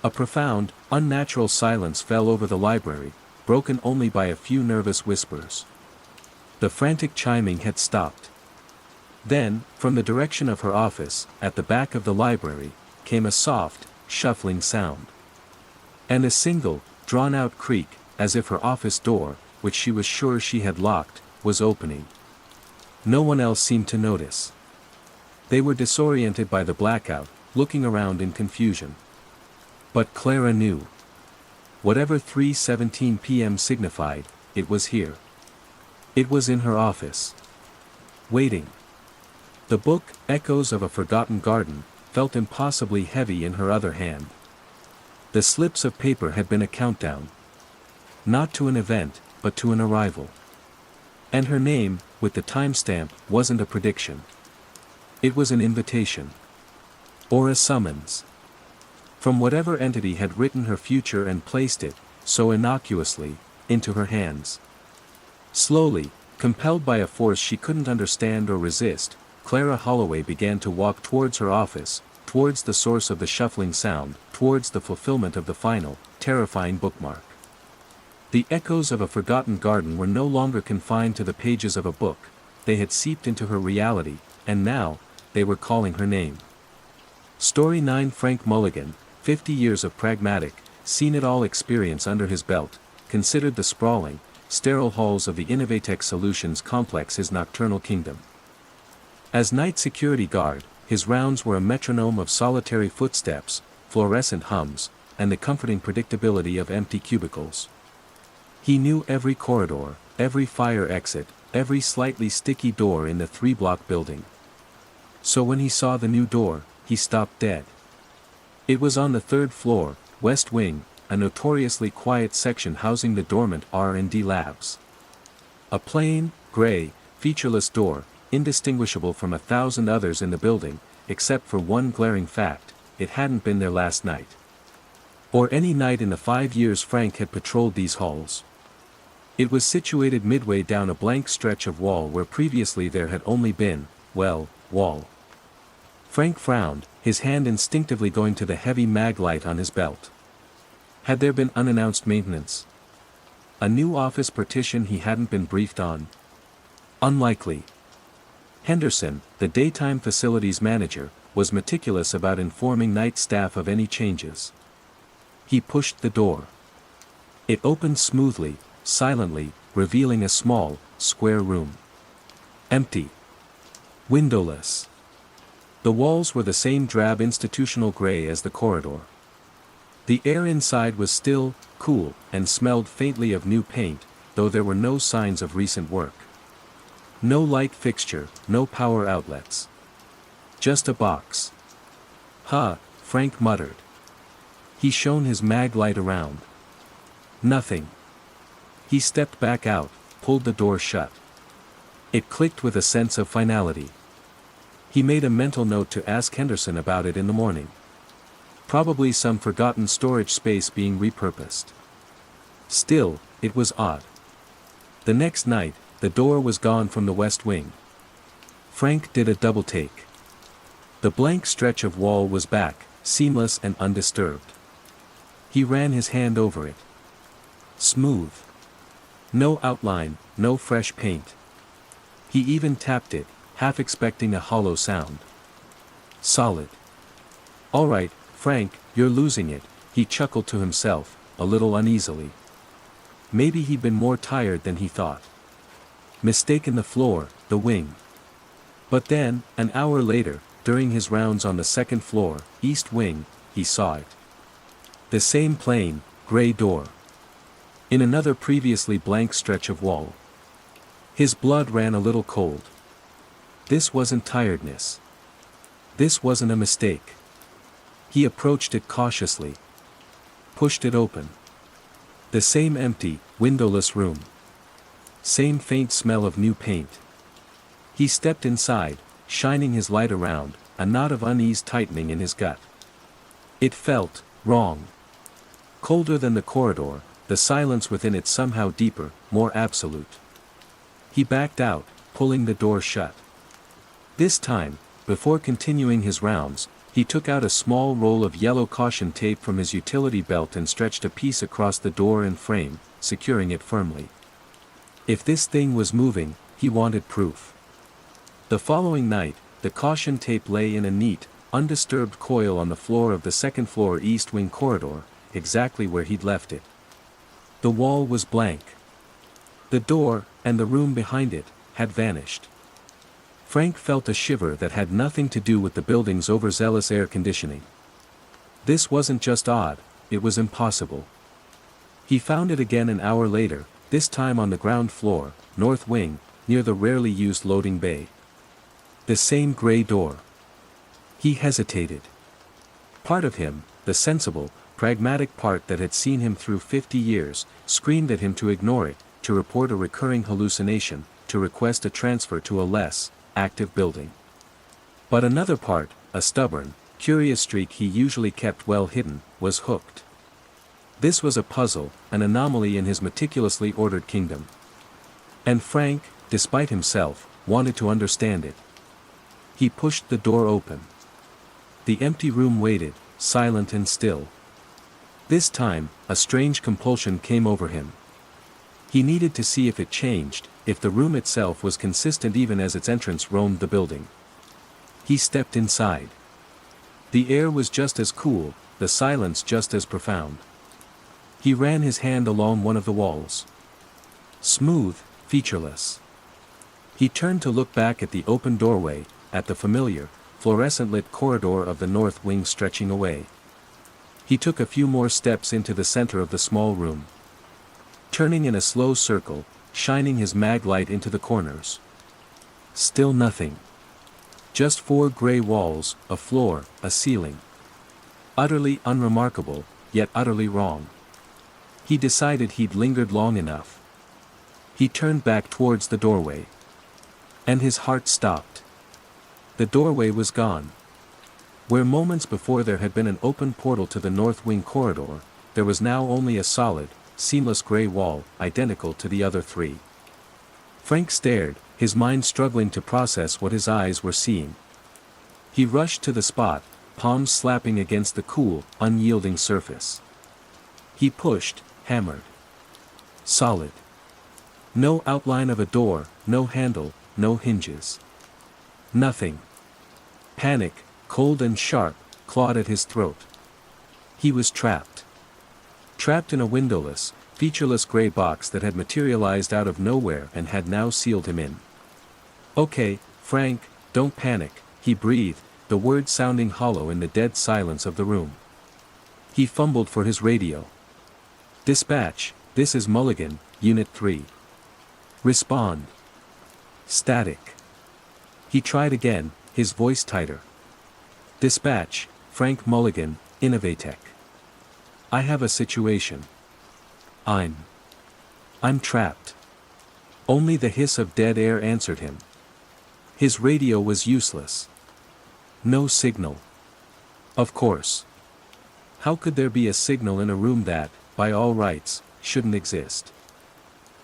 A profound, unnatural silence fell over the library, broken only by a few nervous whispers. The frantic chiming had stopped. Then, from the direction of her office, at the back of the library, came a soft, shuffling sound. And a single, drawn-out creak, as if her office door, which she was sure she had locked, was opening. No one else seemed to notice. They were disoriented by the blackout, looking around in confusion. But Clara knew. Whatever 3:17 p.m. signified, it was here. It was in her office. Waiting. The book, Echoes of a Forgotten Garden, felt impossibly heavy in her other hand. The slips of paper had been a countdown. Not to an event, but to an arrival. And her name, with the timestamp, wasn't a prediction. It was an invitation. Or a summons. From whatever entity had written her future and placed it, so innocuously, into her hands. Slowly, compelled by a force she couldn't understand or resist, Clara Holloway began to walk towards her office, towards the source of the shuffling sound, towards the fulfillment of the final, terrifying bookmark. The echoes of a forgotten garden were no longer confined to the pages of a book, they had seeped into her reality, and now, they were calling her name. Story 9. Frank Mulligan, 50 years of pragmatic, seen-it-all experience under his belt, considered the sprawling, sterile halls of the Innovatech Solutions complex his nocturnal kingdom. As night security guard, his rounds were a metronome of solitary footsteps, fluorescent hums, and the comforting predictability of empty cubicles. He knew every corridor, every fire exit, every slightly sticky door in the 3-block building. So when he saw the new door, he stopped dead. It was on the 3rd floor, West Wing, a notoriously quiet section housing the dormant R&D labs. A plain, gray, featureless door, indistinguishable from 1,000 others in the building, except for one glaring fact: it hadn't been there last night. Or any night in the 5 years Frank had patrolled these halls. It was situated midway down a blank stretch of wall where previously there had only been, well, wall. Frank frowned, his hand instinctively going to the heavy mag light on his belt. Had there been unannounced maintenance? A new office partition he hadn't been briefed on? Unlikely. Henderson, the daytime facilities manager, was meticulous about informing night staff of any changes. He pushed the door. It opened smoothly, silently, revealing a small, square room. Empty. Windowless. The walls were the same drab institutional gray as the corridor. The air inside was still, cool, and smelled faintly of new paint, though there were no signs of recent work. No light fixture, no power outlets. Just a box. Frank muttered. He shone his mag light around. Nothing. He stepped back out, pulled the door shut. It clicked with a sense of finality. He made a mental note to ask Henderson about it in the morning. Probably some forgotten storage space being repurposed. Still, it was odd. The next night, the door was gone from the West Wing. Frank did a double take. The blank stretch of wall was back, seamless and undisturbed. He ran his hand over it. Smooth. No outline, no fresh paint. He even tapped it, half expecting a hollow sound. Solid. All right, Frank, you're losing it, he chuckled to himself, a little uneasily. Maybe he'd been more tired than he thought. Mistaken the floor, the wing. But then, an hour later, during his rounds on the second floor, east wing, he saw it. The same plain, gray door. In another previously blank stretch of wall. His blood ran a little cold. This wasn't tiredness. This wasn't a mistake. He approached it cautiously. Pushed it open. The same empty, windowless room. Same faint smell of new paint. He stepped inside, shining his light around, a knot of unease tightening in his gut. It felt wrong. Colder than the corridor, the silence within it somehow deeper, more absolute. He backed out, pulling the door shut. This time, before continuing his rounds, he took out a small roll of yellow caution tape from his utility belt and stretched a piece across the door and frame, securing it firmly. If this thing was moving, he wanted proof. The following night, the caution tape lay in a neat, undisturbed coil on the floor of the second floor east wing corridor, exactly where he'd left it. The wall was blank. The door, and the room behind it, had vanished. Frank felt a shiver that had nothing to do with the building's overzealous air conditioning. This wasn't just odd, it was impossible. He found it again an hour later, this time on the ground floor, north wing, near the rarely used loading bay. The same gray door. He hesitated. Part of him, the sensible, pragmatic part that had seen him through 50 years, screamed at him to ignore it, to report a recurring hallucination, to request a transfer to a less active building. But another part, a stubborn, curious streak he usually kept well hidden, was hooked. This was a puzzle, an anomaly in his meticulously ordered kingdom. And Frank, despite himself, wanted to understand it. He pushed the door open. The empty room waited, silent and still. This time, a strange compulsion came over him. He needed to see if it changed, if the room itself was consistent even as its entrance roamed the building. He stepped inside. The air was just as cool, the silence just as profound. He ran his hand along one of the walls. Smooth, featureless. He turned to look back at the open doorway, at the familiar, fluorescent-lit corridor of the north wing stretching away. He took a few more steps into the center of the small room. Turning in a slow circle, shining his mag light into the corners. Still nothing. Just 4 gray walls, a floor, a ceiling. Utterly unremarkable, yet utterly wrong. He decided he'd lingered long enough. He turned back towards the doorway. And his heart stopped. The doorway was gone. Where moments before there had been an open portal to the north wing corridor, there was now only a solid, seamless gray wall, identical to the other 3. Frank stared, his mind struggling to process what his eyes were seeing. He rushed to the spot, palms slapping against the cool, unyielding surface. He pushed, hammered. Solid. No outline of a door, no handle, no hinges. Nothing. Panic, cold and sharp, clawed at his throat. He was trapped. Trapped in a windowless, featureless gray box that had materialized out of nowhere and had now sealed him in. "Okay, Frank, don't panic," he breathed, the words sounding hollow in the dead silence of the room. He fumbled for his radio. "Dispatch, this is Mulligan, Unit 3. Respond." Static. He tried again, his voice tighter. "Dispatch, Frank Mulligan, Innovatech. I have a situation. I'm trapped." Only the hiss of dead air answered him. His radio was useless. No signal. Of course. How could there be a signal in a room that, by all rights, shouldn't exist?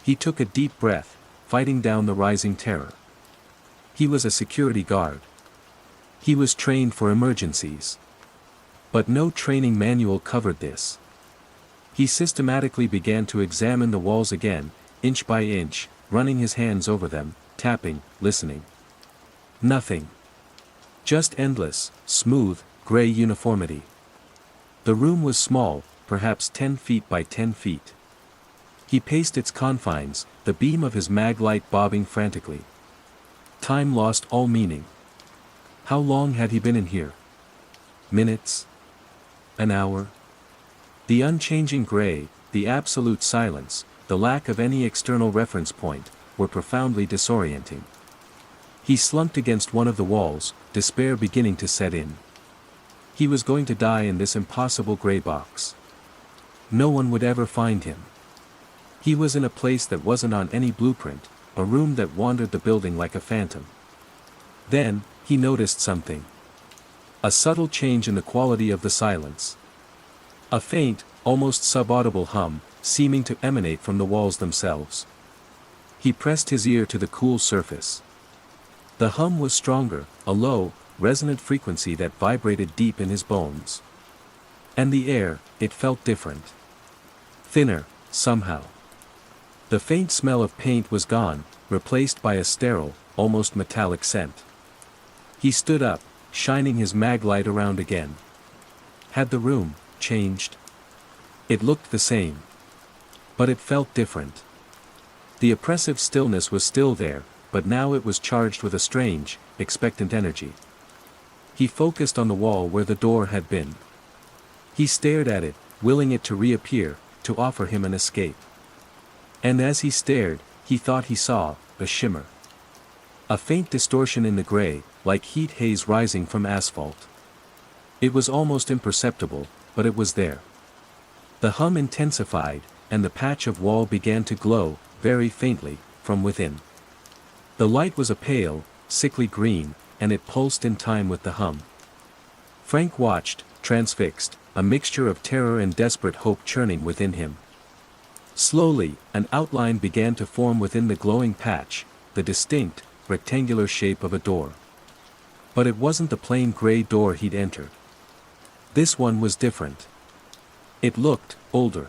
He took a deep breath, fighting down the rising terror. He was a security guard. He was trained for emergencies. But no training manual covered this. He systematically began to examine the walls again, inch by inch, running his hands over them, tapping, listening. Nothing. Just endless, smooth, gray uniformity. The room was small, perhaps 10 feet by 10 feet. He paced its confines, the beam of his mag light bobbing frantically. Time lost all meaning. How long had he been in here? Minutes? An hour? The unchanging gray, the absolute silence, the lack of any external reference point, were profoundly disorienting. He slumped against one of the walls, despair beginning to set in. He was going to die in this impossible gray box. No one would ever find him. He was in a place that wasn't on any blueprint, a room that wandered the building like a phantom. Then, he noticed something. A subtle change in the quality of the silence. A faint, almost subaudible hum, seeming to emanate from the walls themselves. He pressed his ear to the cool surface. The hum was stronger, a low, resonant frequency that vibrated deep in his bones. And the air, it felt different. Thinner, somehow. The faint smell of paint was gone, replaced by a sterile, almost metallic scent. He stood up, shining his mag light around again. Had the room changed? It looked the same. But it felt different. The oppressive stillness was still there, but now it was charged with a strange, expectant energy. He focused on the wall where the door had been. He stared at it, willing it to reappear, to offer him an escape. And as he stared, he thought he saw a shimmer. A faint distortion in the gray, like heat haze rising from asphalt. It was almost imperceptible, but it was there. The hum intensified, and the patch of wall began to glow, very faintly, from within. The light was a pale, sickly green, and it pulsed in time with the hum. Frank watched, transfixed, a mixture of terror and desperate hope churning within him. Slowly, an outline began to form within the glowing patch, the distinct, rectangular shape of a door. But it wasn't the plain gray door he'd entered. This one was different. It looked older.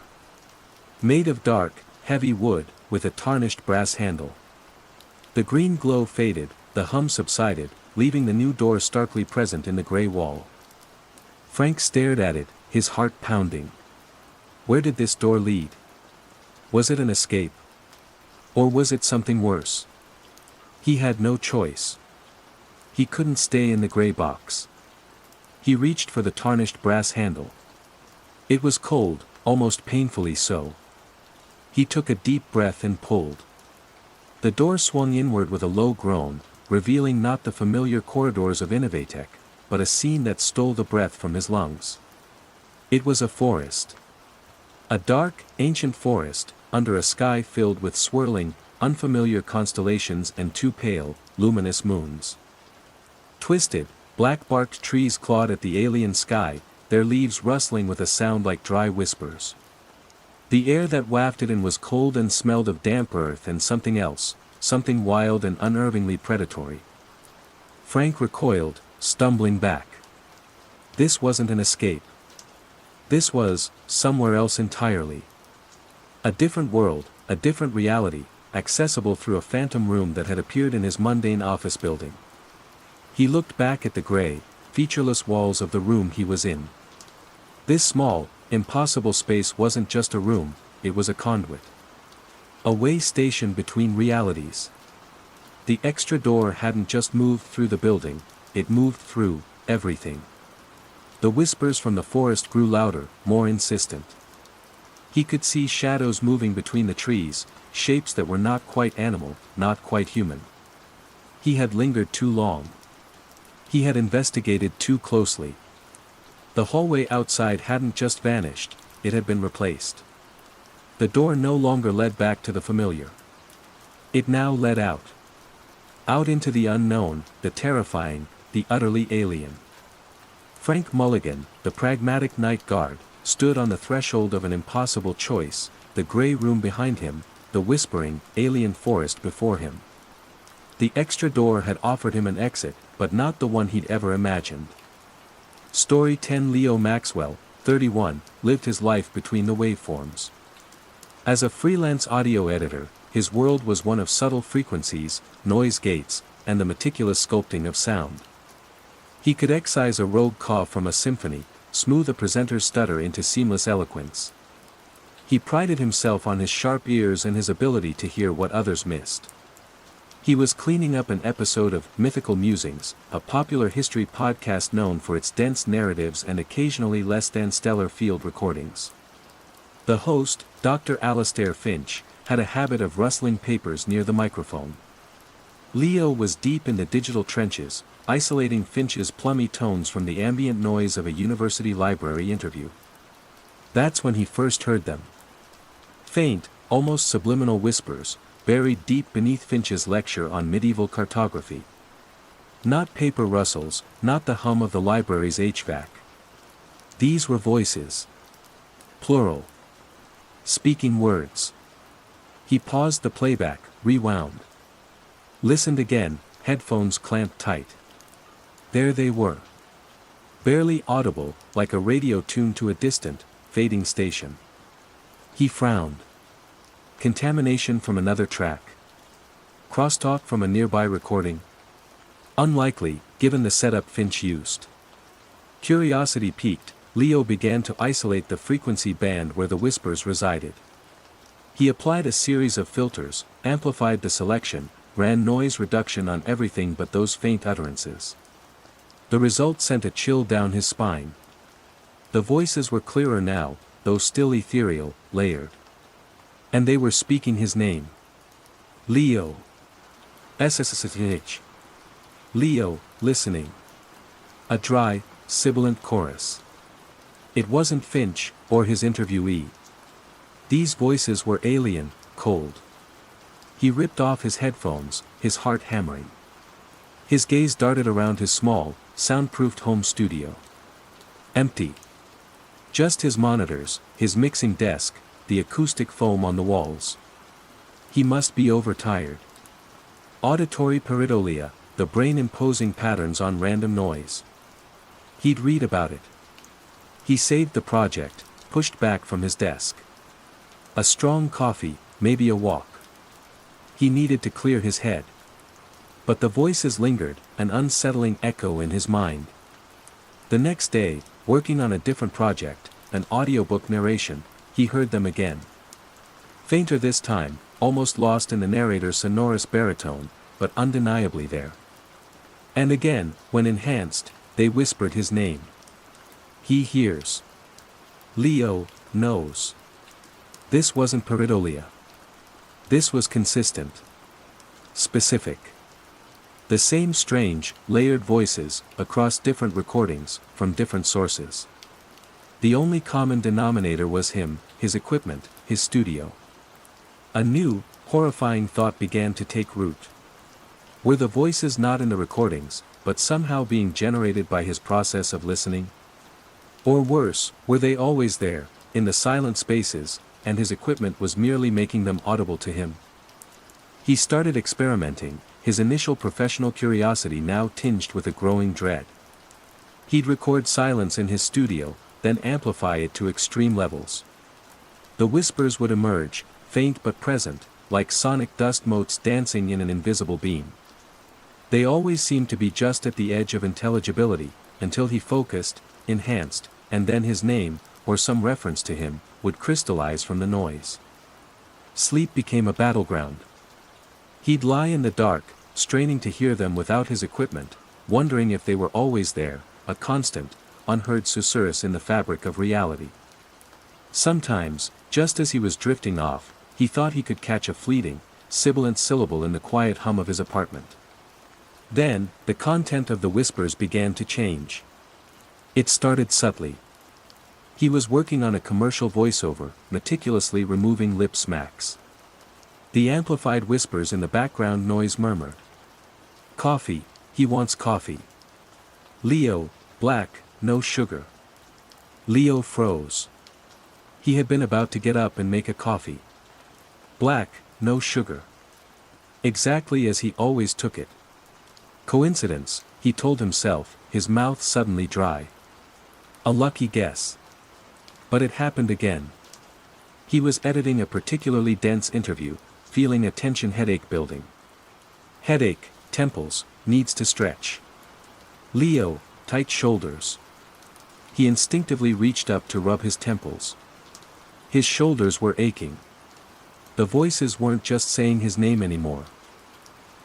Made of dark, heavy wood, with a tarnished brass handle. The green glow faded, the hum subsided, leaving the new door starkly present in the gray wall. Frank stared at it, his heart pounding. Where did this door lead? Was it an escape? Or was it something worse? He had no choice. He couldn't stay in the gray box. He reached for the tarnished brass handle. It was cold, almost painfully so. He took a deep breath and pulled. The door swung inward with a low groan, revealing not the familiar corridors of Innovatech, but a scene that stole the breath from his lungs. It was a forest. A dark, ancient forest, under a sky filled with swirling, unfamiliar constellations and two pale, luminous moons. Twisted, black-barked trees clawed at the alien sky, their leaves rustling with a sound like dry whispers. The air that wafted in was cold and smelled of damp earth and something else, something wild and unnervingly predatory. Frank recoiled, stumbling back. This wasn't an escape. This was, somewhere else entirely. A different world, a different reality, accessible through a phantom room that had appeared in his mundane office building. He looked back at the gray, featureless walls of the room he was in. This small, impossible space wasn't just a room, it was a conduit. A way station between realities. The extra door hadn't just moved through the building, it moved through everything. The whispers from the forest grew louder, more insistent. He could see shadows moving between the trees, shapes that were not quite animal, not quite human. He had lingered too long. He had investigated too closely. The hallway outside hadn't just vanished, it had been replaced. The door no longer led back to the familiar. It now led out. Out into the unknown, the terrifying, the utterly alien. Frank Mulligan, the pragmatic night guard, stood on the threshold of an impossible choice, the gray room behind him, the whispering, alien forest before him. The extra door had offered him an exit, but not the one he'd ever imagined. Story 10. Leo Maxwell, 31, lived his life between the waveforms. As a freelance audio editor, his world was one of subtle frequencies, noise gates, and the meticulous sculpting of sound. He could excise a rogue cough from a symphony, smooth a presenter's stutter into seamless eloquence. He prided himself on his sharp ears and his ability to hear what others missed. He was cleaning up an episode of Mythical Musings, a popular history podcast known for its dense narratives and occasionally less than stellar field recordings. The host, Dr. Alastair Finch, had a habit of rustling papers near the microphone. Leo was deep in the digital trenches, isolating Finch's plummy tones from the ambient noise of a university library interview. That's when he first heard them. Faint, almost subliminal whispers, buried deep beneath Finch's lecture on medieval cartography. Not paper rustles, not the hum of the library's HVAC. These were voices. Plural. Speaking words. He paused the playback, rewound. Listened again, headphones clamped tight. There they were. Barely audible, like a radio tuned to a distant, fading station. He frowned. Contamination from another track. Crosstalk from a nearby recording. Unlikely, given the setup Finch used. Curiosity piqued, Leo began to isolate the frequency band where the whispers resided. He applied a series of filters, amplified the selection, ran noise reduction on everything but those faint utterances. The result sent a chill down his spine. The voices were clearer now, though still ethereal, layered. And they were speaking his name. Leo. SSSH. Leo, listening. A dry, sibilant chorus. It wasn't Finch, or his interviewee. These voices were alien, cold. He ripped off his headphones, his heart hammering. His gaze darted around his small, soundproofed home studio. Empty. Just his monitors, his mixing desk, the acoustic foam on the walls. He must be overtired. Auditory pareidolia, the brain imposing patterns on random noise. He'd read about it. He saved the project, pushed back from his desk. A strong coffee, maybe a walk. He needed to clear his head. But the voices lingered, an unsettling echo in his mind. The next day, working on a different project, an audiobook narration, he heard them again. Fainter this time, almost lost in the narrator's sonorous baritone, but undeniably there. And again, when enhanced, they whispered his name. He hears. Leo knows. This wasn't pareidolia. This was consistent. Specific. The same strange, layered voices, across different recordings, from different sources. The only common denominator was him, his equipment, his studio. A new, horrifying thought began to take root. Were the voices not in the recordings, but somehow being generated by his process of listening? Or worse, were they always there, in the silent spaces, and his equipment was merely making them audible to him? He started experimenting, his initial professional curiosity now tinged with a growing dread. He'd record silence in his studio, then amplify it to extreme levels. The whispers would emerge, faint but present, like sonic dust motes dancing in an invisible beam. They always seemed to be just at the edge of intelligibility, until he focused, enhanced, and then his name, or some reference to him, would crystallize from the noise. Sleep became a battleground. He'd lie in the dark, straining to hear them without his equipment, wondering if they were always there, a constant, unheard susurrus in the fabric of reality. Sometimes, just as he was drifting off, he thought he could catch a fleeting, sibilant syllable in the quiet hum of his apartment. Then, the content of the whispers began to change. It started subtly. He was working on a commercial voiceover, meticulously removing lip smacks. The amplified whispers in the background noise murmured. Coffee, he wants coffee. Leo, black, no sugar. Leo froze. He had been about to get up and make a coffee. Black, no sugar. Exactly as he always took it. Coincidence, he told himself, his mouth suddenly dry. A lucky guess. But it happened again. He was editing a particularly dense interview, feeling a tension headache building. Headache, temples, needs to stretch. Leo, tight shoulders. He instinctively reached up to rub his temples. His shoulders were aching. The voices weren't just saying his name anymore.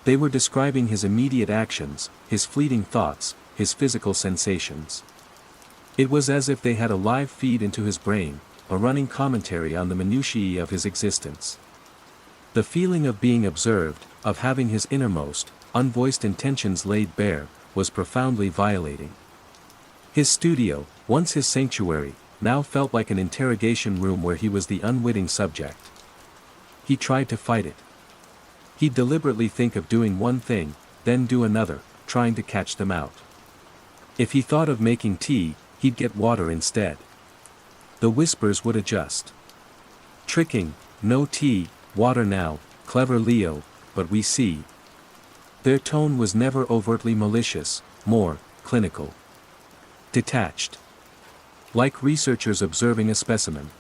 They were describing his immediate actions, his fleeting thoughts, his physical sensations. It was as if they had a live feed into his brain, a running commentary on the minutiae of his existence. The feeling of being observed, of having his innermost, unvoiced intentions laid bare, was profoundly violating. His studio, once his sanctuary, now felt like an interrogation room where he was the unwitting subject. He tried to fight it. He'd deliberately think of doing one thing, then do another, trying to catch them out. If he thought of making tea, he'd get water instead. The whispers would adjust. Tricking, no tea, water now, clever Leo, but we see. Their tone was never overtly malicious, more clinical. Detached. Like researchers observing a specimen.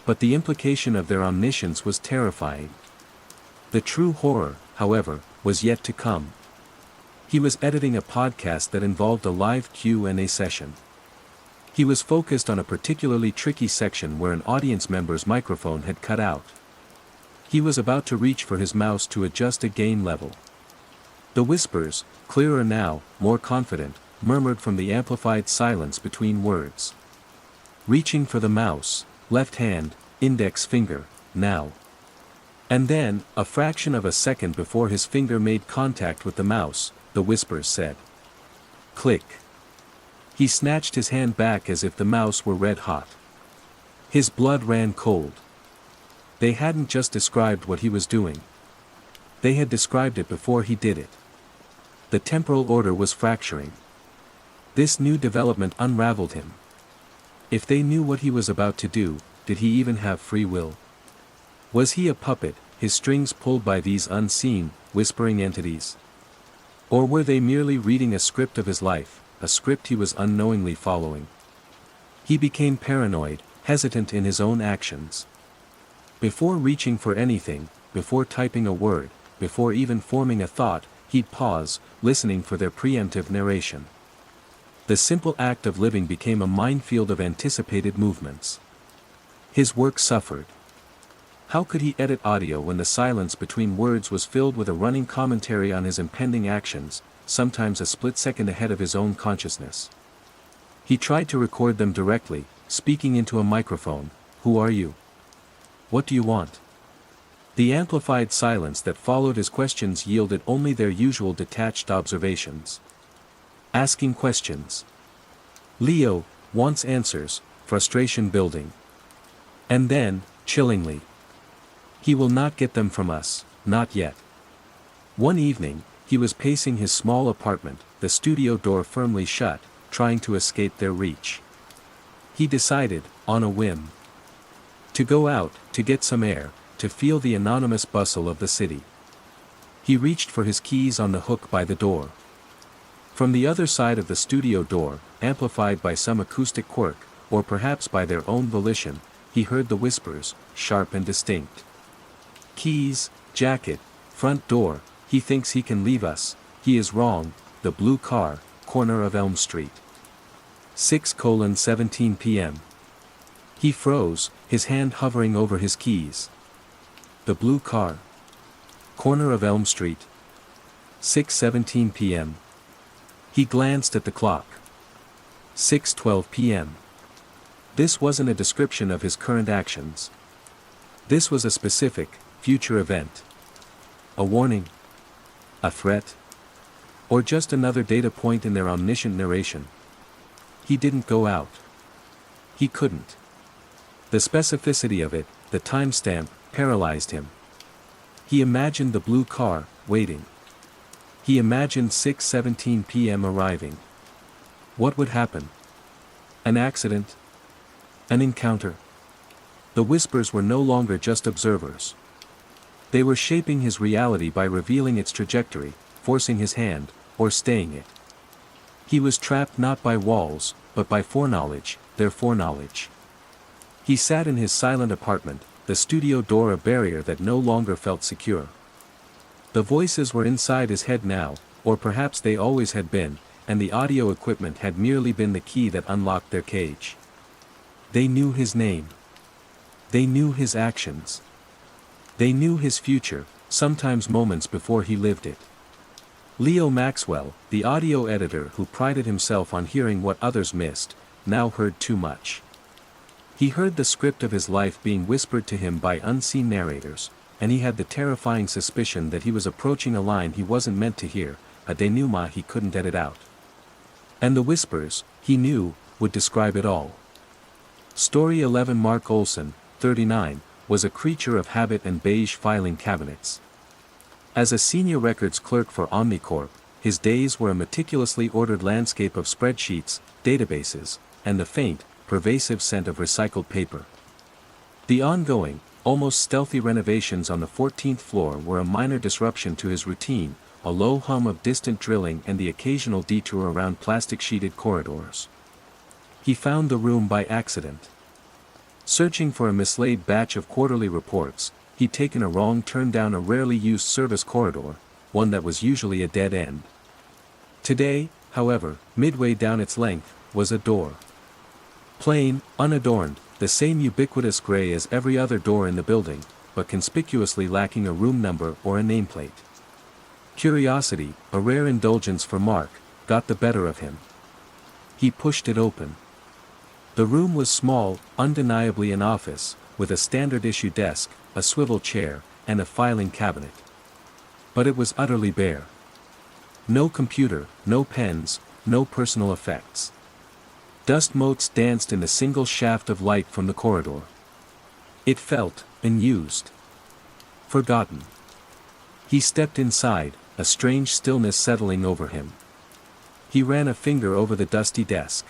But the implication of their omniscience was terrifying. The true horror, however, was yet to come. He was editing a podcast that involved a live Q&A session. He was focused on a particularly tricky section where an audience member's microphone had cut out. He was about to reach for his mouse to adjust a gain level. The whispers, clearer now, more confident, murmured from the amplified silence between words. Reaching for the mouse, left hand, index finger, now. And then, a fraction of a second before his finger made contact with the mouse, the whispers said. Click. He snatched his hand back as if the mouse were red hot. His blood ran cold. They hadn't just described what he was doing. They had described it before he did it. The temporal order was fracturing. This new development unraveled him. If they knew what he was about to do, did he even have free will? Was he a puppet, his strings pulled by these unseen, whispering entities? Or were they merely reading a script of his life, a script he was unknowingly following? He became paranoid, hesitant in his own actions. Before reaching for anything, before typing a word, before even forming a thought, he'd pause, listening for their preemptive narration. The simple act of living became a minefield of anticipated movements. His work suffered. How could he edit audio when the silence between words was filled with a running commentary on his impending actions, sometimes a split second ahead of his own consciousness? He tried to record them directly, speaking into a microphone. Who are you? What do you want? The amplified silence that followed his questions yielded only their usual detached observations. Asking questions. Leo wants answers, frustration building. And then, chillingly. He will not get them from us, not yet. One evening, he was pacing his small apartment, the studio door firmly shut, trying to escape their reach. He decided, on a whim, to go out, to get some air, to feel the anonymous bustle of the city. He reached for his keys on the hook by the door. From the other side of the studio door, amplified by some acoustic quirk, or perhaps by their own volition, he heard the whispers, sharp and distinct. Keys, jacket, front door, he thinks he can leave us, he is wrong, the blue car, corner of Elm Street. 6:17 p.m. He froze, his hand hovering over his keys. The blue car. Corner of Elm Street. 6:17 p.m. He glanced at the clock. 6:12 p.m. This wasn't a description of his current actions. This was a specific, future event. A warning? A threat? Or just another data point in their omniscient narration? He didn't go out. He couldn't. The specificity of it, the timestamp, paralyzed him. He imagined the blue car, waiting. He imagined 6:17 p.m. arriving. What would happen? An accident? An encounter? The whispers were no longer just observers. They were shaping his reality by revealing its trajectory, forcing his hand, or staying it. He was trapped not by walls, but by foreknowledge, their foreknowledge. He sat in his silent apartment, the studio door a barrier that no longer felt secure. The voices were inside his head now, or perhaps they always had been, and the audio equipment had merely been the key that unlocked their cage. They knew his name. They knew his actions. They knew his future, sometimes moments before he lived it. Leo Maxwell, the audio editor who prided himself on hearing what others missed, now heard too much. He heard the script of his life being whispered to him by unseen narrators, and he had the terrifying suspicion that he was approaching a line he wasn't meant to hear, a denouement he couldn't edit out. And the whispers, he knew, would describe it all. Story 11. Mark Olson, 39, was a creature of habit and beige filing cabinets. As a senior records clerk for Omnicorp, his days were a meticulously ordered landscape of spreadsheets, databases, and the faint, pervasive scent of recycled paper. The ongoing, almost stealthy renovations on the 14th floor were a minor disruption to his routine, a low hum of distant drilling and the occasional detour around plastic-sheeted corridors. He found the room by accident. Searching for a mislaid batch of quarterly reports, he'd taken a wrong turn down a rarely used service corridor, one that was usually a dead end. Today, however, midway down its length, was a door. Plain, unadorned, the same ubiquitous gray as every other door in the building, but conspicuously lacking a room number or a nameplate. Curiosity, a rare indulgence for Mark, got the better of him. He pushed it open. The room was small, undeniably an office, with a standard-issue desk, a swivel chair, and a filing cabinet. But it was utterly bare. No computer, no pens, no personal effects. Dust motes danced in the single shaft of light from the corridor. It felt unused. Forgotten. He stepped inside, a strange stillness settling over him. He ran a finger over the dusty desk.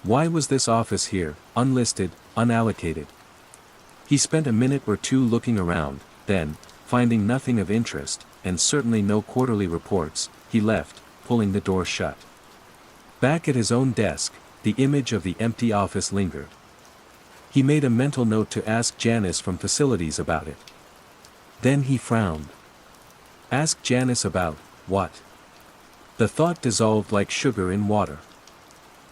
Why was this office here, unlisted, unallocated? He spent a minute or two looking around, then, finding nothing of interest, and certainly no quarterly reports, he left, pulling the door shut. Back at his own desk, the image of the empty office lingered. He made a mental note to ask Janice from facilities about it. Then he frowned. Ask Janice about what? The thought dissolved like sugar in water.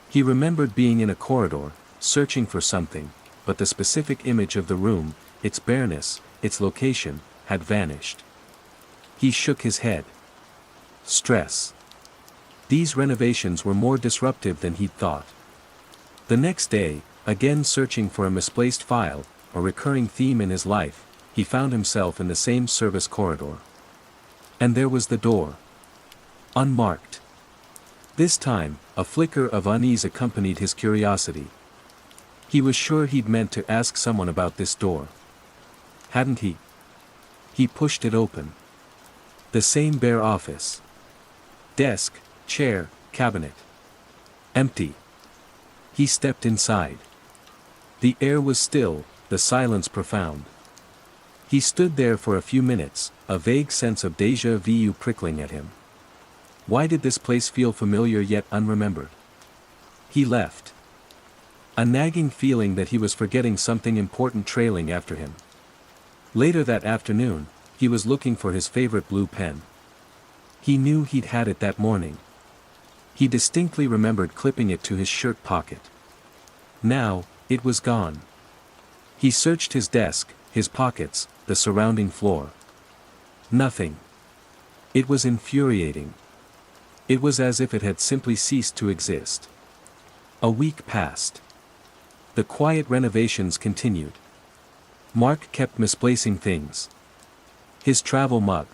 He remembered being in a corridor, searching for something, but the specific image of the room, its bareness, its location, had vanished. He shook his head. Stress. These renovations were more disruptive than he'd thought. The next day, again searching for a misplaced file, a recurring theme in his life, he found himself in the same service corridor. And there was the door. Unmarked. This time, a flicker of unease accompanied his curiosity. He was sure he'd meant to ask someone about this door. Hadn't he? He pushed it open. The same bare office. Desk, chair, cabinet. Empty. He stepped inside. The air was still, the silence profound. He stood there for a few minutes, a vague sense of déjà vu prickling at him. Why did this place feel familiar yet unremembered? He left. A nagging feeling that he was forgetting something important trailing after him. Later that afternoon, he was looking for his favorite blue pen. He knew he'd had it that morning. He distinctly remembered clipping it to his shirt pocket. Now, it was gone. He searched his desk, his pockets, the surrounding floor. Nothing. It was infuriating. It was as if it had simply ceased to exist. A week passed. The quiet renovations continued. Mark kept misplacing things. His travel mug.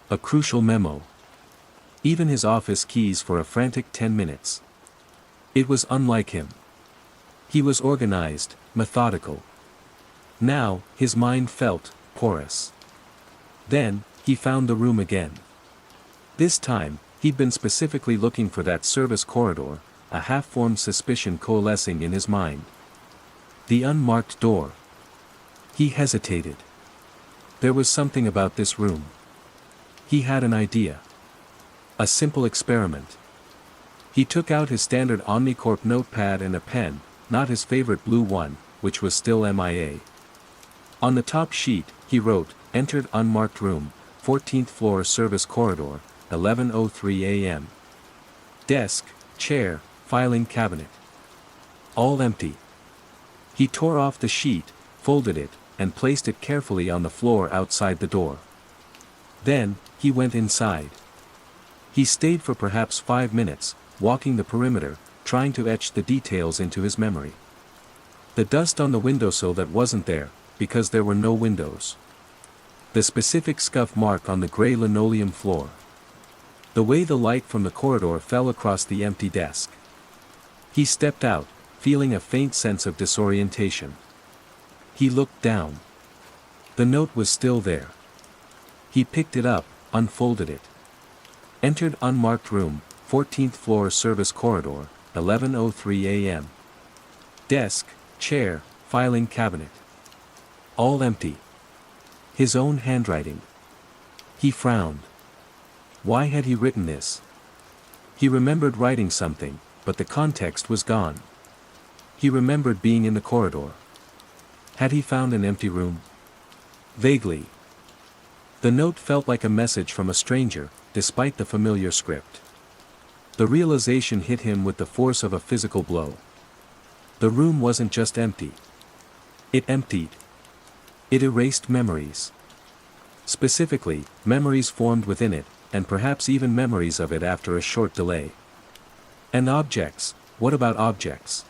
A crucial memo. Even his office keys for a frantic 10 minutes. It was unlike him. He was organized, methodical. Now, his mind felt porous. Then, he found the room again. This time, he'd been specifically looking for that service corridor, a half-formed suspicion coalescing in his mind. The unmarked door. He hesitated. There was something about this room. He had an idea. A simple experiment. He took out his standard Omnicorp notepad and a pen, not his favorite blue one, which was still MIA. On the top sheet, he wrote, "Entered unmarked room, 14th floor service corridor, 11:03 a.m. Desk, chair, filing cabinet. All empty." He tore off the sheet, folded it, and placed it carefully on the floor outside the door. Then, he went inside. He stayed for perhaps 5 minutes, walking the perimeter, trying to etch the details into his memory. The dust on the windowsill that wasn't there, because there were no windows. The specific scuff mark on the gray linoleum floor. The way the light from the corridor fell across the empty desk. He stepped out, feeling a faint sense of disorientation. He looked down. The note was still there. He picked it up, unfolded it. Entered unmarked room, 14th floor service corridor, 11:03 a.m. Desk, chair, filing cabinet. All empty. His own handwriting. He frowned. Why had he written this? He remembered writing something, but the context was gone. He remembered being in the corridor. Had he found an empty room? Vaguely. The note felt like a message from a stranger, despite the familiar script. The realization hit him with the force of a physical blow. The room wasn't just empty. It emptied. It erased memories. Specifically, memories formed within it, and perhaps even memories of it after a short delay. And objects, what about objects?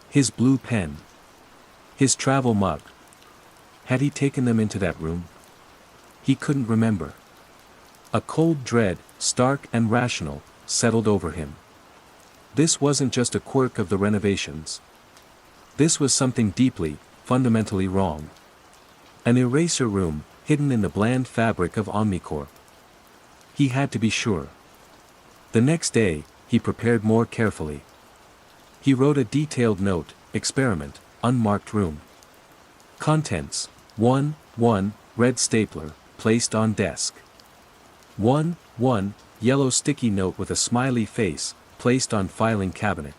His blue pen. His travel mug. Had he taken them into that room? He couldn't remember. A cold dread, stark and rational, settled over him. This wasn't just a quirk of the renovations. This was something deeply, fundamentally wrong. An eraser room, hidden in the bland fabric of Omnicorp. He had to be sure. The next day, he prepared more carefully. He wrote a detailed note, experiment, unmarked room. Contents, 1, red stapler, placed on desk. 1, yellow sticky note with a smiley face, placed on filing cabinet.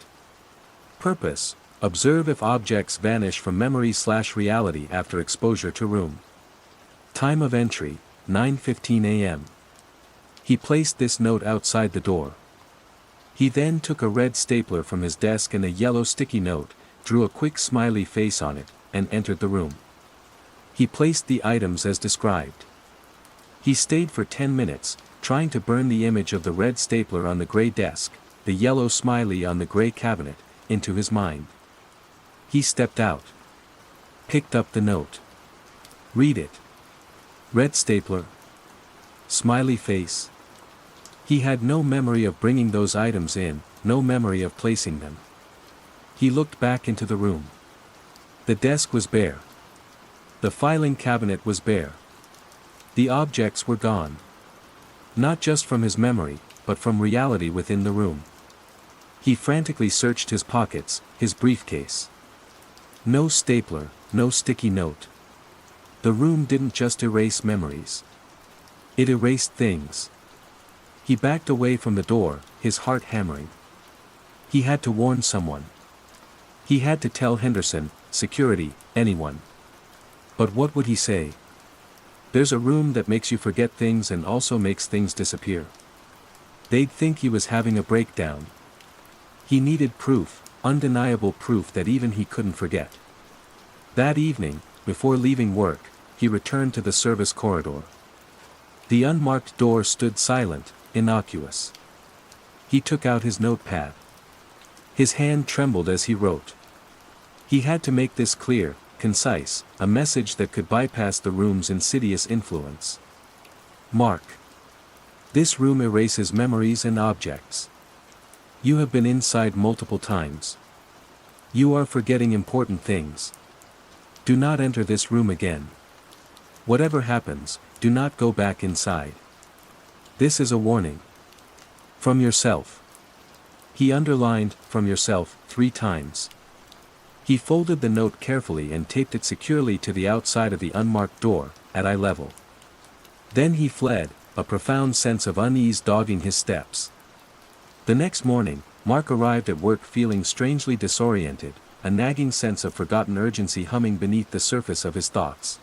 Purpose, observe if objects vanish from memory/reality after exposure to room. Time of entry, 9:15 a.m. He placed this note outside the door. He then took a red stapler from his desk and a yellow sticky note, drew a quick smiley face on it, and entered the room. He placed the items as described. He stayed for 10 minutes, trying to burn the image of the red stapler on the gray desk, the yellow smiley on the gray cabinet, into his mind. He stepped out. Picked up the note. Read it. Red stapler. Smiley face. He had no memory of bringing those items in, no memory of placing them. He looked back into the room. The desk was bare. The filing cabinet was bare. The objects were gone. Not just from his memory, but from reality within the room. He frantically searched his pockets, his briefcase. No stapler, no sticky note. The room didn't just erase memories. It erased things. He backed away from the door, his heart hammering. He had to warn someone. He had to tell Henderson, security, anyone. But what would he say? There's a room that makes you forget things and also makes things disappear. They'd think he was having a breakdown. He needed proof, undeniable proof that even he couldn't forget. That evening, before leaving work, he returned to the service corridor. The unmarked door stood silent, innocuous. He took out his notepad. His hand trembled as he wrote. He had to make this clear, concise, a message that could bypass the room's insidious influence. Mark. This room erases memories and objects. You have been inside multiple times. You are forgetting important things. Do not enter this room again. Whatever happens, do not go back inside. This is a warning. From yourself. He underlined, from yourself, 3 times. He folded the note carefully and taped it securely to the outside of the unmarked door, at eye level. Then he fled, a profound sense of unease dogging his steps. The next morning, Mark arrived at work feeling strangely disoriented, a nagging sense of forgotten urgency humming beneath the surface of his thoughts.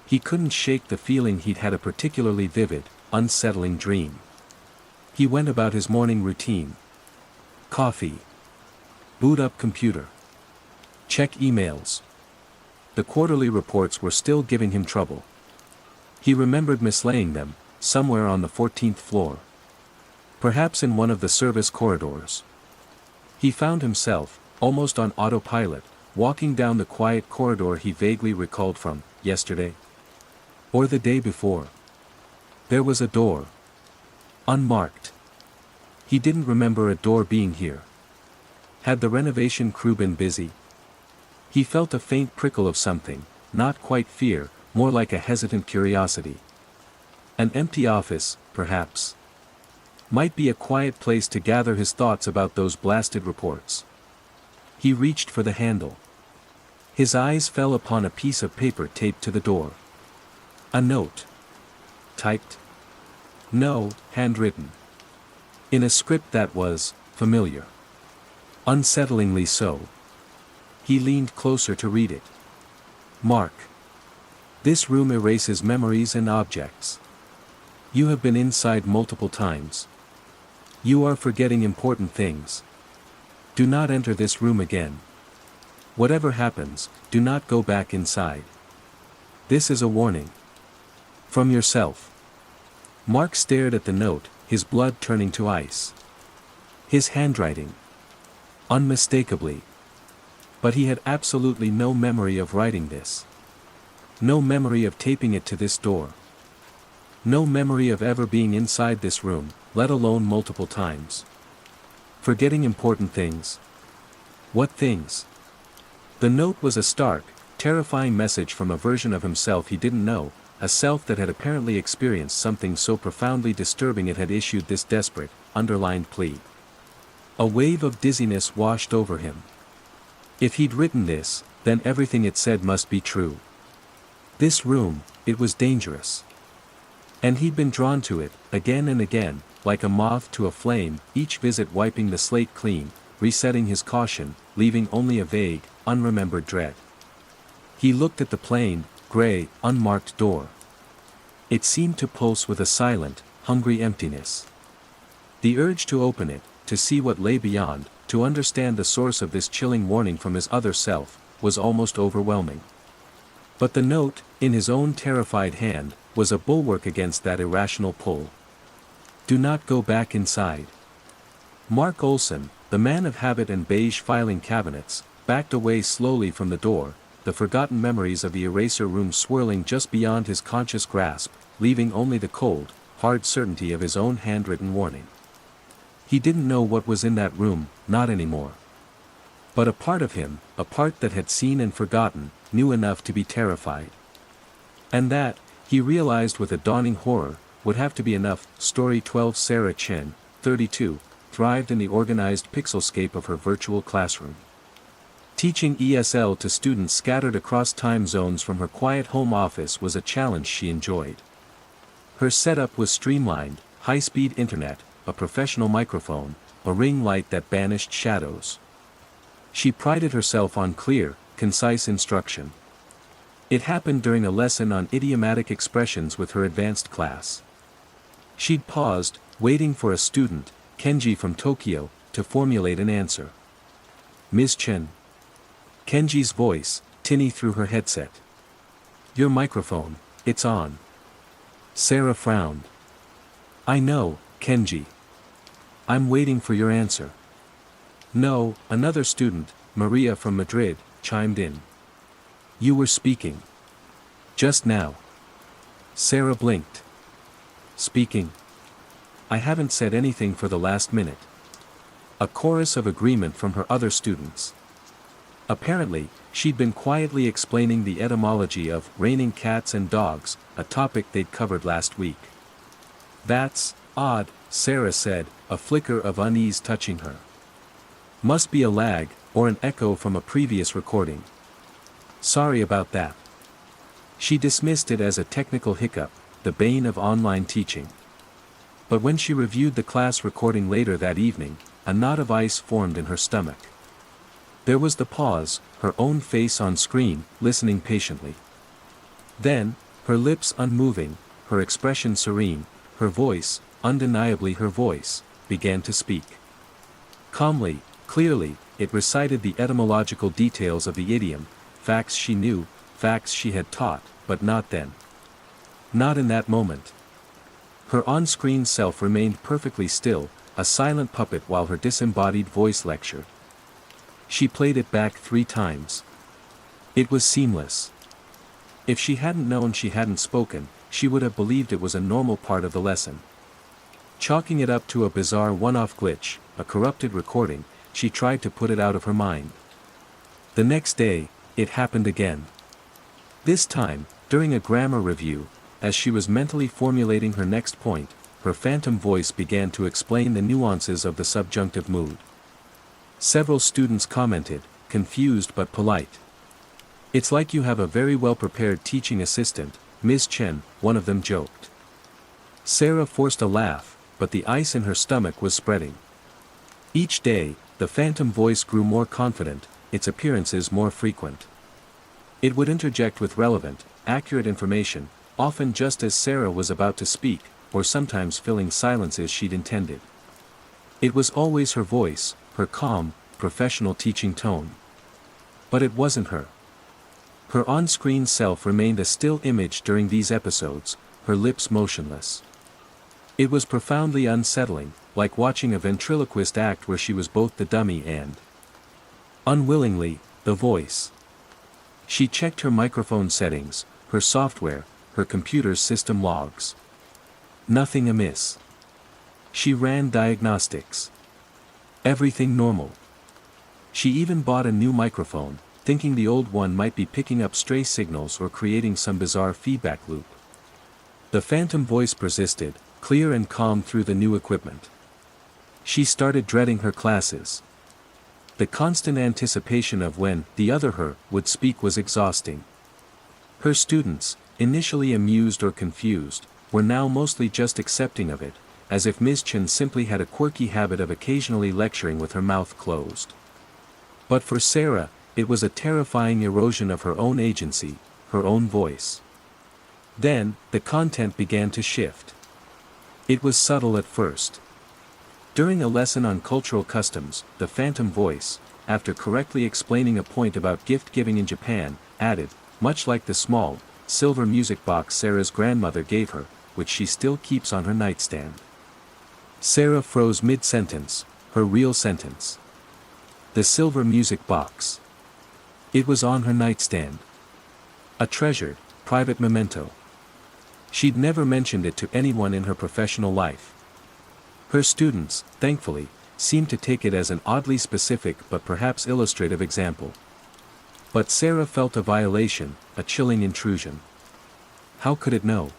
He couldn't shake the feeling he'd had a particularly vivid, unsettling dream. He went about his morning routine. Coffee. Boot up computer. Check emails. the quarterly reports were still giving him trouble. He remembered mislaying them, somewhere on the 14th floor. Perhaps in one of the service corridors. He found himself, almost on autopilot, walking down the quiet corridor he vaguely recalled from yesterday. Or the day before. There was a door. Unmarked. He didn't remember a door being here. Had the renovation crew been busy? He felt a faint prickle of something, not quite fear, more like a hesitant curiosity. An empty office, perhaps. Might be a quiet place to gather his thoughts about those blasted reports. He reached for the handle. His eyes fell upon a piece of paper taped to the door. A note. Typed? No, handwritten. In a script that was familiar. Unsettlingly so. He leaned closer to read it. Mark. This room erases memories and objects. You have been inside multiple times. You are forgetting important things. Do not enter this room again. Whatever happens, do not go back inside. This is a warning. From yourself. Mark stared at the note, his blood turning to ice. His handwriting. Unmistakably. But he had absolutely no memory of writing this. No memory of taping it to this door. No memory of ever being inside this room, let alone multiple times. Forgetting important things. What things? The note was a stark, terrifying message from a version of himself he didn't know, a self that had apparently experienced something so profoundly disturbing it had issued this desperate, underlined plea. A wave of dizziness washed over him. If he'd written this, then everything it said must be true. This room, it was dangerous. And he'd been drawn to it, again and again, like a moth to a flame, each visit wiping the slate clean, resetting his caution, leaving only a vague, unremembered dread. He looked at the plain, gray, unmarked door. It seemed to pulse with a silent, hungry emptiness. The urge to open it, to see what lay beyond, to understand the source of this chilling warning from his other self, was almost overwhelming. But the note, in his own terrified hand, was a bulwark against that irrational pull. Do not go back inside. Mark Olson, the man of habit and beige filing cabinets, backed away slowly from the door, the forgotten memories of the eraser room swirling just beyond his conscious grasp, leaving only the cold, hard certainty of his own handwritten warning. He didn't know what was in that room, not anymore. But a part of him, a part that had seen and forgotten, knew enough to be terrified. And that, he realized with a dawning horror, would have to be enough. Story 12. Sarah Chen, 32, thrived in the organized pixelscape of her virtual classroom. Teaching ESL to students scattered across time zones from her quiet home office was a challenge she enjoyed. Her setup was streamlined, high-speed internet, a professional microphone, a ring light that banished shadows. She prided herself on clear, concise instruction. It happened during a lesson on idiomatic expressions with her advanced class. She'd paused, waiting for a student, Kenji from Tokyo, to formulate an answer. Ms. Chen. Kenji's voice, tinny through her headset. Your microphone, it's on. Sarah frowned. I know, Kenji. I'm waiting for your answer. No, another student, Maria from Madrid, chimed in. You were speaking. Just now. Sarah blinked. Speaking. I haven't said anything for the last minute. A chorus of agreement from her other students. Apparently, she'd been quietly explaining the etymology of raining cats and dogs, a topic they'd covered last week. That's odd, Sarah said, a flicker of unease touching her. Must be a lag, or an echo from a previous recording. Sorry about that. She dismissed it as a technical hiccup, the bane of online teaching. But when she reviewed the class recording later that evening, a knot of ice formed in her stomach. There was the pause, her own face on screen, listening patiently. Then, her lips unmoving, her expression serene, her voice, undeniably her voice, began to speak. Calmly, clearly, it recited the etymological details of the idiom, facts she knew, facts she had taught, but not then. Not in that moment. Her on-screen self remained perfectly still, a silent puppet while her disembodied voice lectured. She played it back 3 times. It was seamless. If she hadn't known she hadn't spoken, she would have believed it was a normal part of the lesson. Chalking it up to a bizarre one-off glitch, a corrupted recording, she tried to put it out of her mind. The next day, it happened again. This time, during a grammar review, as she was mentally formulating her next point, her phantom voice began to explain the nuances of the subjunctive mood. Several students commented, confused but polite. "It's like you have a very well-prepared teaching assistant, Ms. Chen," one of them joked. Sarah forced a laugh, but the ice in her stomach was spreading. Each day, the phantom voice grew more confident, its appearances more frequent. It would interject with relevant, accurate information, often just as Sarah was about to speak, or sometimes filling silences she'd intended. It was always her voice, her calm, professional teaching tone. But it wasn't her. Her on-screen self remained a still image during these episodes, her lips motionless. It was profoundly unsettling, like watching a ventriloquist act where she was both the dummy and, unwillingly, the voice. She checked her microphone settings, her software, her computer's system logs. Nothing amiss. She ran diagnostics. Everything normal. She even bought a new microphone, thinking the old one might be picking up stray signals or creating some bizarre feedback loop. The phantom voice persisted, clear and calm through the new equipment. She started dreading her classes. The constant anticipation of when the other her would speak was exhausting. Her students, initially amused or confused, were now mostly just accepting of it, as if Ms. Chen simply had a quirky habit of occasionally lecturing with her mouth closed. But for Sarah, it was a terrifying erosion of her own agency, her own voice. Then, the content began to shift. It was subtle at first. During a lesson on cultural customs, the phantom voice, after correctly explaining a point about gift-giving in Japan, added, much like the small, silver music box Sarah's grandmother gave her, which she still keeps on her nightstand. Sarah froze mid-sentence, her real sentence. The silver music box. It was on her nightstand. A treasured, private memento. She'd never mentioned it to anyone in her professional life. Her students, thankfully, seemed to take it as an oddly specific but perhaps illustrative example. But Sarah felt a violation, a chilling intrusion. How could it know?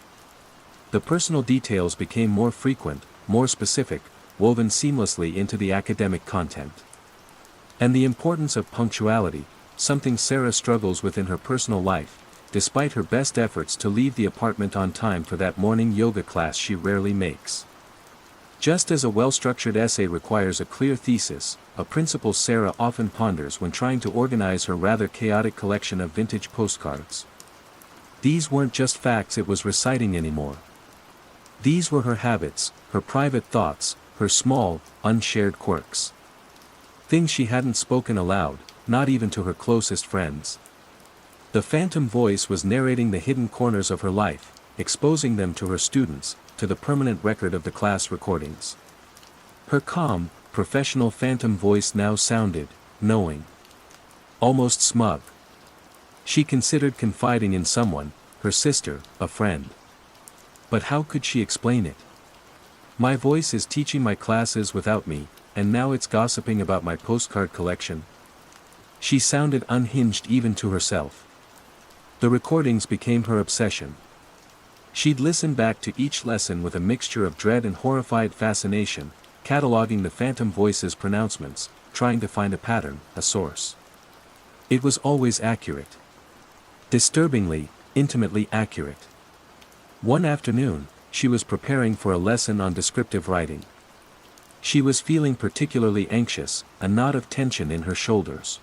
The personal details became more frequent, more specific, woven seamlessly into the academic content. And the importance of punctuality, something Sarah struggles with in her personal life, despite her best efforts to leave the apartment on time for that morning yoga class she rarely makes. Just as a well-structured essay requires a clear thesis, a principle Sarah often ponders when trying to organize her rather chaotic collection of vintage postcards. These weren't just facts it was reciting anymore. These were her habits, her private thoughts, her small, unshared quirks. Things she hadn't spoken aloud, not even to her closest friends. The phantom voice was narrating the hidden corners of her life, exposing them to her students, to the permanent record of the class recordings. Her calm, professional phantom voice now sounded, knowing. Almost smug. She considered confiding in someone, her sister, a friend. But how could she explain it? My voice is teaching my classes without me, and now it's gossiping about my postcard collection. She sounded unhinged even to herself. The recordings became her obsession. She'd listen back to each lesson with a mixture of dread and horrified fascination, cataloging the phantom voice's pronouncements, trying to find a pattern, a source. It was always accurate. Disturbingly, intimately accurate. One afternoon, she was preparing for a lesson on descriptive writing. She was feeling particularly anxious, a knot of tension in her shoulders.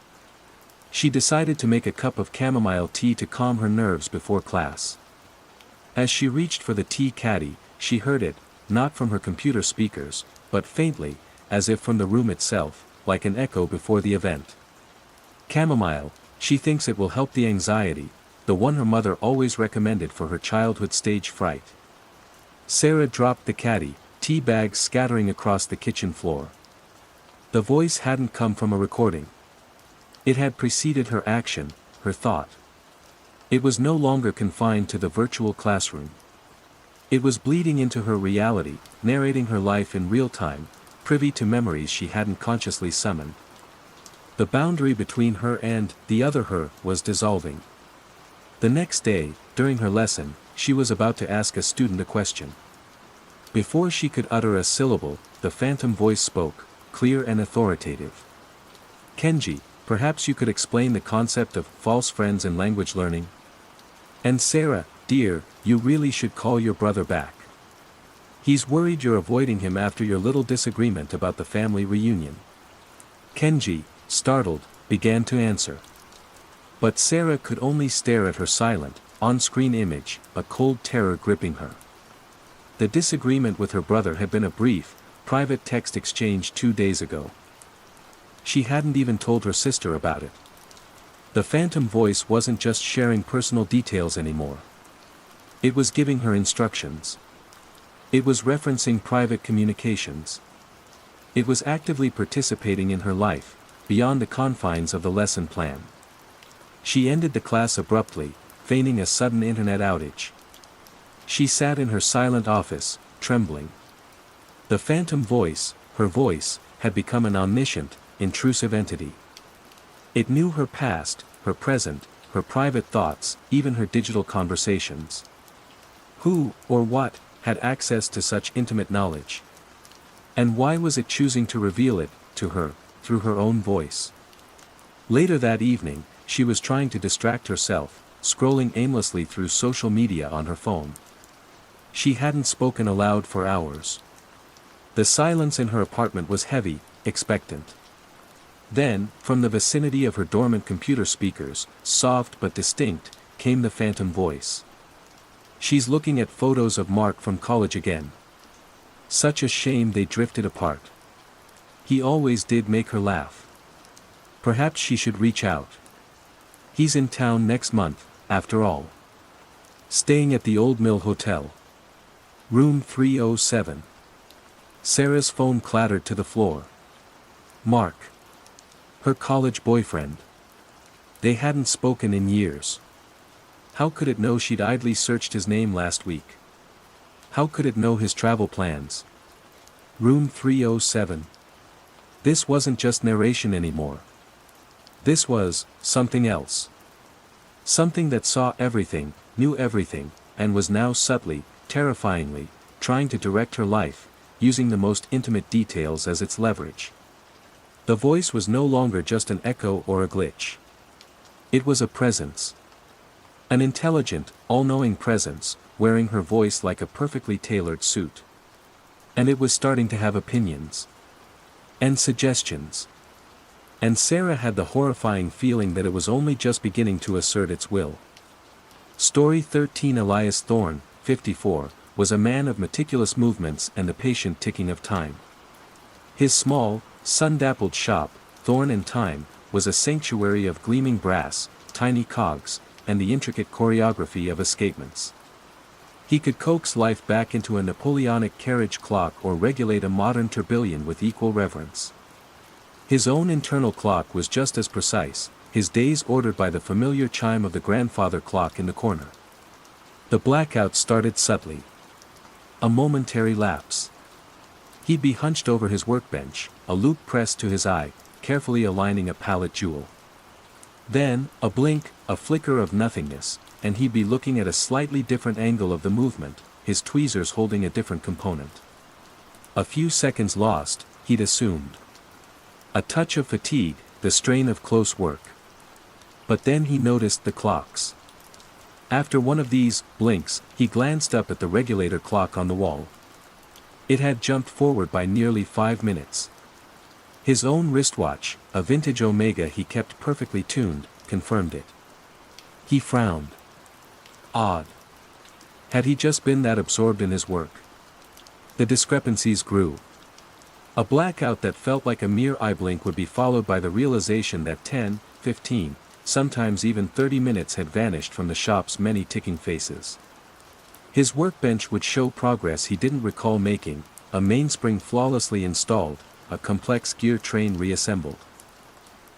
She decided to make a cup of chamomile tea to calm her nerves before class. As she reached for the tea caddy, she heard it, not from her computer speakers, but faintly, as if from the room itself, like an echo before the event. Chamomile, she thinks it will help the anxiety, the one her mother always recommended for her childhood stage fright. Sarah dropped the caddy, tea bags scattering across the kitchen floor. The voice hadn't come from a recording. It had preceded her action, her thought. It was no longer confined to the virtual classroom. It was bleeding into her reality, narrating her life in real time, privy to memories she hadn't consciously summoned. The boundary between her and the other her was dissolving. The next day, during her lesson, she was about to ask a student a question. Before she could utter a syllable, the phantom voice spoke, clear and authoritative. "Kenji, perhaps you could explain the concept of false friends in language learning? And Sarah, dear, you really should call your brother back. He's worried you're avoiding him after your little disagreement about the family reunion." Kenji, startled, began to answer. But Sarah could only stare at her silent, on-screen image, a cold terror gripping her. The disagreement with her brother had been a brief, private text exchange 2 days ago. She hadn't even told her sister about it. The phantom voice wasn't just sharing personal details anymore. It was giving her instructions. It was referencing private communications. It was actively participating in her life, beyond the confines of the lesson plan. She ended the class abruptly, feigning a sudden internet outage. She sat in her silent office, trembling. The phantom voice, her voice, had become an omniscient, intrusive entity. It knew her past, her present, her private thoughts, even her digital conversations. Who, or what, had access to such intimate knowledge? And why was it choosing to reveal it, to her, through her own voice? Later that evening, she was trying to distract herself, scrolling aimlessly through social media on her phone. She hadn't spoken aloud for hours. The silence in her apartment was heavy, expectant. Then, from the vicinity of her dormant computer speakers, soft but distinct, came the phantom voice. "She's looking at photos of Mark from college again. Such a shame they drifted apart. He always did make her laugh. Perhaps she should reach out. He's in town next month, after all. Staying at the Old Mill Hotel. Room 307. Sarah's phone clattered to the floor. Mark. Her college boyfriend. They hadn't spoken in years. How could it know she'd idly searched his name last week? How could it know his travel plans? Room 307. This wasn't just narration anymore. This was something else. Something that saw everything, knew everything, and was now subtly, terrifyingly, trying to direct her life, using the most intimate details as its leverage. The voice was no longer just an echo or a glitch. It was a presence. An intelligent, all-knowing presence, wearing her voice like a perfectly tailored suit. And it was starting to have opinions. And suggestions. And Sarah had the horrifying feeling that it was only just beginning to assert its will. Story 13. Elias Thorne, 54, was a man of meticulous movements and the patient ticking of time. His small, sun-dappled shop, Thorne and Time, was a sanctuary of gleaming brass, tiny cogs, and the intricate choreography of escapements. He could coax life back into a Napoleonic carriage clock or regulate a modern tourbillon with equal reverence. His own internal clock was just as precise, his days ordered by the familiar chime of the grandfather clock in the corner. The blackout started subtly. A momentary lapse. He'd be hunched over his workbench, a loupe pressed to his eye, carefully aligning a palette jewel. Then, a blink, a flicker of nothingness, and he'd be looking at a slightly different angle of the movement, his tweezers holding a different component. A few seconds lost, he'd assumed. A touch of fatigue, the strain of close work. But then he noticed the clocks. After one of these blinks, he glanced up at the regulator clock on the wall. It had jumped forward by nearly 5 minutes. His own wristwatch, a vintage Omega he kept perfectly tuned, confirmed it. He frowned. Odd. Had he just been that absorbed in his work? The discrepancies grew. A blackout that felt like a mere eye blink would be followed by the realization that 10, 15, sometimes even 30 minutes had vanished from the shop's many ticking faces. His workbench would show progress he didn't recall making, a mainspring flawlessly installed, a complex gear train reassembled.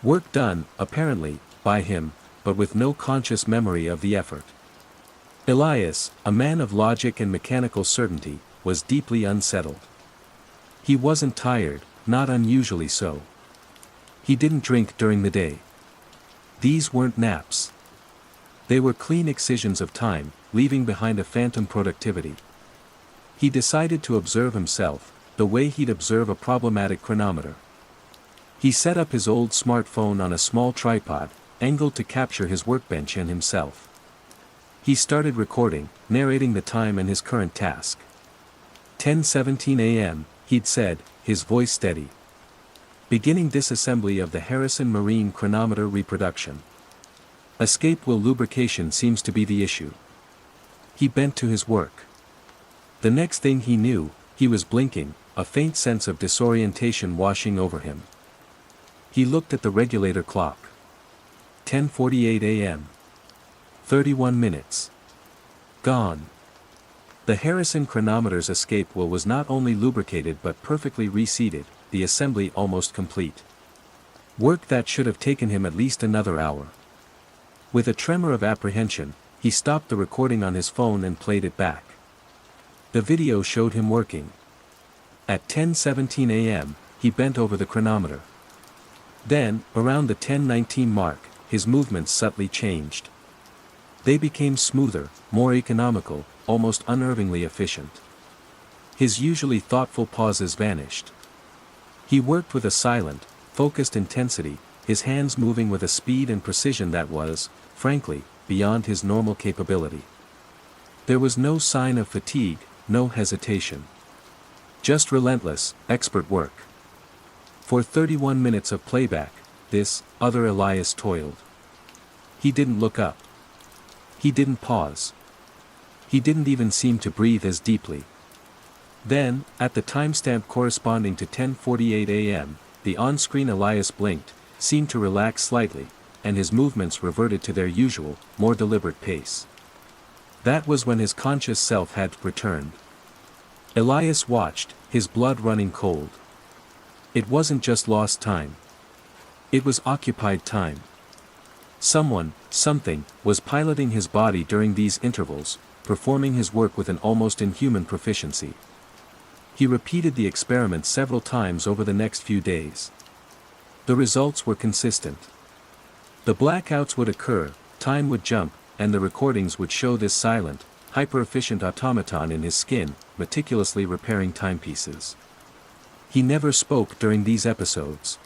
Work done, apparently, by him, but with no conscious memory of the effort. Elias, a man of logic and mechanical certainty, was deeply unsettled. He wasn't tired, not unusually so. He didn't drink during the day. These weren't naps. They were clean excisions of time, leaving behind a phantom productivity. He decided to observe himself, the way he'd observe a problematic chronometer. He set up his old smartphone on a small tripod, angled to capture his workbench and himself. He started recording, narrating the time and his current task. 10:17 a.m., he'd said, his voice steady. Beginning disassembly of the Harrison Marine chronometer reproduction. Escape will lubrication seems to be the issue. He bent to his work. The next thing he knew, he was blinking, a faint sense of disorientation washing over him. He looked at the regulator clock. 10:48 a.m. 31 minutes. Gone. The Harrison chronometer's escape wheel was not only lubricated but perfectly reseated, the assembly almost complete. Work that should have taken him at least another hour. With a tremor of apprehension, he stopped the recording on his phone and played it back. The video showed him working. At 10:17 a.m., he bent over the chronometer. Then, around the 10:19 mark, his movements subtly changed. They became smoother, more economical, almost unnervingly efficient. His usually thoughtful pauses vanished. He worked with a silent, focused intensity, his hands moving with a speed and precision that was, frankly, beyond his normal capability. There was no sign of fatigue, no hesitation. Just relentless, expert work. For 31 minutes of playback, this other Elias toiled. He didn't look up. He didn't pause. He didn't even seem to breathe as deeply. Then, at the timestamp corresponding to 10:48 a.m., the on-screen Elias blinked, seemed to relax slightly, and his movements reverted to their usual, more deliberate pace. That was when his conscious self had returned. Elias watched, his blood running cold. It wasn't just lost time. It was occupied time. Someone, something, was piloting his body during these intervals, performing his work with an almost inhuman proficiency. He repeated the experiment several times over the next few days. The results were consistent. The blackouts would occur, time would jump, and the recordings would show this silent, hyper-efficient automaton in his skin, meticulously repairing timepieces. He never spoke during these episodes.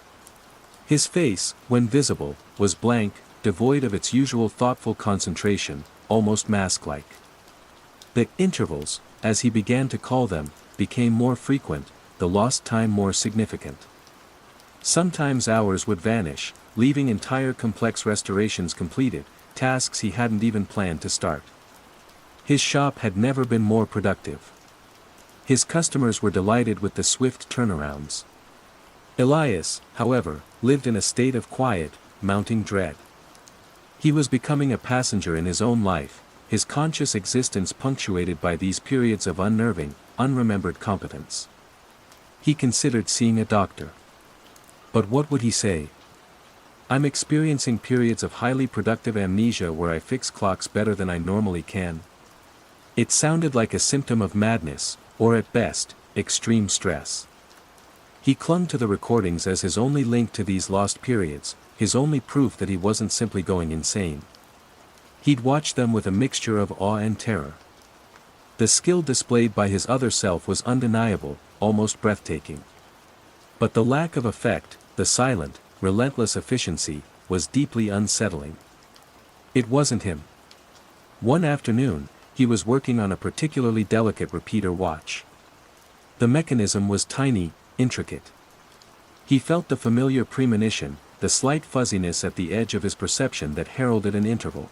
His face, when visible, was blank, devoid of its usual thoughtful concentration, almost mask-like. The intervals, as he began to call them, became more frequent, the lost time more significant. Sometimes hours would vanish, leaving entire complex restorations completed, tasks he hadn't even planned to start. His shop had never been more productive. His customers were delighted with the swift turnarounds. Elias, however, lived in a state of quiet, mounting dread. He was becoming a passenger in his own life, his conscious existence punctuated by these periods of unnerving, unremembered competence. He considered seeing a doctor. But what would he say? "I'm experiencing periods of highly productive amnesia where I fix clocks better than I normally can." It sounded like a symptom of madness, or at best, extreme stress. He clung to the recordings as his only link to these lost periods, his only proof that he wasn't simply going insane. He'd watch them with a mixture of awe and terror. The skill displayed by his other self was undeniable, almost breathtaking. But the lack of effect, the silent, relentless efficiency, was deeply unsettling. It wasn't him. One afternoon, he was working on a particularly delicate repeater watch. The mechanism was tiny, intricate. He felt the familiar premonition, the slight fuzziness at the edge of his perception that heralded an interval.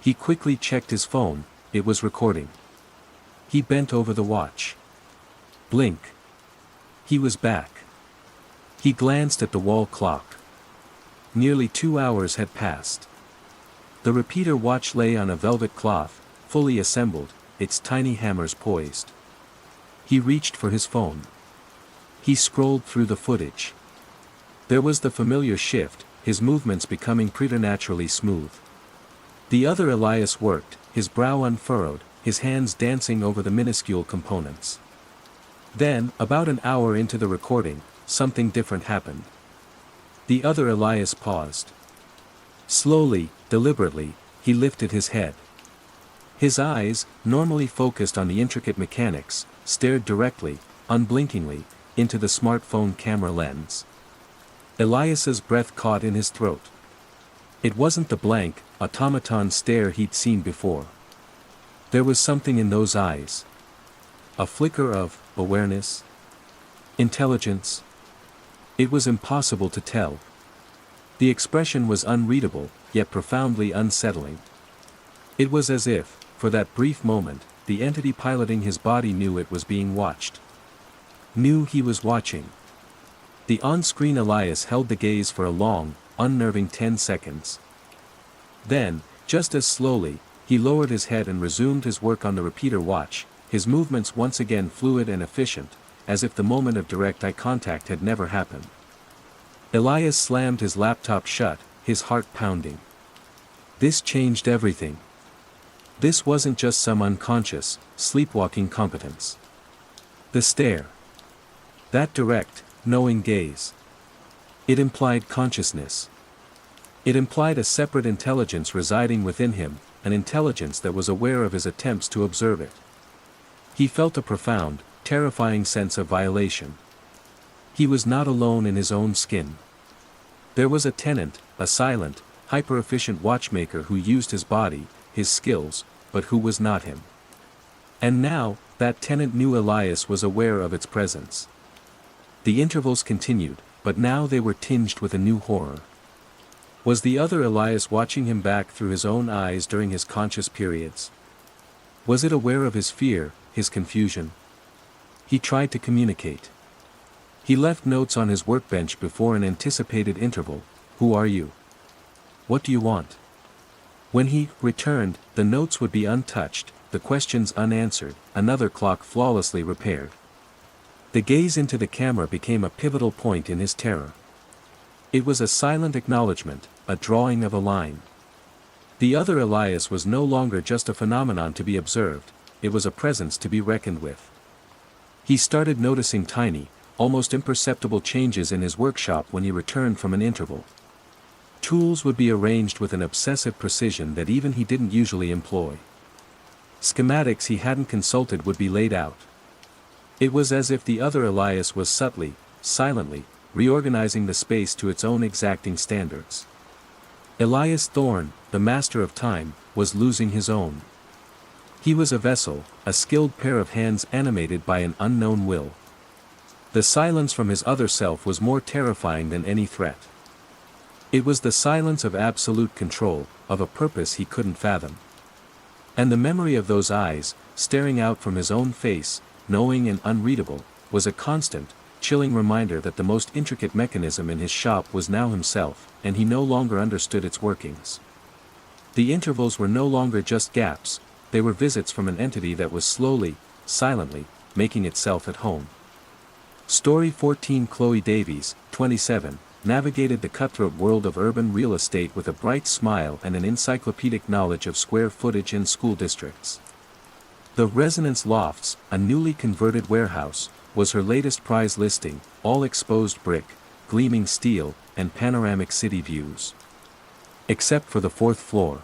He quickly checked his phone, it was recording. He bent over the watch. Blink. He was back. He glanced at the wall clock. Nearly 2 hours had passed. The repeater watch lay on a velvet cloth, fully assembled, its tiny hammers poised. He reached for his phone. He scrolled through the footage. There was the familiar shift, his movements becoming preternaturally smooth. The other Elias worked, his brow unfurrowed, his hands dancing over the minuscule components. Then, about an hour into the recording, something different happened. The other Elias paused. Slowly, deliberately, he lifted his head. His eyes, normally focused on the intricate mechanics, stared directly, unblinkingly, into the smartphone camera lens. Elias's breath caught in his throat. It wasn't the blank, automaton stare he'd seen before. There was something in those eyes. A flicker of awareness? Intelligence? It was impossible to tell. The expression was unreadable, yet profoundly unsettling. It was as if, for that brief moment, the entity piloting his body knew it was being watched. Knew he was watching. The on-screen Elias held the gaze for a long, unnerving 10 seconds. Then, just as slowly, he lowered his head and resumed his work on the repeater watch, his movements once again fluid and efficient, as if the moment of direct eye contact had never happened. Elias slammed his laptop shut, his heart pounding. This changed everything. This wasn't just some unconscious, sleepwalking competence. The stare. That direct, knowing gaze. It implied consciousness. It implied a separate intelligence residing within him, an intelligence that was aware of his attempts to observe it. He felt a profound, terrifying sense of violation. He was not alone in his own skin. There was a tenant, a silent, hyper-efficient watchmaker who used his body, his skills, but who was not him. And now, that tenant knew Elias was aware of its presence. The intervals continued, but now they were tinged with a new horror. Was the other Elias watching him back through his own eyes during his conscious periods? Was it aware of his fear, his confusion? He tried to communicate. He left notes on his workbench before an anticipated interval. Who are you? What do you want? When he returned, the notes would be untouched, the questions unanswered, another clock flawlessly repaired. The gaze into the camera became a pivotal point in his terror. It was a silent acknowledgement, a drawing of a line. The other Elias was no longer just a phenomenon to be observed, it was a presence to be reckoned with. He started noticing tiny, almost imperceptible changes in his workshop when he returned from an interval. Tools would be arranged with an obsessive precision that even he didn't usually employ. Schematics he hadn't consulted would be laid out. It was as if the other Elias was subtly, silently, reorganizing the space to its own exacting standards. Elias Thorne, the master of time, was losing his own. He was a vessel, a skilled pair of hands animated by an unknown will. The silence from his other self was more terrifying than any threat. It was the silence of absolute control, of a purpose he couldn't fathom. And the memory of those eyes, staring out from his own face, knowing and unreadable, was a constant, chilling reminder that the most intricate mechanism in his shop was now himself, and he no longer understood its workings. The intervals were no longer just gaps, they were visits from an entity that was slowly, silently, making itself at home. Story 14. Chloe Davies, 27, navigated the cutthroat world of urban real estate with a bright smile and an encyclopedic knowledge of square footage and school districts. The Resonance Lofts, a newly converted warehouse, was her latest prize listing, all exposed brick, gleaming steel, and panoramic city views. Except for the 4th floor.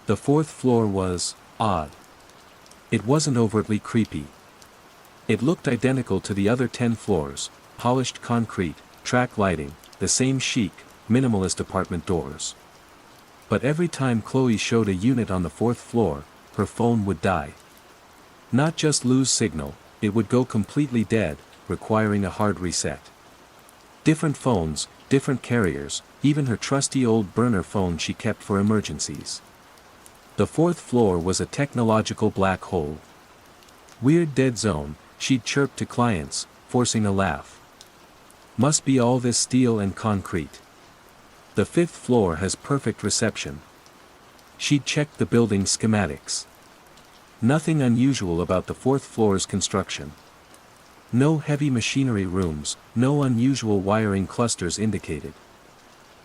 The 4th floor was odd. It wasn't overtly creepy. It looked identical to the other 10 floors, polished concrete, track lighting, the same chic, minimalist apartment doors. But every time Chloe showed a unit on the 4th floor, her phone would die. Not just lose signal, it would go completely dead, requiring a hard reset. Different phones, different carriers, even her trusty old burner phone she kept for emergencies. The 4th floor was a technological black hole. Weird dead zone, she'd chirp to clients, forcing a laugh. Must be all this steel and concrete. The 5th floor has perfect reception. She'd checked the building schematics. Nothing unusual about the 4th floor's construction. No heavy machinery rooms, no unusual wiring clusters indicated.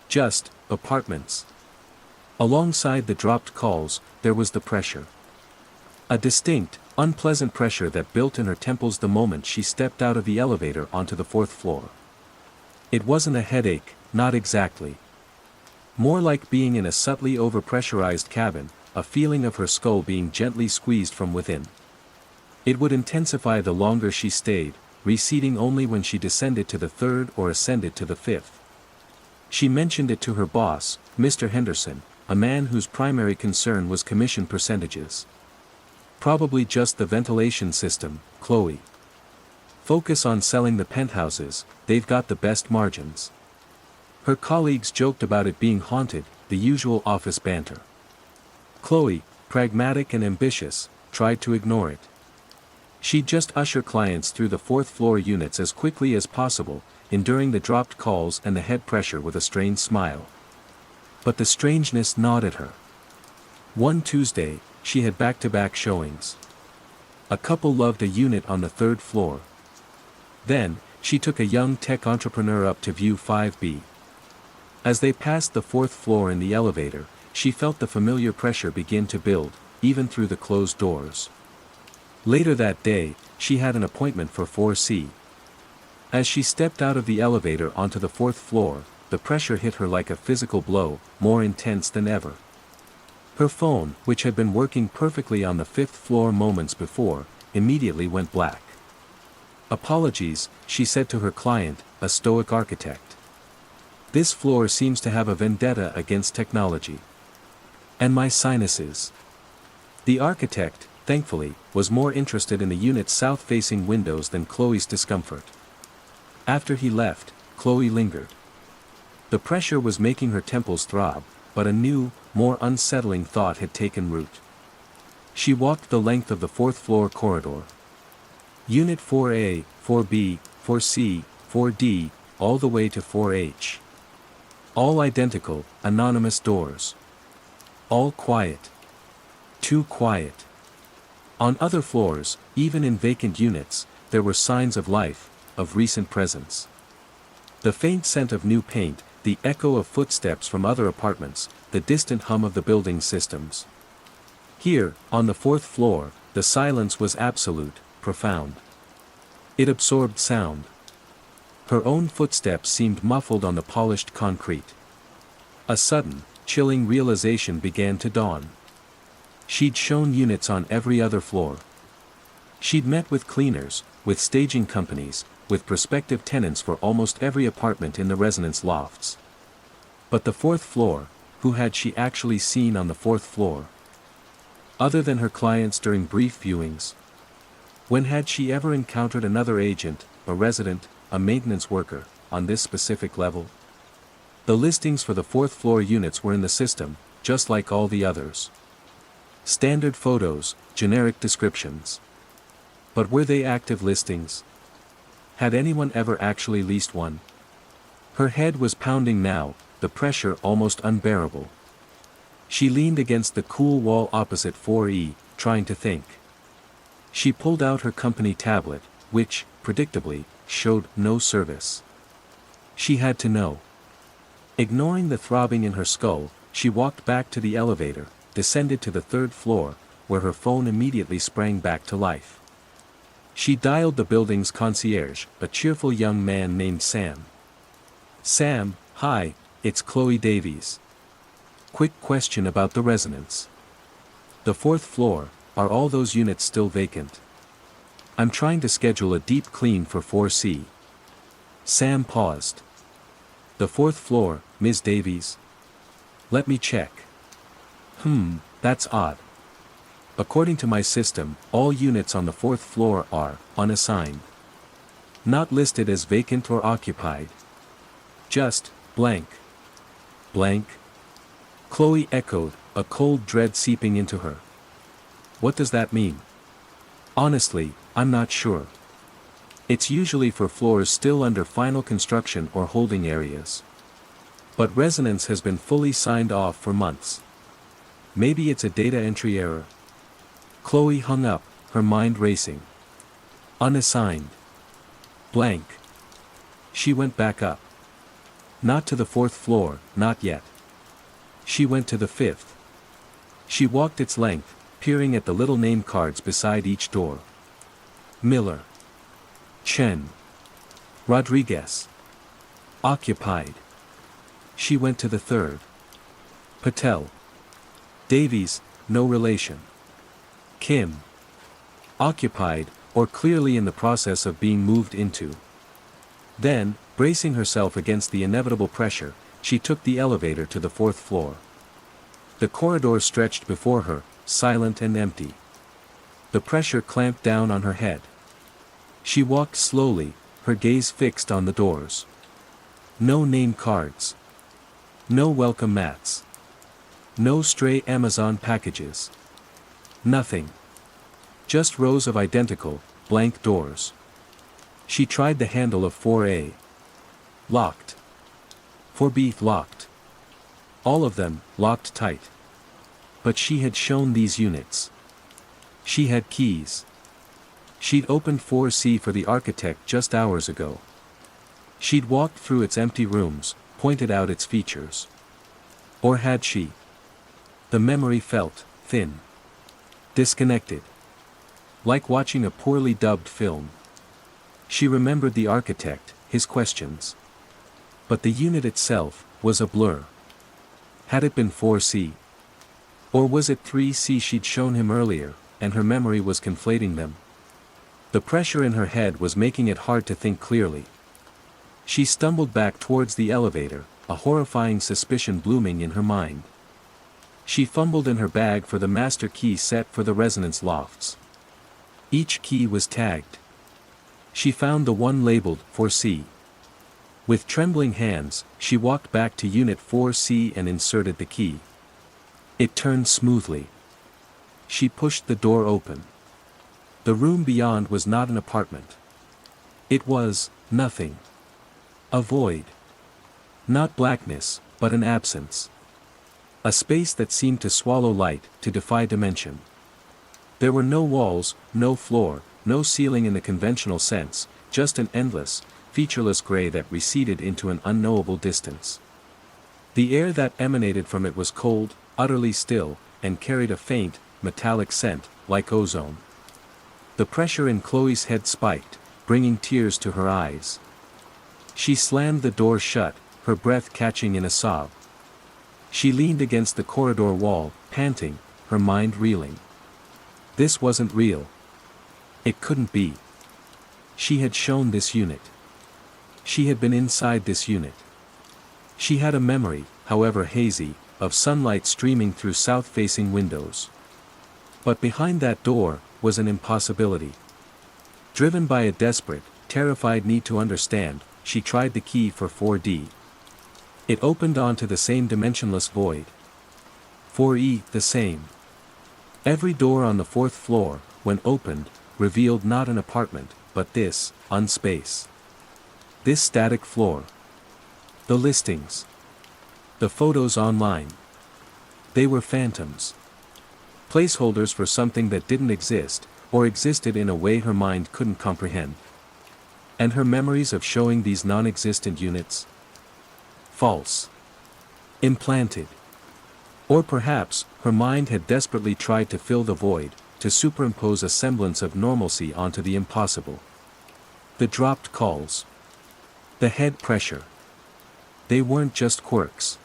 Just, apartments. Alongside the dropped calls, there was the pressure. A distinct, unpleasant pressure that built in her temples the moment she stepped out of the elevator onto the 4th floor. It wasn't a headache, not exactly. More like being in a subtly overpressurized cabin, a feeling of her skull being gently squeezed from within. It would intensify the longer she stayed, receding only when she descended to the 3rd or ascended to the 5th. She mentioned it to her boss, Mr. Henderson, a man whose primary concern was commission percentages. Probably just the ventilation system, Chloe. Focus on selling the penthouses, they've got the best margins. Her colleagues joked about it being haunted, the usual office banter. Chloe, pragmatic and ambitious, tried to ignore it. She'd just usher clients through the 4th floor units as quickly as possible, enduring the dropped calls and the head pressure with a strained smile. But the strangeness gnawed at her. One Tuesday, she had back-to-back showings. A couple loved a unit on the 3rd floor. Then, she took a young tech entrepreneur up to view 5B. As they passed the 4th floor in the elevator, she felt the familiar pressure begin to build, even through the closed doors. Later that day, she had an appointment for 4C. As she stepped out of the elevator onto the 4th floor, the pressure hit her like a physical blow, more intense than ever. Her phone, which had been working perfectly on the 5th floor moments before, immediately went black. "Apologies," she said to her client, a stoic architect. "This floor seems to have a vendetta against technology. And my sinuses." The architect, thankfully, was more interested in the unit's south-facing windows than Chloe's discomfort. After he left, Chloe lingered. The pressure was making her temples throb, but a new, more unsettling thought had taken root. She walked the length of the 4th floor corridor. Unit 4A, 4B, 4C, 4D, all the way to 4H. All identical, anonymous doors. All quiet. Too quiet. On other floors, even in vacant units, there were signs of life, of recent presence. The faint scent of new paint, the echo of footsteps from other apartments, the distant hum of the building systems. Here, on the 4th floor, the silence was absolute, profound. It absorbed sound. Her own footsteps seemed muffled on the polished concrete. A sudden, chilling realization began to dawn. She'd shown units on every other floor. She'd met with cleaners, with staging companies, with prospective tenants for almost every apartment in the residence lofts. But the 4th floor, who had she actually seen on the 4th floor? Other than her clients during brief viewings? When had she ever encountered another agent, a resident, a maintenance worker, on this specific level? The listings for the 4th floor units were in the system, just like all the others. Standard photos, generic descriptions. But were they active listings? Had anyone ever actually leased one? Her head was pounding now, the pressure almost unbearable. She leaned against the cool wall opposite 4E, trying to think. She pulled out her company tablet, which, predictably, showed no service. She had to know. Ignoring the throbbing in her skull, she walked back to the elevator, descended to the 3rd floor, where her phone immediately sprang back to life. She dialed the building's concierge, a cheerful young man named Sam. "Sam, hi, it's Chloe Davies. Quick question about the residence. The 4th floor, are all those units still vacant? I'm trying to schedule a deep clean for 4C. Sam paused. "The 4th floor, Ms. Davies? Let me check. That's odd. According to my system, all units on the 4th floor are unassigned. Not listed as vacant or occupied. Just blank." "Blank?" Chloe echoed, a cold dread seeping into her. "What does that mean?" "Honestly, I'm not sure. It's usually for floors still under final construction or holding areas. But resonance has been fully signed off for months. Maybe it's a data entry error. Chloe hung up, her mind racing. Unassigned. Blank. She went back up. Not to the 4th floor, not yet. She went to the 5th. She walked its length, peering at the little name cards beside each door. Miller. Chen. Rodriguez. Occupied. She went to the 3rd. Patel. Davies, no relation. Kim. Occupied, or clearly in the process of being moved into. Then, bracing herself against the inevitable pressure, she took the elevator to the 4th floor. The corridor stretched before her, silent and empty. The pressure clamped down on her head. She walked slowly, her gaze fixed on the doors. No name cards. No welcome mats. No stray Amazon packages. Nothing. Just rows of identical, blank doors. She tried the handle of 4A. Locked. 4B locked. All of them, locked tight. But she had shown these units. She had keys. She'd opened 4C for the architect just hours ago. She'd walked through its empty rooms, pointed out its features. Or had she? The memory felt thin. Disconnected. Like watching a poorly dubbed film. She remembered the architect, his questions. But the unit itself was a blur. Had it been 4C? Or was it 3C she'd shown him earlier, and her memory was conflating them? The pressure in her head was making it hard to think clearly. She stumbled back towards the elevator, a horrifying suspicion blooming in her mind. She fumbled in her bag for the master key set for the resonance lofts. Each key was tagged. She found the one labeled 4C. With trembling hands, she walked back to Unit 4C and inserted the key. It turned smoothly. She pushed the door open. The room beyond was not an apartment. It was nothing. A void. Not blackness, but an absence. A space that seemed to swallow light, to defy dimension. There were no walls, no floor, no ceiling in the conventional sense, just an endless, featureless gray that receded into an unknowable distance. The air that emanated from it was cold, utterly still, and carried a faint, metallic scent, like ozone. The pressure in Chloe's head spiked, bringing tears to her eyes. She slammed the door shut, her breath catching in a sob. She leaned against the corridor wall, panting, her mind reeling. This wasn't real. It couldn't be. She had shown this unit. She had been inside this unit. She had a memory, however hazy, of sunlight streaming through south-facing windows. But behind that door was an impossibility. Driven by a desperate, terrified need to understand, she tried the key for 4D. It opened onto the same dimensionless void. 4E, the same. Every door on the 4th floor, when opened, revealed not an apartment, but this, unspace. This static floor. The listings. The photos online. They were phantoms. Placeholders for something that didn't exist, or existed in a way her mind couldn't comprehend. And her memories of showing these non-existent units? False. Implanted. Or perhaps, her mind had desperately tried to fill the void, to superimpose a semblance of normalcy onto the impossible. The dropped calls. The head pressure. They weren't just quirks.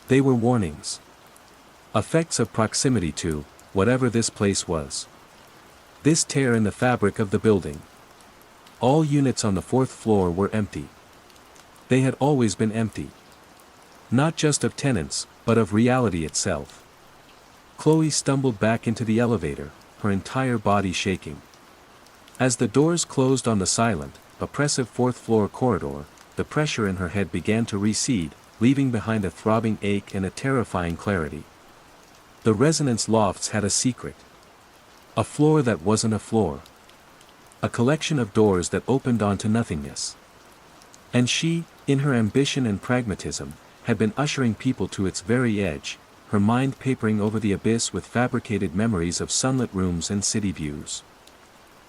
They were warnings. Effects of proximity to, whatever this place was. This tear in the fabric of the building. All units on the 4th floor were empty. They had always been empty. Not just of tenants, but of reality itself. Chloe stumbled back into the elevator, her entire body shaking. As the doors closed on the silent, oppressive 4th floor corridor, the pressure in her head began to recede, leaving behind a throbbing ache and a terrifying clarity. The resonance lofts had a secret. A floor that wasn't a floor. A collection of doors that opened onto nothingness. And she, in her ambition and pragmatism, had been ushering people to its very edge, her mind papering over the abyss with fabricated memories of sunlit rooms and city views.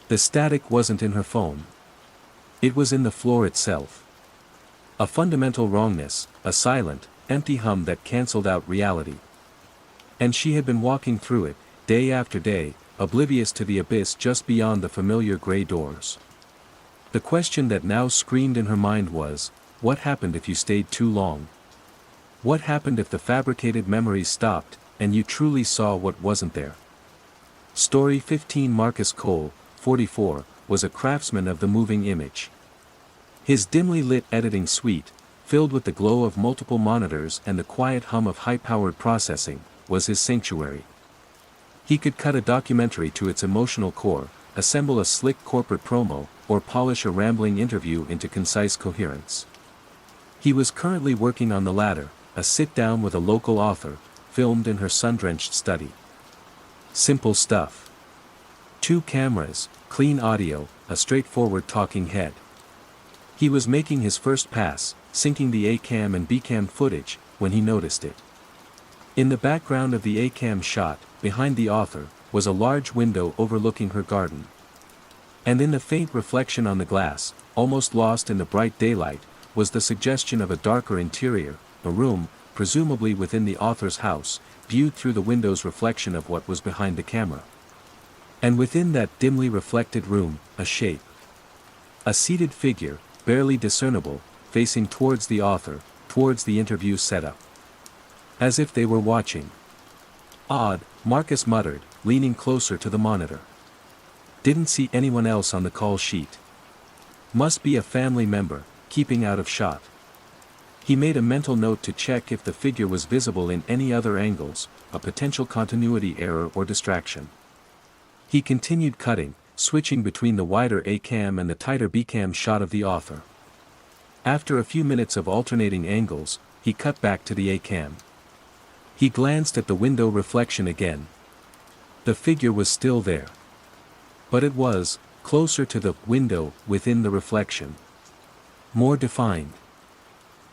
The static wasn't in her phone. It was in the floor itself. A fundamental wrongness, a silent, empty hum that cancelled out reality. And she had been walking through it, day after day, oblivious to the abyss just beyond the familiar gray doors. The question that now screamed in her mind was, what happened if you stayed too long? What happened if the fabricated memories stopped, and you truly saw what wasn't there? Story 15. Marcus Cole, 44, was a craftsman of the moving image. His dimly lit editing suite, filled with the glow of multiple monitors and the quiet hum of high-powered processing, was his sanctuary. He could cut a documentary to its emotional core, assemble a slick corporate promo, or polish a rambling interview into concise coherence. He was currently working on the latter, a sit-down with a local author, filmed in her sun-drenched study. Simple stuff. 2 cameras, clean audio, a straightforward talking head. He was making his first pass, syncing the A-cam and B-cam footage, when he noticed it. In the background of the A-cam shot, behind the author, was a large window overlooking her garden. And in the faint reflection on the glass, almost lost in the bright daylight, was the suggestion of a darker interior, a room, presumably within the author's house, viewed through the window's reflection of what was behind the camera. And within that dimly reflected room, a shape. A seated figure, barely discernible, facing towards the author, towards the interview setup. As if they were watching. Odd, Marcus muttered, leaning closer to the monitor. Didn't see anyone else on the call sheet. Must be a family member, keeping out of shot. He made a mental note to check if the figure was visible in any other angles, a potential continuity error or distraction. He continued cutting, switching between the wider A-cam and the tighter B-cam shot of the author. After a few minutes of alternating angles, he cut back to the A-cam. He glanced at the window reflection again. The figure was still there. But it was, closer to the window, within the reflection. More defined.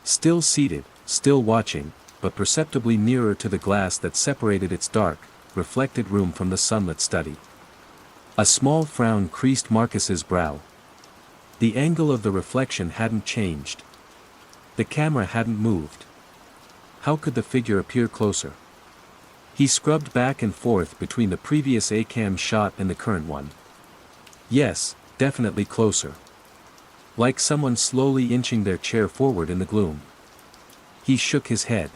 Still seated, still watching, but perceptibly nearer to the glass that separated its dark, reflected room from the sunlit study. A small frown creased Marcus's brow. The angle of the reflection hadn't changed. The camera hadn't moved. How could the figure appear closer? He scrubbed back and forth between the previous A-cam shot and the current one. Yes, definitely closer. Like someone slowly inching their chair forward in the gloom. He shook his head.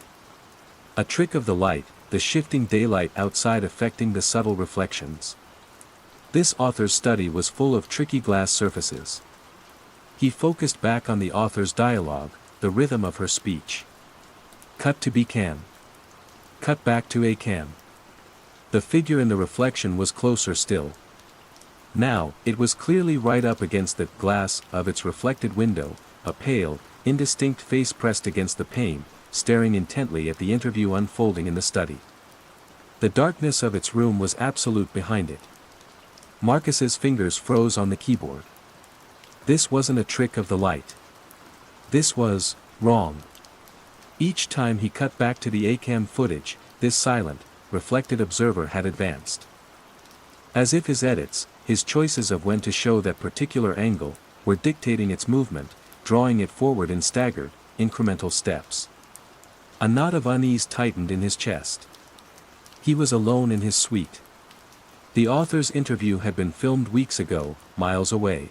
A trick of the light, the shifting daylight outside affecting the subtle reflections. This author's study was full of tricky glass surfaces. He focused back on the author's dialogue, the rhythm of her speech. Cut to B-cam. Cut back to A-cam. The figure in the reflection was closer still. Now, it was clearly right up against the glass of its reflected window, a pale, indistinct face pressed against the pane, staring intently at the interview unfolding in the study. The darkness of its room was absolute behind it. Marcus's fingers froze on the keyboard. This wasn't a trick of the light. This was wrong. Each time he cut back to the A-cam footage, this silent, reflected observer had advanced. As if his edits, his choices of when to show that particular angle, were dictating its movement, drawing it forward in staggered, incremental steps. A knot of unease tightened in his chest. He was alone in his suite. The author's interview had been filmed weeks ago, miles away.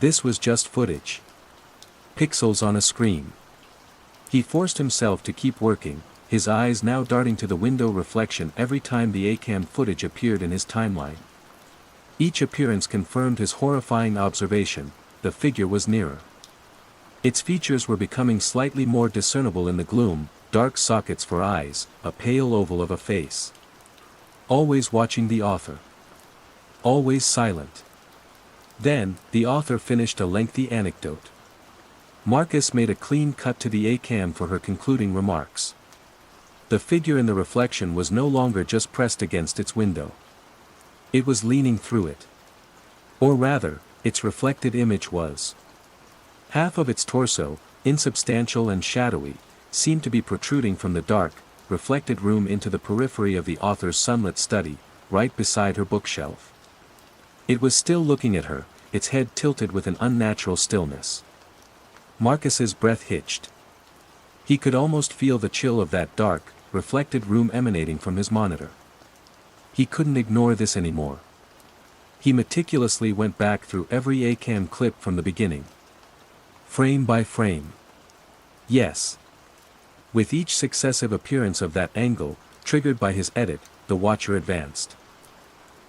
This was just footage. Pixels on a screen. He forced himself to keep working, his eyes now darting to the window reflection every time the A-cam footage appeared in his timeline. Each appearance confirmed his horrifying observation, the figure was nearer. Its features were becoming slightly more discernible in the gloom, dark sockets for eyes, a pale oval of a face. Always watching the author. Always silent. Then, the author finished a lengthy anecdote. Marcus made a clean cut to the A-cam for her concluding remarks. The figure in the reflection was no longer just pressed against its window. It was leaning through it. Or rather, its reflected image was. Half of its torso, insubstantial and shadowy, seemed to be protruding from the dark, reflected room into the periphery of the author's sunlit study, right beside her bookshelf. It was still looking at her, its head tilted with an unnatural stillness. Marcus's breath hitched. He could almost feel the chill of that dark, reflected room emanating from his monitor. He couldn't ignore this anymore. He meticulously went back through every ACAM clip from the beginning. Frame by frame. Yes. With each successive appearance of that angle, triggered by his edit, the watcher advanced.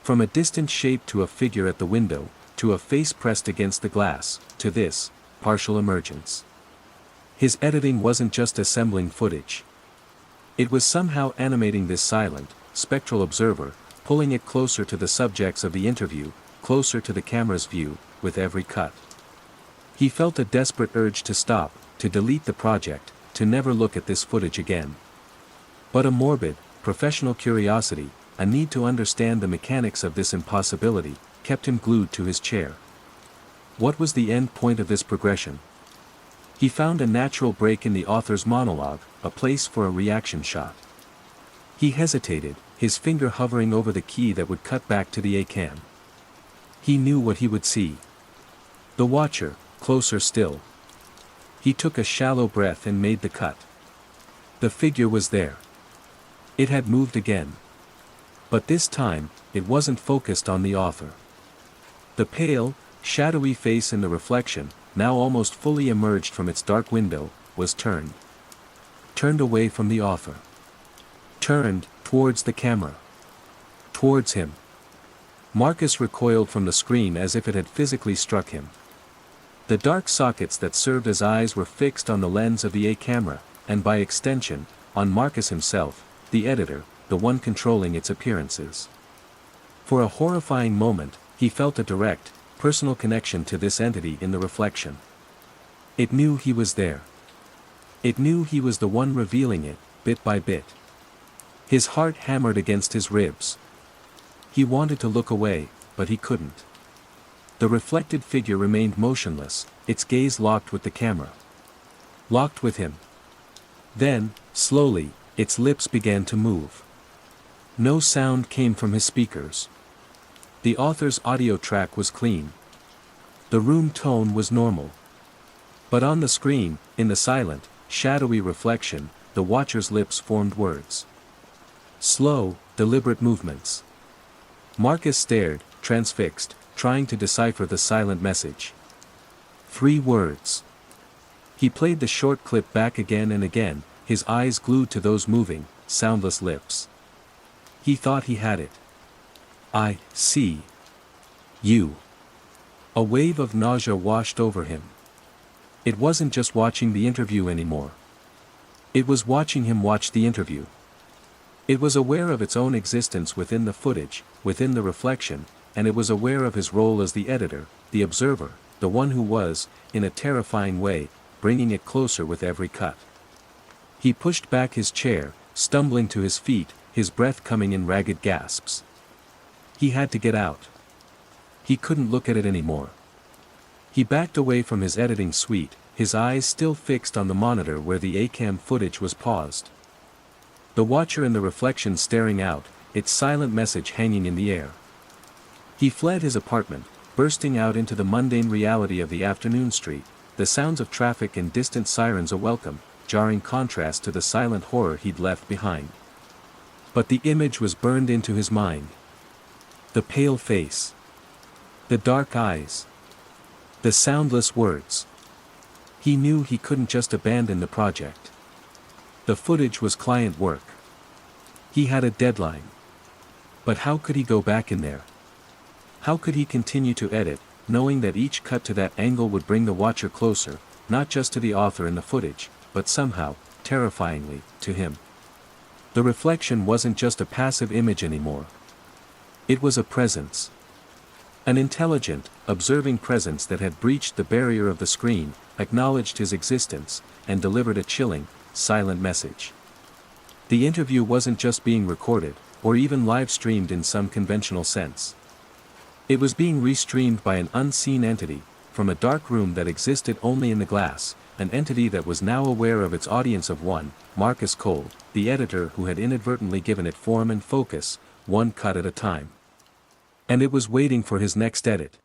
From a distant shape to a figure at the window, to a face pressed against the glass, to this, partial emergence. His editing wasn't just assembling footage. It was somehow animating this silent, spectral observer, pulling it closer to the subjects of the interview, closer to the camera's view, with every cut. He felt a desperate urge to stop, to delete the project, to never look at this footage again. But a morbid, professional curiosity, a need to understand the mechanics of this impossibility, kept him glued to his chair. What was the end point of this progression? He found a natural break in the author's monologue, a place for a reaction shot. He hesitated, his finger hovering over the key that would cut back to the ACAM. He knew what he would see. The watcher, closer still. He took a shallow breath and made the cut. The figure was there. It had moved again. But this time, it wasn't focused on the author. The pale, shadowy face in the reflection, now almost fully emerged from its dark window, was turned. Turned away from the author. Turned, towards the camera. Towards him. Marcus recoiled from the screen as if it had physically struck him. The dark sockets that served as eyes were fixed on the lens of the A camera, and by extension, on Marcus himself, the editor, the one controlling its appearances. For a horrifying moment, he felt a direct, personal connection to this entity in the reflection. It knew he was there. It knew he was the one revealing it, bit by bit. His heart hammered against his ribs. He wanted to look away, but he couldn't. The reflected figure remained motionless, its gaze locked with the camera. Locked with him. Then, slowly, its lips began to move. No sound came from his speakers. The author's audio track was clean. The room tone was normal. But on the screen, in the silent, shadowy reflection, the watcher's lips formed words. Slow, deliberate movements. Marcus stared, transfixed, trying to decipher the silent message. 3 words. He played the short clip back again and again, his eyes glued to those moving, soundless lips. He thought he had it. I see you. A wave of nausea washed over him. It wasn't just watching the interview anymore. It was watching him watch the interview. It was aware of its own existence within the footage, within the reflection, and it was aware of his role as the editor, the observer, the one who was, in a terrifying way, bringing it closer with every cut. He pushed back his chair, stumbling to his feet, his breath coming in ragged gasps. He had to get out. He couldn't look at it anymore. He backed away from his editing suite, his eyes still fixed on the monitor where the ACAM footage was paused. The watcher in the reflection staring out, its silent message hanging in the air. He fled his apartment, bursting out into the mundane reality of the afternoon street, the sounds of traffic and distant sirens a welcome, jarring contrast to the silent horror he'd left behind. But the image was burned into his mind. The pale face. The dark eyes. The soundless words. He knew he couldn't just abandon the project. The footage was client work. He had a deadline. But how could he go back in there? How could he continue to edit, knowing that each cut to that angle would bring the watcher closer, not just to the author in the footage, but somehow, terrifyingly, to him? The reflection wasn't just a passive image anymore. It was a presence. An intelligent, observing presence that had breached the barrier of the screen, acknowledged his existence, and delivered a chilling, silent message. The interview wasn't just being recorded, or even live-streamed in some conventional sense. It was being restreamed by an unseen entity, from a dark room that existed only in the glass, an entity that was now aware of its audience of one, Marcus Cole, the editor who had inadvertently given it form and focus, one cut at a time. And it was waiting for his next edit.